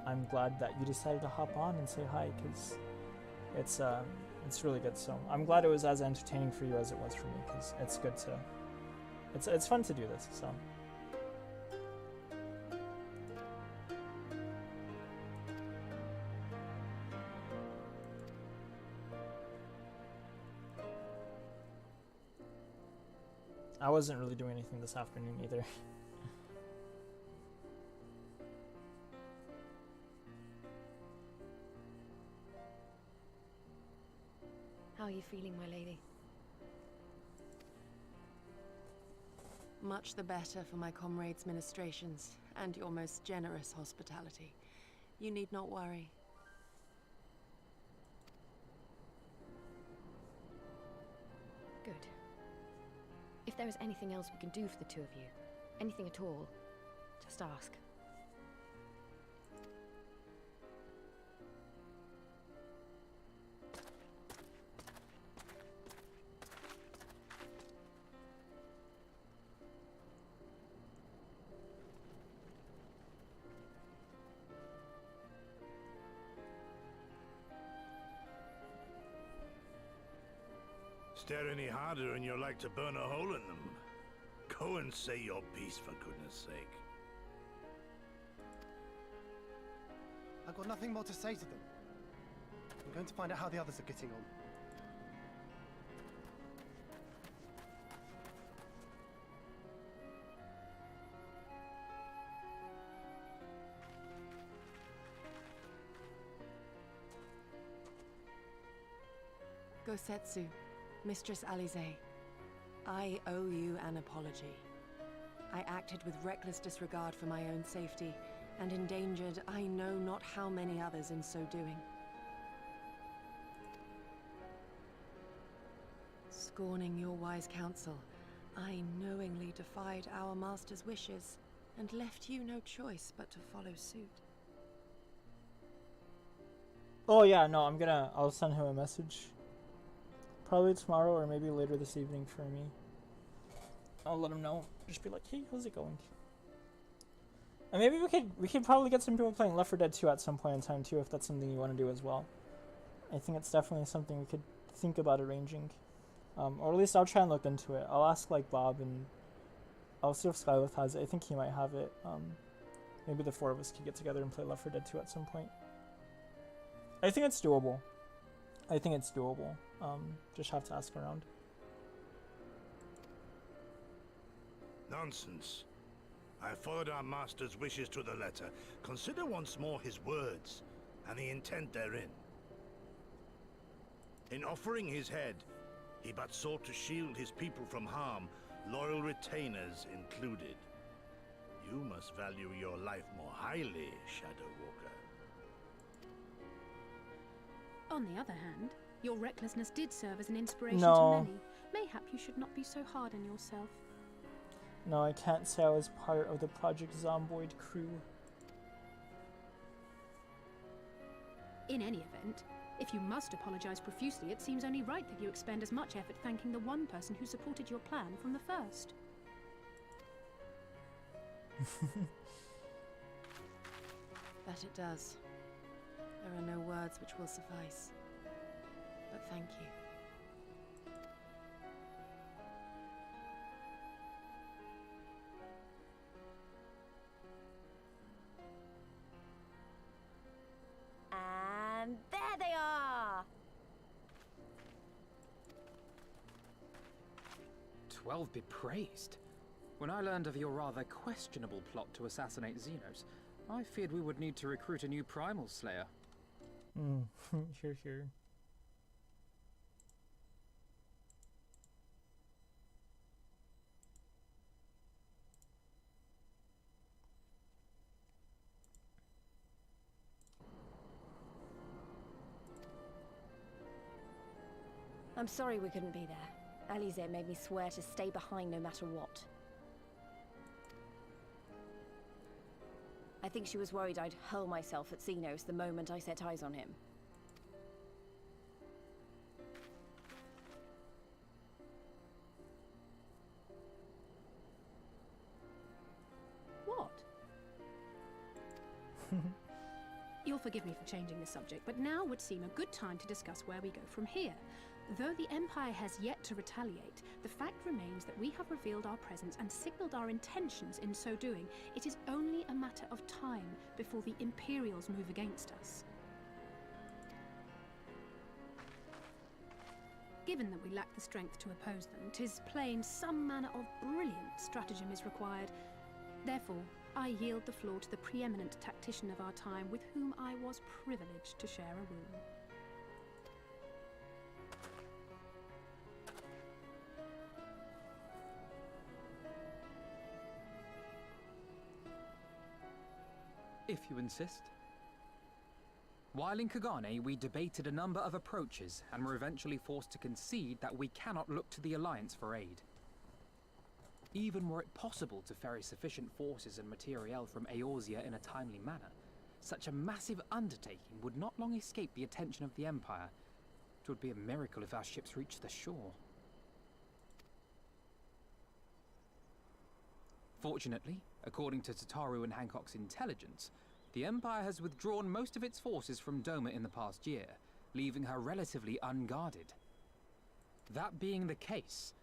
I'm glad that you decided to hop on and say hi, because it's really good. So I'm glad it was as entertaining for you as it was for me, because it's good to, it's fun to do this. So. I wasn't really doing anything this afternoon either. How are you feeling, my lady? Much the better for my comrades' ministrations and your most generous hospitality. You need not worry. Good. If there is anything else we can do for the two of you, anything at all, just ask. Stare any harder and you're like to burn a hole in them. Go and say your piece, for goodness sake. I've got nothing more to say to them. I'm going to find out how the others are getting on. Gosetsu, Mistress Alize, I owe you an apology. I acted with reckless disregard for my own safety, and endangered I know not how many others in so doing. Scorning your wise counsel, I knowingly defied our master's wishes, and left you no choice but to follow suit. Oh yeah, no, I'll send him a message. Probably tomorrow or maybe later this evening for me. I'll let him know. Just be like, hey, how's it going? And maybe we could probably get some people playing Left 4 Dead 2 at some point in time too, if that's something you want to do as well. I think it's definitely something we could think about arranging. Or at least I'll try and look into it. I'll ask like Bob, and I'll see if Skywith has it. I think he might have it. Maybe the four of us could get together and play Left 4 Dead 2 at some point. I think it's doable. Just have to ask around. Nonsense. I followed our master's wishes to the letter. Consider once more his words, and the intent therein. In offering his head, he but sought to shield his people from harm, loyal retainers included. You must value your life more highly, Shadow Walker. On the other hand, your recklessness did serve as an inspiration No. to many. Mayhap you should not be so hard on yourself. No, I can't say I was part of the Project Zomboid crew. In any event, if you must apologize profusely, it seems only right that you expend as much effort thanking the one person who supported your plan from the first. That it does. There are no words which will suffice. But thank you. And there they are! 12 be praised. When I learned of your rather questionable plot to assassinate Xenos, I feared we would need to recruit a new Primal Slayer. Here. I'm sorry we couldn't be there. Alize made me swear to stay behind no matter what. I think she was worried I'd hurl myself at Xenos the moment I set eyes on him. What? You'll forgive me for changing the subject, but now would seem a good time to discuss where we go from here. Though the Empire has yet to retaliate, the fact remains that we have revealed our presence and signaled our intentions in so doing. It is only a matter of time before the Imperials move against us. Given that we lack the strength to oppose them, 'tis plain some manner of brilliant stratagem is required. Therefore, I yield the floor to the preeminent tactician of our time, with whom I was privileged to share a room. If you insist. While in Kagane, we debated a number of approaches and were eventually forced to concede that we cannot look to the Alliance for aid. Even were it possible to ferry sufficient forces and materiel from Eorzea in a timely manner, such a massive undertaking would not long escape the attention of the Empire. It would be a miracle if our ships reached the shore. Fortunately, according to Tataru and Hancock's intelligence, the Empire has withdrawn most of its forces from Doma in the past year, leaving her relatively unguarded. That being the case,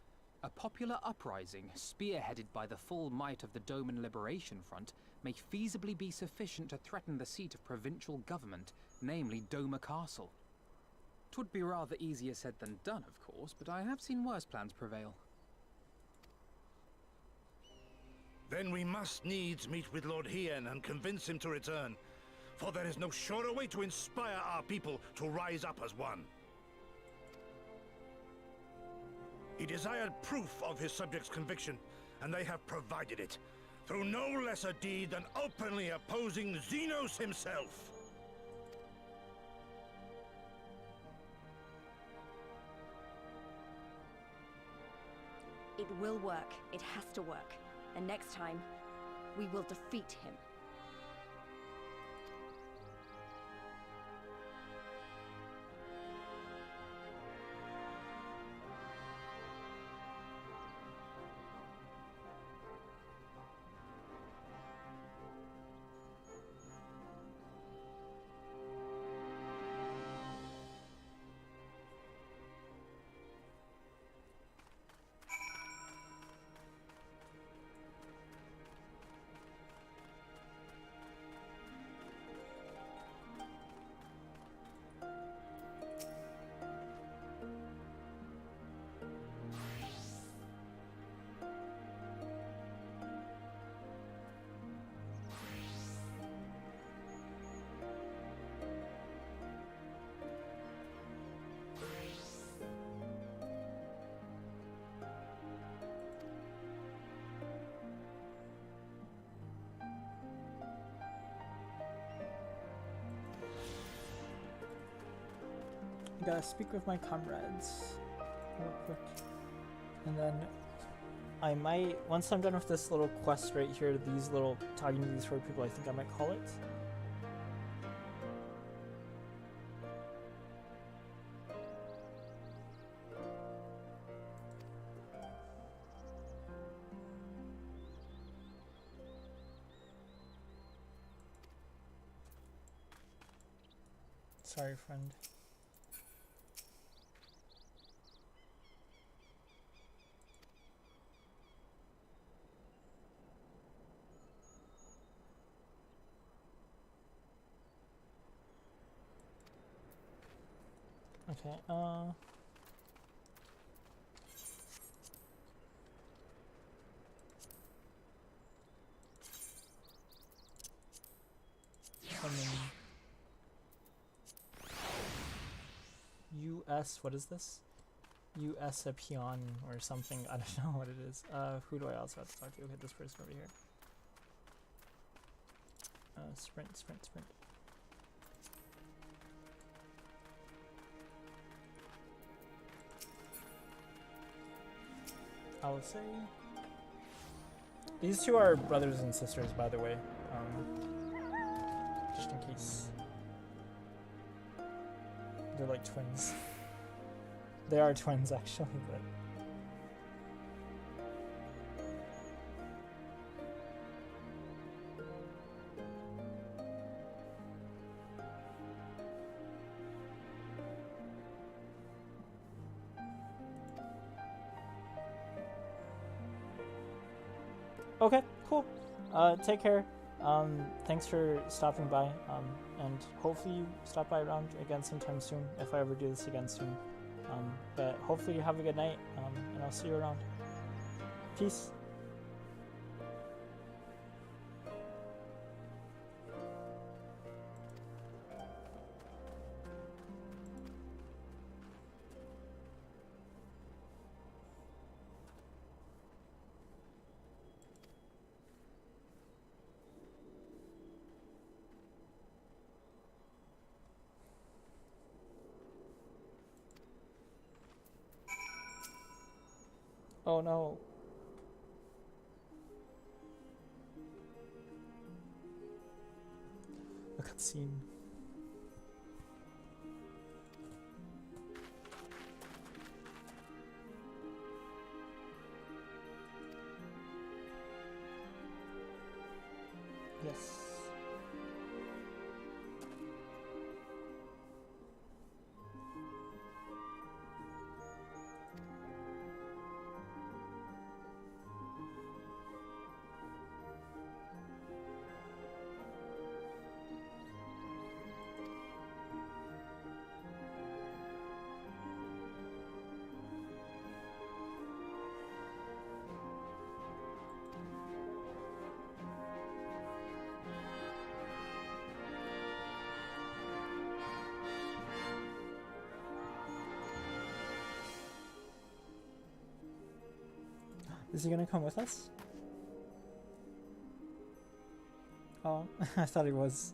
a popular uprising, spearheaded by the full might of the Doman Liberation Front, may feasibly be sufficient to threaten the seat of provincial government, namely Doma Castle. 'Twould be rather easier said than done, of course, but I have seen worse plans prevail. Then we must needs meet with Lord Hien and convince him to return, for there is no surer way to inspire our people to rise up as one. He desired proof of his subjects' conviction, and they have provided it, through no less a deed than openly opposing Xenos himself. It will work. It has to work. And next time, we will defeat him. Gotta speak with my comrades real quick, and then I might, once I'm done with this little quest right here, these little talking to these 4 people, I think I might call it. Sorry, friend. Okay, US, what is this? US a peon or something, I don't know what it is. Who do I also have to talk to? Okay, this person over here. Sprint. I will say. These two are brothers and sisters, by the way. Just in case. They're like twins. They are twins, actually, but... Okay, cool. Take care. Thanks for stopping by. And hopefully you stop by around again sometime soon, if I ever do this again soon. But hopefully you have a good night, and I'll see you around. Peace. Oh no. A cutscene. Yes. Is he gonna come with us? Oh, I thought he was.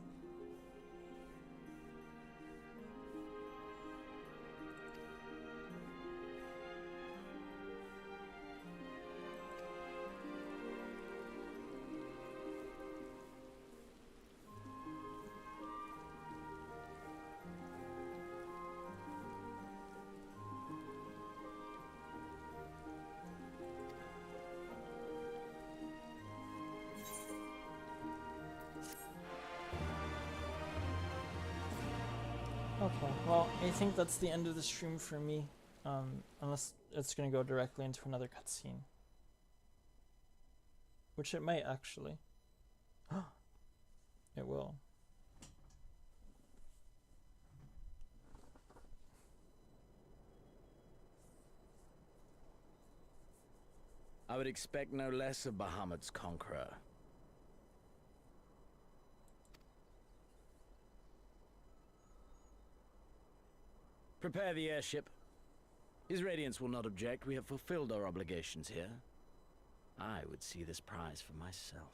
Okay, well, I think that's the end of the stream for me, unless it's gonna go directly into another cutscene. Which it might, actually. It will. I would expect no less of Bahamut's conqueror. Prepare the airship. His Radiance will not object. We have fulfilled our obligations here. I would see this prize for myself.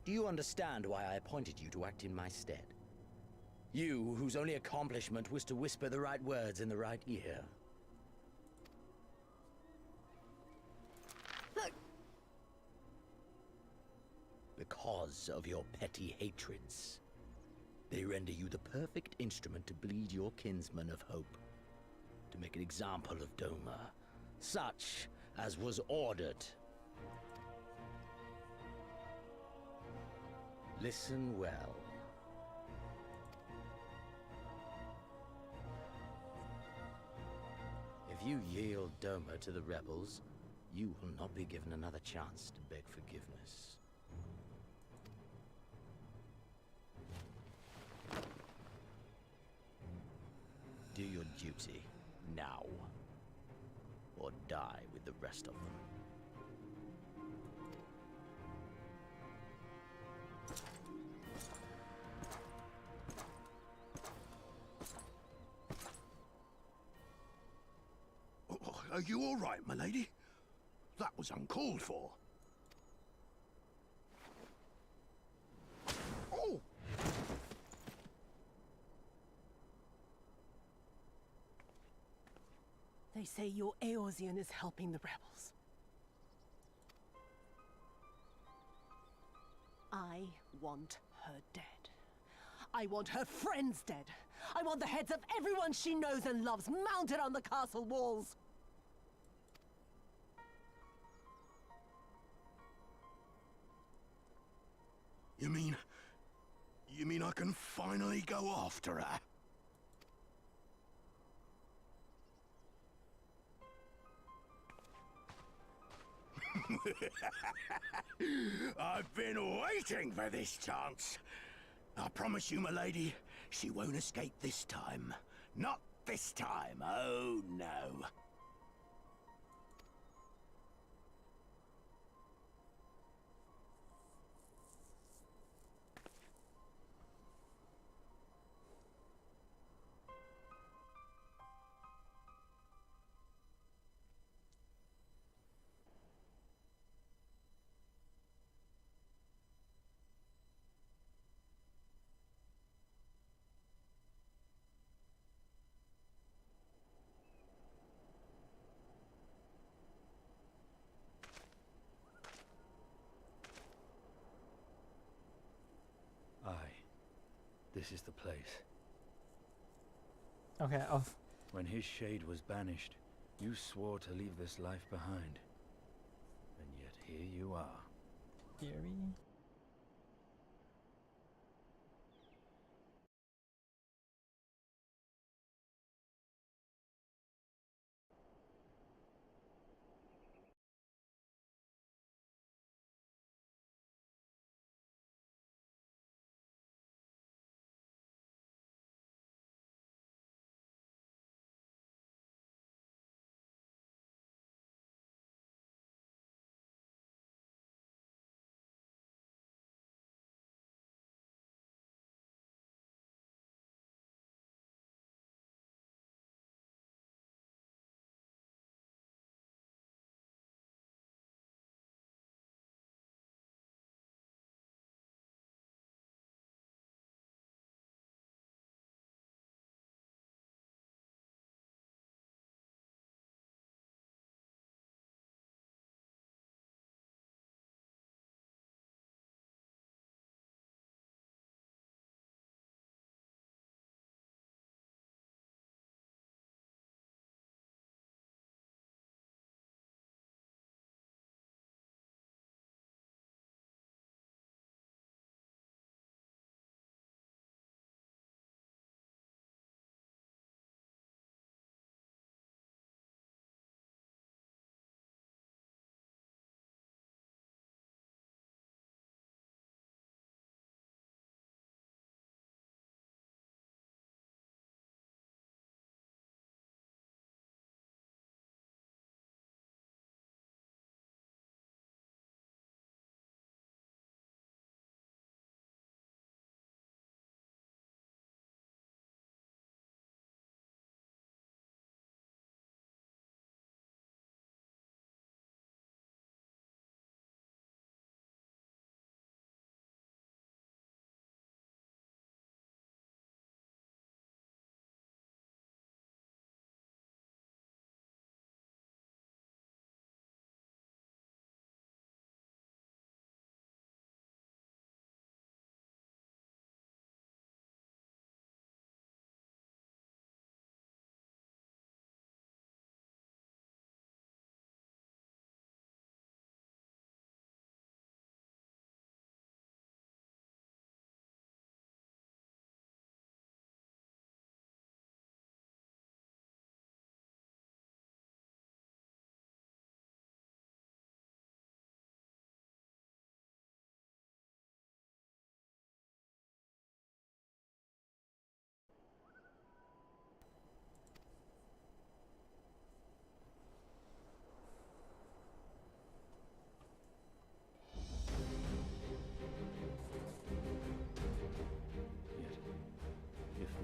Do you understand why I appointed you to act in my stead? You, whose only accomplishment was to whisper the right words in the right ear. Because of your petty hatreds, they render you the perfect instrument to bleed your kinsman of hope, to make an example of Doma, such as was ordered. Listen well. If you yield Doma to the rebels, you will not be given another chance to beg forgiveness. Do your duty now. or die with the rest of them. Are you all right, my lady? That was uncalled for. Oh! They say your Eorzean is helping the rebels. I want her dead. I want her friends dead. I want the heads of everyone she knows and loves mounted on the castle walls. You mean I can finally go after her? I've been waiting for this chance. I promise you, my lady, she won't escape this time. Not this time, oh no. This is the place. Okay, When his shade was banished, you swore to leave this life behind. And yet here you are. Theory?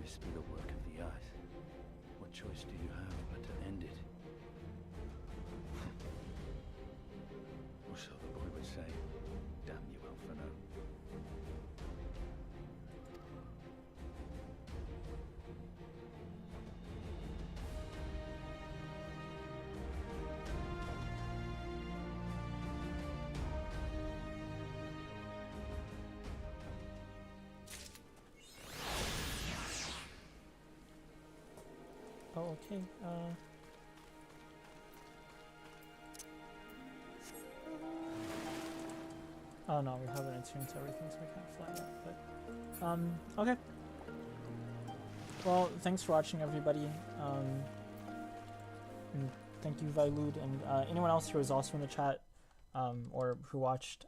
this be the work of the Earth? What choice do you have but to end it? Or so the boy would say. Damn you, Alphino. Oh, okay. Oh no, we haven't attuned to everything, so we can't fly yet. But okay. Well, thanks for watching, everybody. And thank you, Vailud, and anyone else who was also in the chat, or who watched.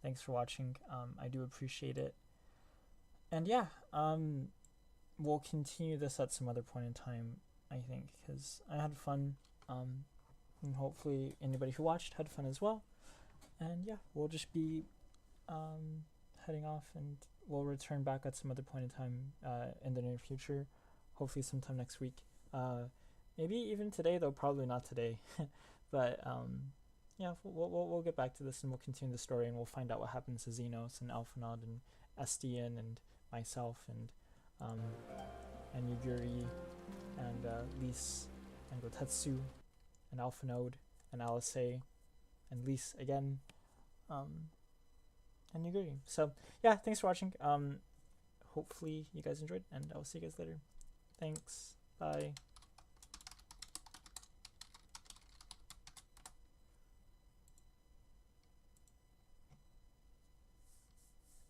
Thanks for watching. I do appreciate it. And yeah, we'll continue this at some other point in time, I think, because I had fun. And hopefully anybody who watched had fun as well. And yeah, we'll just be heading off, and we'll return back at some other point in time in the near future. Hopefully sometime next week. Maybe even today, though probably not today. But yeah, we'll get back to this, and we'll continue the story, and we'll find out what happens to Xenos and Alphinaud and Estian and myself and Yuguri and Lise and Gotetsu and Alphinaud and Alice and Lise again, and Yuguri. So yeah, thanks for watching. Hopefully you guys enjoyed, and I'll see you guys later. Thanks. Bye.